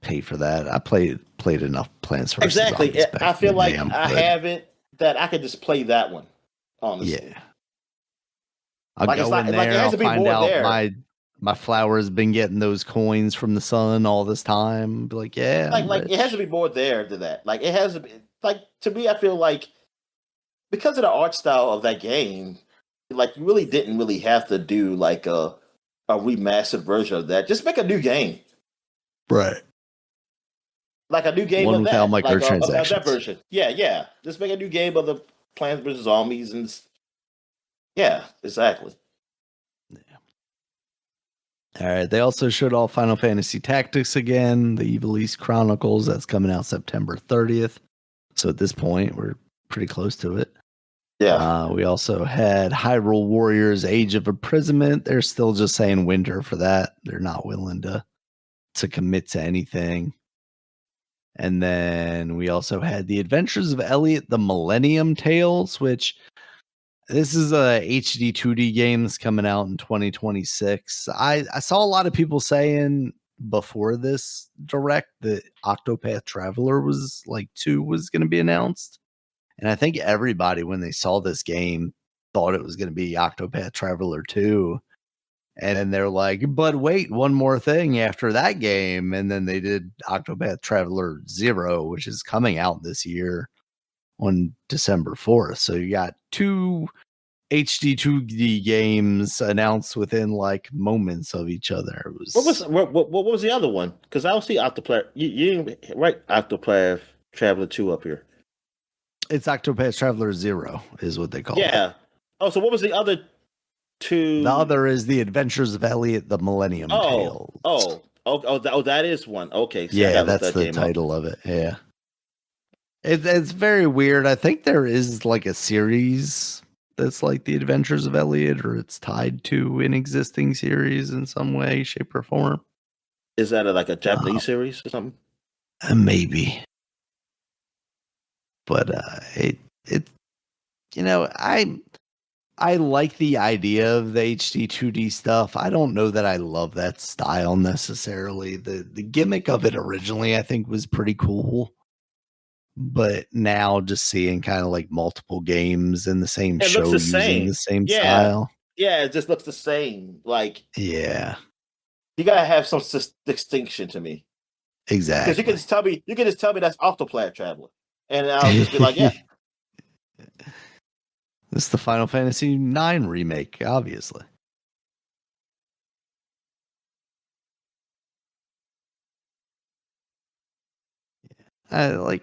pay for that. I played enough Plants vs. Exactly. Zombies I feel like I have it that I could just play that one. Honestly. Yeah. I'll go in there. I'll find out my flower's been getting those coins from the sun all this time. Be like, yeah. Like it has to be more there to that. Like it has to be like to me, I feel like because of the art style of that game, like you really didn't really have to do like a remastered version of that. Just make a new game. Right. Like a new game one of that. Without microtransactions. Like, that version. Yeah. Just make a new game of the Plants vs. Zombies and yeah, exactly. Yeah. All right. They also showed off Final Fantasy Tactics again, the Evil East Chronicles. That's coming out September 30th. So at this point, we're pretty close to it. Yeah. We also had Hyrule Warriors Age of Imprisonment. They're still just saying winter for that. They're not willing to commit to anything. And then we also had The Adventures of Elliot the Millennium Tales, which this is a HD 2D game that's coming out in 2026. I saw a lot of people saying before this direct that Octopath Traveler was like 2 was going to be announced. And I think everybody, when they saw this game, thought it was going to be Octopath Traveler 2. And then they're like, but wait, one more thing after that game. And then they did Octopath Traveler 0, which is coming out this year on December 4th. So you got 2 HD 2D games announced within like moments of each other. What was the other one? Because I don't see Octopath. You didn't write Octopath Traveler 2 up here. It's Octopath Traveler 0 is what they call it. Yeah. Oh, so what was the other 2? The other is The Adventures of Elliot the Millennium Tales. That is one. Okay. So yeah, that's the title of it. Yeah. It's very weird. I think there is like a series that's like The Adventures of Elliot, or it's tied to an existing series in some way, shape, or form. Is that like a Japanese series or something? Maybe. But I like the idea of the HD 2D stuff. I don't know that I love that style necessarily. The gimmick of it originally, I think, was pretty cool. But now just seeing kind of like multiple games in the same show using the same style. Yeah, it just looks the same. Like, yeah. You gotta have some distinction to me. Exactly. Because you can just tell me that's Octopath Traveler. And I'll just be like, yeah. This is the Final Fantasy IX remake, obviously. I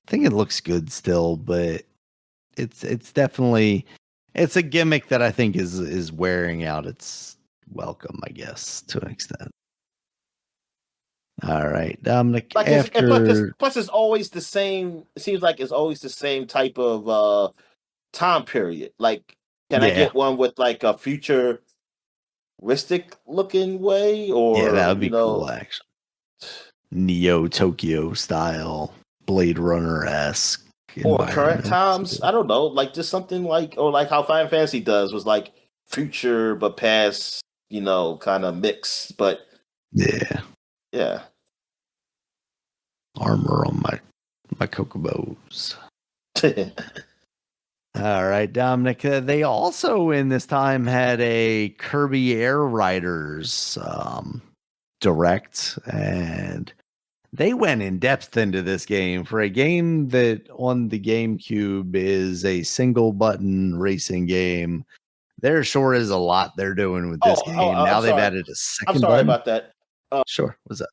think it looks good still, but it's definitely it's a gimmick that I think is wearing out its welcome, I guess, to an extent. All right, Dominic. Plus, it's always the same. It seems like it's always the same type of time period. Like, can I get one with like a futuristic looking way? Or yeah, that would be cool, actually. Neo Tokyo style, Blade Runner-esque Or current environment. times, I don't know, like just something like, or like how Final Fantasy does was like future but past, kind of mix. But Yeah, yeah, armor on my Chocobos. All right, Dominic. They also in this time had a Kirby Air Riders direct, and they went in depth into this game for a game that on the GameCube is a single button racing game. There sure is a lot they're doing with this game. Now they've added a second I'm sorry button. about that. Sure. What's that?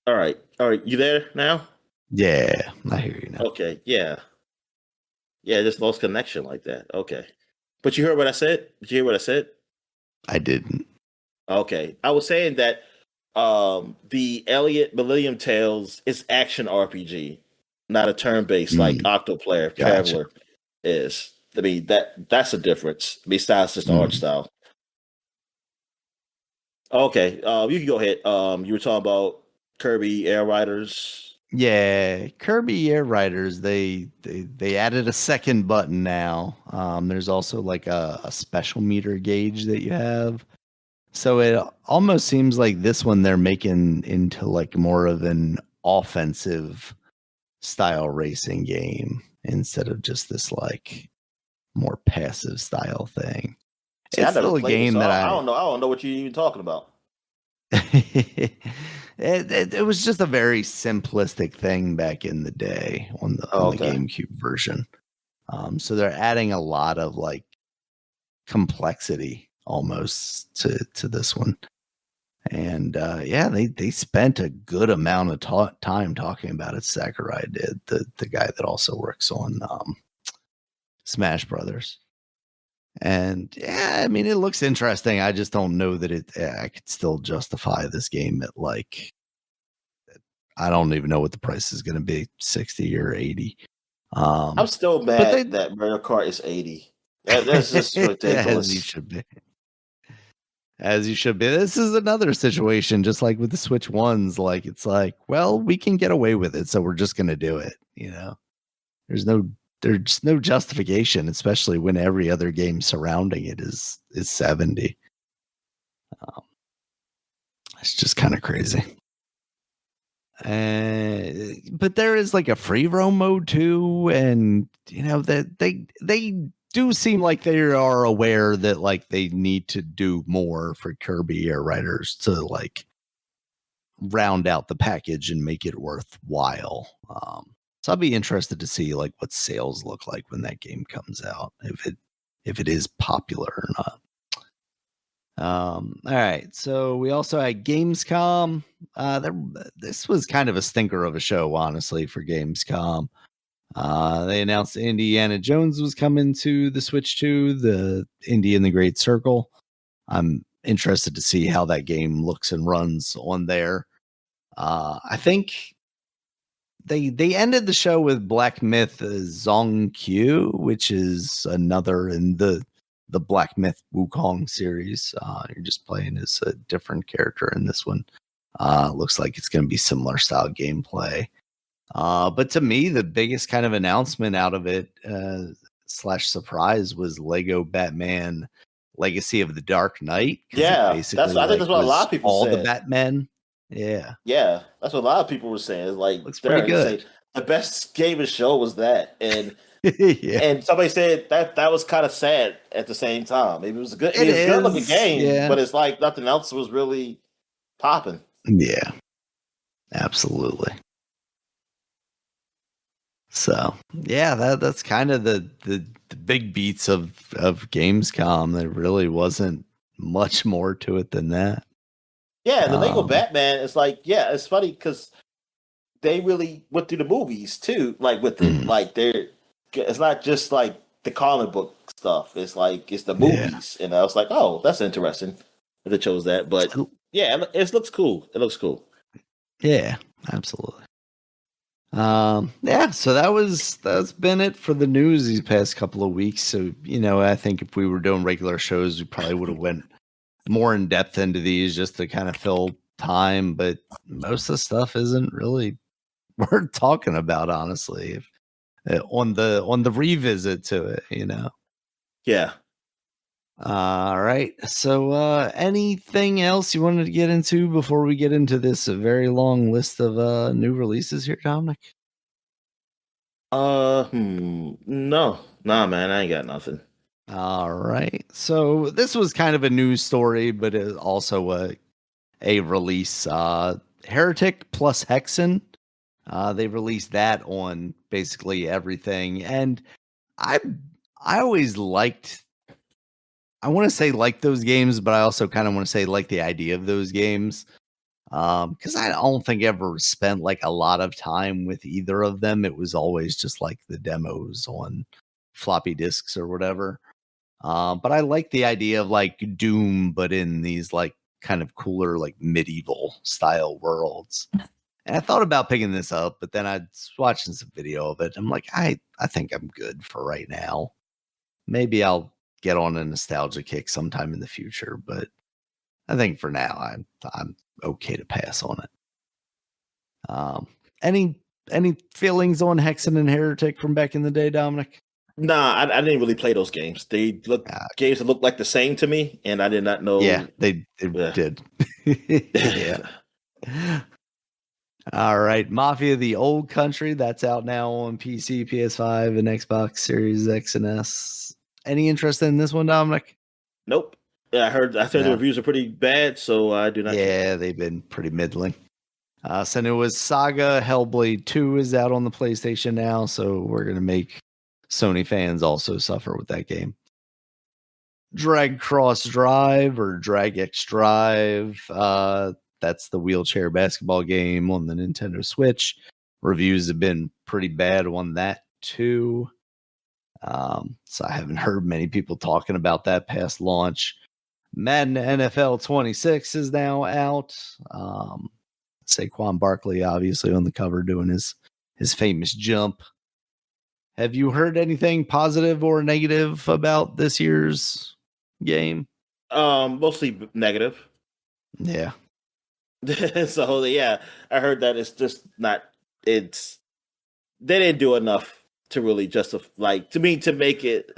All right, you there now? Yeah, I hear you now. Okay, yeah, just lost connection like that. Okay, but you heard what I said. Did you hear what I said? I didn't. Okay, I was saying that the Elliot Millennium Tales is action RPG, not a turn based like Octoplayer Traveler is. I mean that's a difference besides just the art style. Okay, you can go ahead. You were talking about Kirby Air Riders. Yeah, Kirby Air Riders. They added a second button now. There's also like a special meter gauge that you have. So it almost seems like this one they're making into like more of an offensive style racing game instead of just this like more passive style thing. See, It's I never still a played game it, so that I don't know. I don't know what you're even talking about. it was just a very simplistic thing back in the day on the GameCube version. So they're adding a lot of like complexity almost to this one. And yeah, they spent a good amount of time talking about it. Sakurai did, the guy that also works on Smash Brothers. And yeah, I mean, it looks interesting. I just don't know that I could still justify this game at like, I don't even know what the price is going to be, 60 or 80. I'm still mad that Mario Kart is 80. That's just ridiculous. As you should be. As you should be. This is another situation, just like with the Switch ones. Like, it's like, well, we can get away with it, so we're just going to do it. There's no justification, especially when every other game surrounding it is 70. It's just kind of crazy. But there is like a free roam mode too, and that they do seem like they are aware that like they need to do more for Kirby Air Riders to like round out the package and make it worthwhile. So I'll be interested to see like what sales look like when that game comes out, if it is popular or not. All right, so we also had Gamescom. This was kind of a stinker of a show, honestly, for Gamescom. They announced Indiana Jones was coming to the Switch 2, the Indy and the Great Circle. I'm interested to see how that game looks and runs on there. I think they ended the show with Black Myth Zongq, which is another in the Black Myth Wukong series. You're just playing as a different character in this one. Looks like it's going to be similar style gameplay. But to me, the biggest kind of announcement out of it / surprise was Lego Batman Legacy of the Dark Knight. Yeah, I think that's what a lot of people all said. the Batman Yeah. Yeah, that's what a lot of people were saying. It's like Looks pretty they're good. say the best game of the show was that, and Yeah. and somebody said that was kind of sad at the same time. It was good. I It mean, it's a good looking is. game, Yeah. but it's like nothing else was really popping. Yeah. Absolutely. So yeah, that's kind of the big beats of Gamescom. There really wasn't much more to it than that. Yeah, and the Lego Um, Batman is like, yeah, it's funny because they really went through the movies too, like with it. mhm. Like it's not just like the comic book stuff. It's like it's the Yeah. movies, and I was like, oh, that's interesting that they chose that. But yeah, it looks cool. It looks cool. Yeah, absolutely. Yeah, so that's been it for the news these past couple of weeks. So, I think if we were doing regular shows, we probably would have went more in depth into these just to kind of fill time, but most of the stuff isn't really worth talking about, honestly. If, on the revisit to it. Yeah. All right. So, anything else you wanted to get into before we get into this very long list of new releases here, Dominic? No, nah, man, I ain't got nothing. All right. So this was kind of a news story, but it also a release. Heretic plus Hexen. They released that on basically everything, and I always liked. I want to say like those games, but I also kind of want to say like the idea of those games. Because I don't think I ever spent like a lot of time with either of them. It was always just like the demos on floppy disks or whatever. But I like the idea of like Doom, but in these like kind of cooler, like medieval style worlds. And I thought about picking this up, but then I was watching some video of it. I'm like, I think I'm good for right now. Maybe I'll get on a nostalgia kick sometime in the future, but I think for now I'm okay to pass on it. Any feelings on Hexen and Heretic from back in the day, Dominic? Nah, I didn't really play those games. They look games that look like the same to me, and I did not know. Yeah, they did. Yeah. All right, Mafia: The Old Country, that's out now on PC, PS5, and Xbox Series X and S. Any interest in this one, Dominic? Nope. Yeah, I heard the reviews are pretty bad, so I do not care. They've been pretty middling. Senua's Saga Hellblade 2 is out on the PlayStation now, so we're going to make Sony fans also suffer with that game. Drag Cross Drive or Drag X Drive, that's the wheelchair basketball game on the Nintendo Switch. Reviews have been pretty bad on that too. So I haven't heard many people talking about that past launch. Madden NFL 26 is now out. Saquon Barkley obviously on the cover doing his famous jump. Have you heard anything positive or negative about this year's game? Mostly negative. Yeah. So yeah, I heard that it's just not. It's they didn't do enough to really justify, like, to me, to make it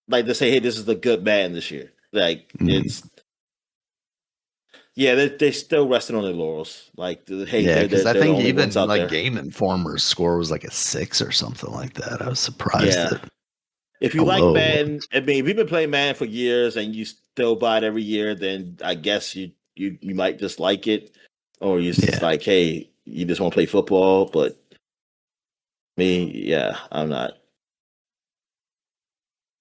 like to say, hey, this is a good man this year. Like it's. Yeah, they're still resting on their laurels. Like, hey, yeah, because I think even like there. Game Informer's score was like a 6 or something like that. I was surprised. Yeah. If you like Madden, I mean, if you've been playing Madden for years and you still buy it every year, then I guess you might just like it, or you're just like, hey, you just want to play football. But me, yeah, I'm not.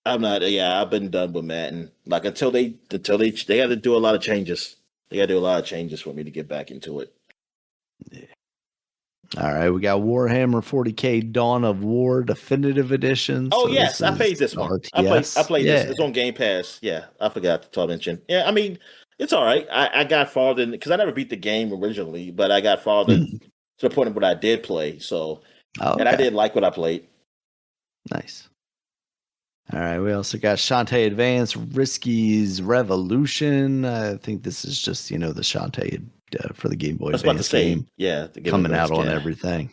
Yeah, I've been done with Madden. Like until they have to do a lot of changes. They got to do a lot of changes for me to get back into it. Yeah. All right, we got Warhammer 40K Dawn of War Definitive Edition. Oh, so yes, I played this one. RTS. I played this. It's on Game Pass. Yeah, I forgot to mention. Yeah, I mean, it's all right. I got farther because I never beat the game originally, but I got farther to the point of what I did play. So, and I did like what I played. Nice. All right, we also got Shantae Advance, Risky's Revolution. I think this is just, the Shantae for the Game Boy Advance game. Yeah, coming out on everything.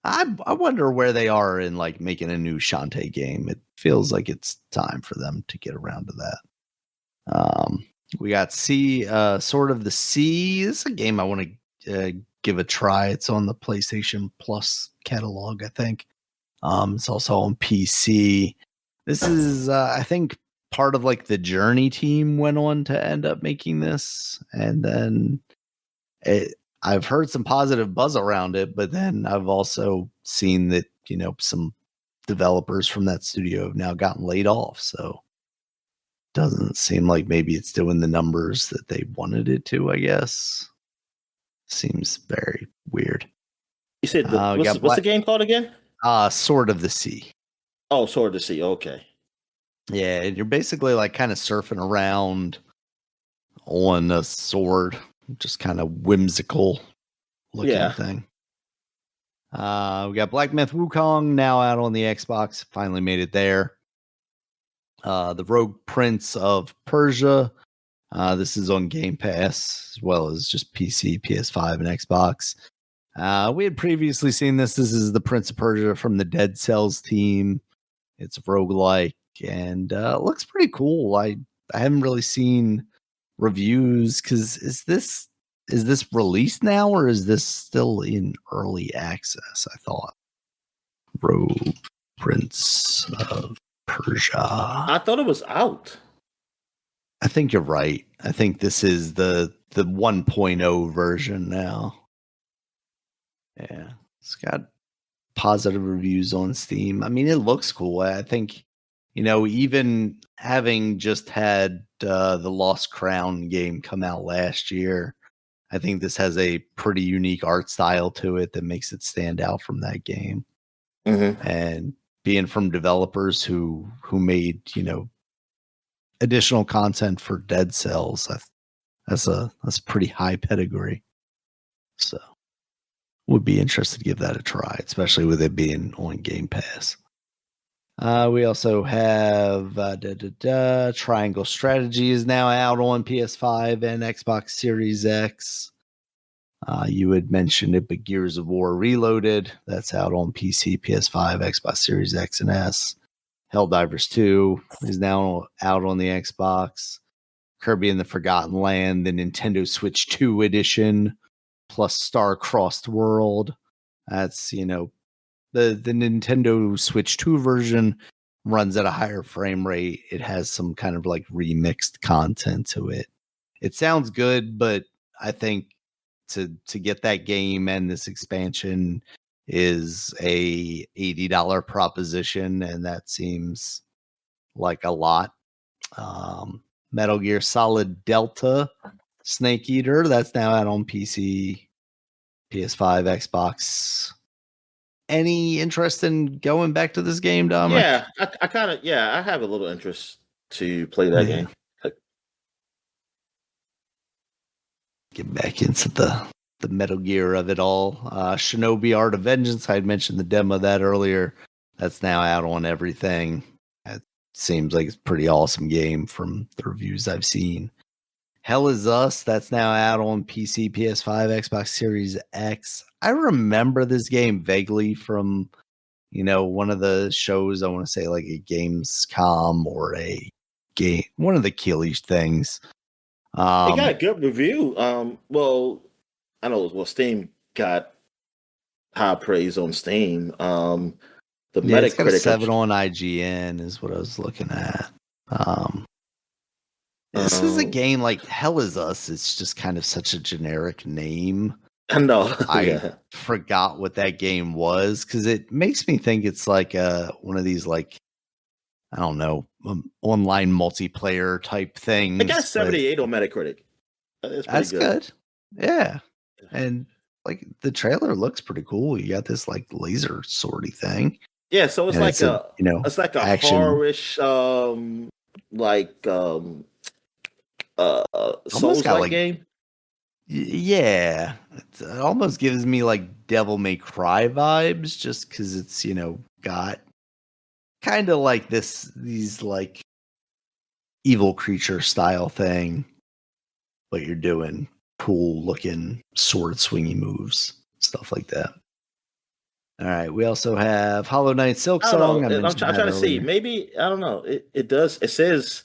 I wonder where they are in like making a new Shantae game. It feels like it's time for them to get around to that. We got Sword of the Sea. This is a game I want to give a try. It's on the PlayStation Plus catalog, I think. It's also on PC. This is, I think, part of like the Journey team went on to end up making this, and then I've heard some positive buzz around it, but then I've also seen that some developers from that studio have now gotten laid off, so doesn't seem like maybe it's doing the numbers that they wanted it to. I guess seems very weird. You said what's the game called again? Sword of the Sea. Oh, Sword of the Sea. Okay. Yeah, and you're basically like kind of surfing around on a sword, just kind of whimsical looking thing. We got Black Myth Wukong now out on the Xbox. Finally made it there. The Rogue Prince of Persia. This is on Game Pass as well as just PC, PS5, and Xbox. We had previously seen this. This is the Prince of Persia from the Dead Cells team. It's roguelike and looks pretty cool. I haven't really seen reviews because is this released now or is this still in early access? I thought Rogue Prince of Persia. I thought it was out. I think you're right. I think this is the 1.0 version now. Yeah, it's got positive reviews on Steam. I mean, it looks cool. I think, even having just had the Lost Crown game come out last year, I think this has a pretty unique art style to it that makes it stand out from that game. Mm-hmm. And being from developers who made, additional content for Dead Cells, that's pretty high pedigree. So would be interested to give that a try, especially with it being on Game Pass. We also have Triangle Strategy is now out on PS5 and Xbox Series X. You had mentioned it, but Gears of War Reloaded, that's out on PC, PS5, Xbox Series X and S. Helldivers 2 is now out on the Xbox. Kirby and the Forgotten Land, the Nintendo Switch 2 edition, plus Star-Crossed World. That's, the Nintendo Switch 2 version runs at a higher frame rate. It has some kind of like remixed content to it. It sounds good, but I think to get that game and this expansion is a $80 proposition, and that seems like a lot. Metal Gear Solid Delta Snake Eater, that's now out on PC, PS5, Xbox. Any interest in going back to this game, Dominic? Yeah, I have a little interest to play that game. Get back into the Metal Gear of it all. Shinobi Art of Vengeance, I had mentioned the demo of that earlier. That's now out on everything. It seems like it's a pretty awesome game from the reviews I've seen. Hell Is Us, that's now out on PC, PS5, Xbox Series X. I remember this game vaguely from, one of the shows, I want to say like a Gamescom or a game, one of the Killish things. It got a good review. I know, Steam got high praise on Steam. The Metacritic, it's got a 7 on IGN is what I was looking at. This is a game like Hell Is Us. It's just kind of such a generic name. I know. I forgot what that game was because it makes me think it's like one of these like, I don't know, online multiplayer type things. It got 78 on Metacritic. That's good. Yeah. And like the trailer looks pretty cool. You got this like laser swordy thing. Yeah, so it's like it's like a action. horror-ish Souls-like game. Yeah, it almost gives me like Devil May Cry vibes, just because it's got kind of like these like evil creature style thing, but you're doing cool looking sword swingy moves, stuff like that. All right, we also have Hollow Knight Silk Song. I'm trying to see. Maybe I don't know. It does. It says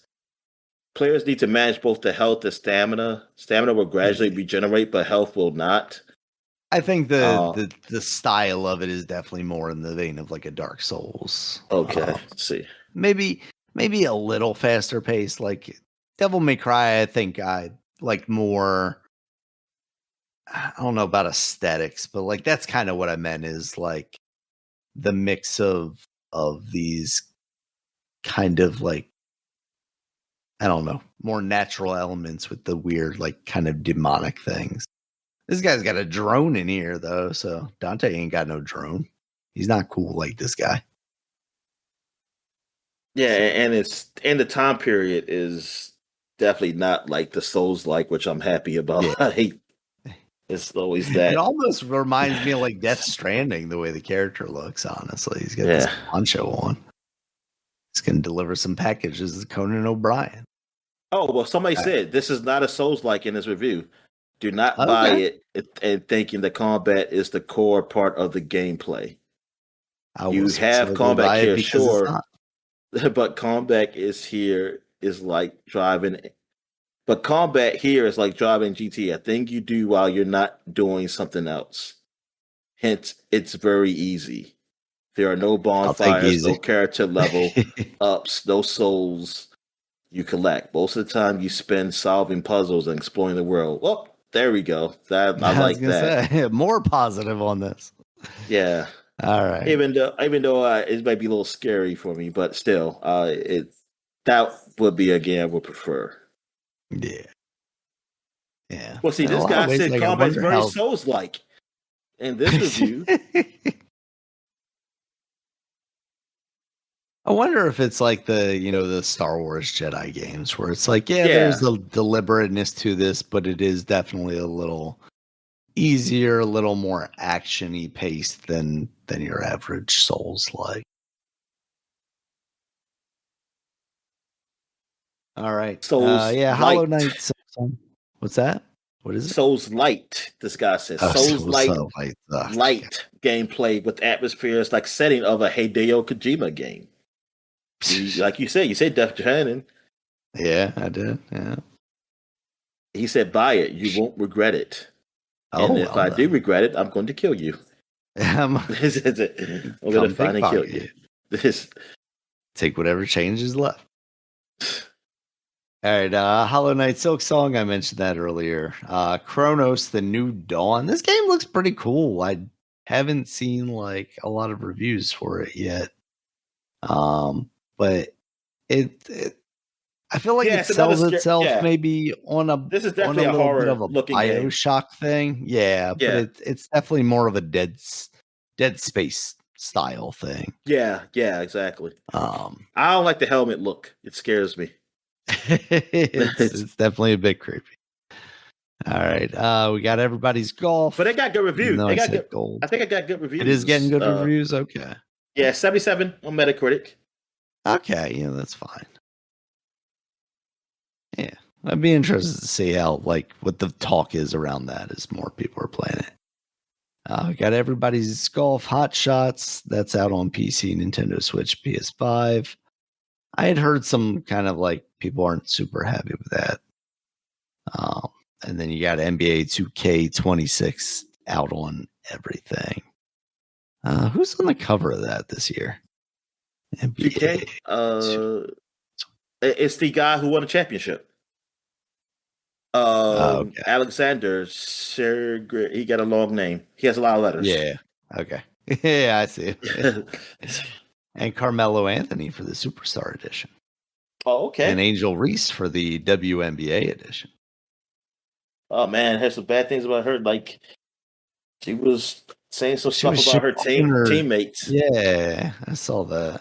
players need to manage both the health and stamina. Stamina will gradually regenerate, but health will not. I think the style of it is definitely more in the vein of like a Dark Souls. Okay, let's see. Maybe a little faster pace. Like Devil May Cry, I think I like more. I don't know about aesthetics, but like that's kind of what I meant is like the mix of these kind of like, I don't know, more natural elements with the weird like kind of demonic things. This guy's got a drone in here though, so Dante ain't got no drone. He's not cool like this guy. Yeah, and the time period is definitely not like the Souls like, which I'm happy about. Yeah. I hate it's always that. It almost reminds me of like Death Stranding, the way the character looks, honestly. He's got this poncho on. He's gonna deliver some packages to Conan O'Brien. Oh, well, somebody said this is not a Souls like in this review. Do not buy it and thinking the combat is the core part of the gameplay. You have combat here, sure, but combat is like driving. But combat here is like driving GT, a thing you do while you're not doing something else. Hence, it's very easy. There are no bonfires, no character level ups, no souls you collect. Most of the time, you spend solving puzzles and exploring the world. Well, there we go. I like that. Say, more positive on this. Yeah. All right. Even though it might be a little scary for me, but still, that would be a game I would prefer. Yeah. Yeah. Well, see, this guy said combat's very Souls-like in this review. I wonder if it's like the Star Wars Jedi games where it's like, there's a deliberateness to this, but it is definitely a little easier, a little more action-y paced than your average Souls like. All right. Souls Hollow Knight. What's that? What is it? Souls Light, this guy says. Souls Light gameplay with atmospheres like setting of a Hideo Kojima game. Like you said Death Stranding. Yeah, I did. Yeah. He said, buy it. You won't regret it. And if I do regret it, I'm going to kill you. I'm going to find and kill you. Take whatever change is left. All right, Hollow Knight Silk Song, I mentioned that earlier. Chronos, The New Dawn. This game looks pretty cool. I haven't seen like a lot of reviews for it yet. But it I feel like it sells itself maybe on a this is definitely a horror bit of a looking BioShock thing. Yeah, but it's definitely more of a Dead Space style thing. Yeah, exactly. I don't like the helmet look. It scares me. it's definitely a bit creepy. All right, we got Everybody's Golf, but it got good reviews. I think I got good reviews. It is getting good reviews. Okay. Yeah, 77 on Metacritic. Okay, yeah, that's fine. Yeah, I'd be interested to see how what the talk is around that as more people are playing it. We got Everybody's Golf Hot Shots. That's out on PC, Nintendo Switch, PS5. I had heard some kind of people aren't super happy with that. And then you got NBA 2K26 out on everything. Who's on the cover of that this year? NBA. 2K? It's the guy who won a championship. Okay. Alexander Sergey. He got a long name. He has a lot of letters. Yeah. Okay. Yeah, I see. And Carmelo Anthony for the Superstar Edition. Oh, okay. And Angel Reese for the WNBA Edition. Oh man, I heard some bad things about her. Like she was saying some stuff about her teammates. Yeah, I saw that.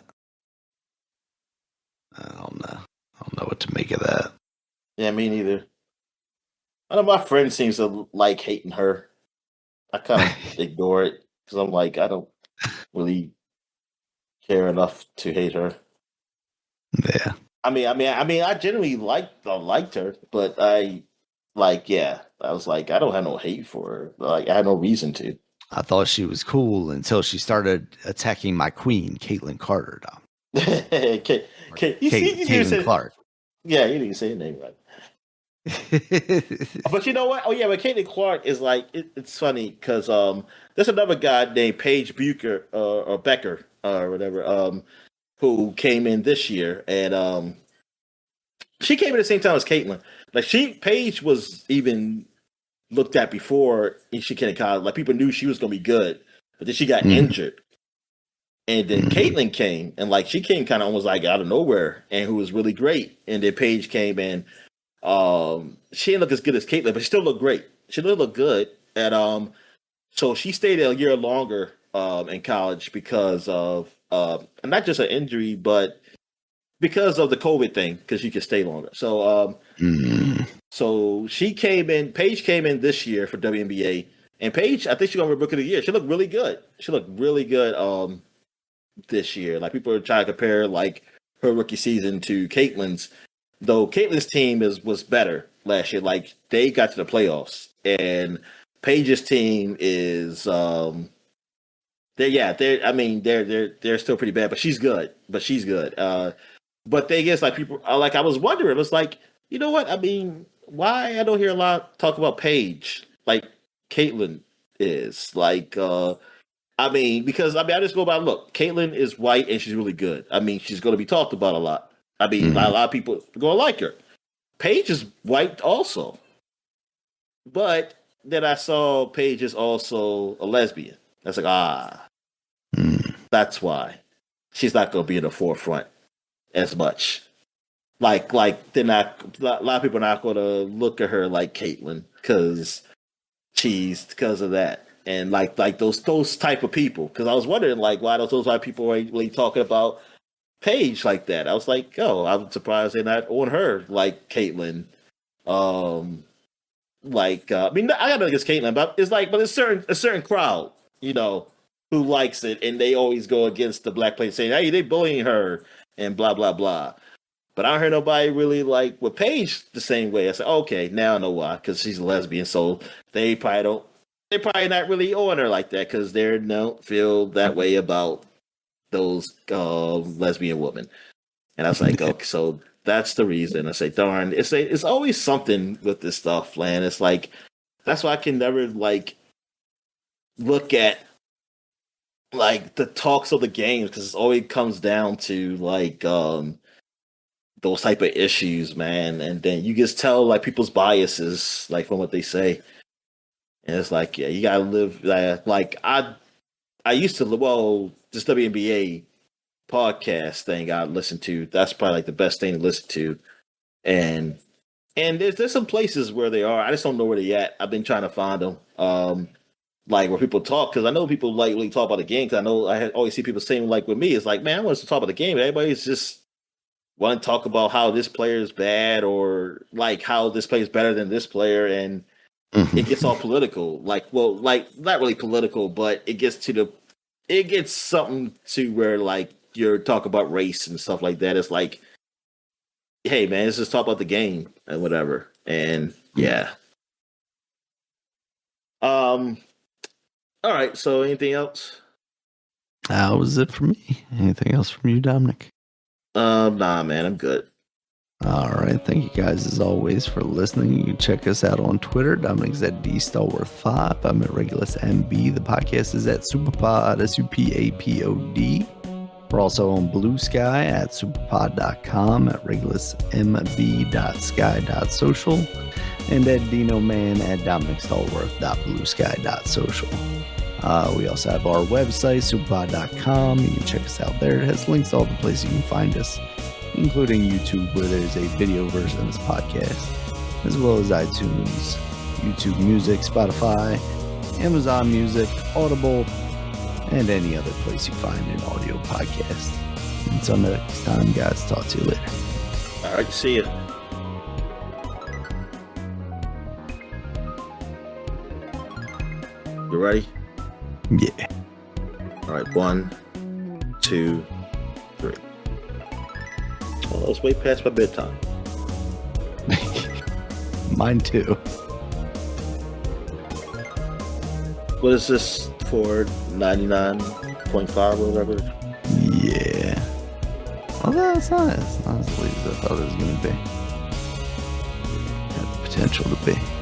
I don't know what to make of that. Yeah, me neither. I know my friend seems to like hating her. I kind of ignore it because I'm like, I don't really care enough to hate her. Yeah. I mean, I genuinely liked her, but I was like, I don't have no hate for her. Like, I had no reason to. I thought she was cool until she started attacking my queen, Caitlyn Carter. Caitlyn Clark. Yeah, you didn't say your name right. But you know what? Oh yeah, but Caitlin Clark is like it's funny because there's another guy named Paige Bucher or Becker or whatever who came in this year and she came in the same time as Caitlin. Like Paige was even looked at before she came to college. Like people knew she was gonna be good, but then she got injured. And then Caitlyn came, and like she came kind of almost like out of nowhere, and who was really great. And then Paige came in. She didn't look as good as Caitlyn, but she still looked great. She did look good, and so she stayed a year longer in college because of not just an injury, but because of the COVID thing, because she could stay longer. So so she came in. Paige came in this year for WNBA, and Paige, I think she's gonna be Rookie of the Year. She looked really good. She looked really good. This year. Like people are trying to compare like her rookie season to Caitlyn's, though Caitlyn's team was better last year. Like they got to the playoffs, and Paige's team is they're still pretty bad, but she's good. But thing is, like people like I was wondering, it's like, you know what? I mean, why I don't hear a lot talk about Paige like Caitlyn is like because I just go by look. Caitlyn is white and she's really good. I mean, she's going to be talked about a lot. I mean, a lot of people are going to like her. Paige is white also, but then I saw Paige is also a lesbian. That's like that's why she's not going to be in the forefront as much. Like they're not. A lot of people are not going to look at her like Caitlyn because of that. And like those type of people, because I was wondering like why those type of people were really talking about Paige like that. I was like, oh, I'm surprised they're not on her like Caitlyn. I mean, I got nothing against Caitlyn, but it's like, but it's a certain crowd, you know, who likes it, and they always go against the black players saying, hey, they bullying her and blah blah blah. But I don't hear nobody really like with Paige the same way. I said, okay, now I know why, because she's a lesbian, so they probably don't. They're probably not really on her like that because they don't feel that way about those lesbian women. And I was like, okay, so that's the reason. I say, darn, it's always something with this stuff, man. It's like that's why I can never like look at like the talks of the games because it always comes down to like those type of issues, man. And then you just tell like people's biases, like from what they say. And it's like, yeah, you gotta live like I used to this WNBA podcast thing I listened to. That's probably like the best thing to listen to. And there's some places where they are. I just don't know where they're at. I've been trying to find them. Like where people talk, because I know people like really talk about the game. Because I know always see people saying like with me, it's like, man, I want to talk about the game. Everybody's just want to talk about how this player is bad or like how this player is better than this player, and it gets all political. Like not really political, but it gets something to where like you're talking about race and stuff like that. It's like, hey man, let's just talk about the game and whatever. And yeah. All right. So anything else? That was it for me. Anything else from you, Dominic? Nah, man, I'm good. All right. Thank you guys as always for listening. You can check us out on Twitter. Dominic's at DStalworth5. I'm at Regulus MB. The podcast is at Superpod, SUPAPOD. We're also on Bluesky at superpod.com, at regulusmb.sky.social, and at DinoMan at DominicStallworth.bluesky.social. We also have our website, superpod.com. You can check us out there. It has links to all the places you can find us, including YouTube, where there's a video version of this podcast, as well as iTunes, YouTube Music, Spotify, Amazon Music, Audible, and any other place you find an audio podcast. Until next time, guys, talk to you later. All right, see you. You ready? Yeah. All right, 1, 2, 3. Well, let's way past my bedtime. Mine too. What is this for? 99.5 or whatever? Yeah. Well, that's not. It's not as easily as I thought it was going to be. Had the potential to be.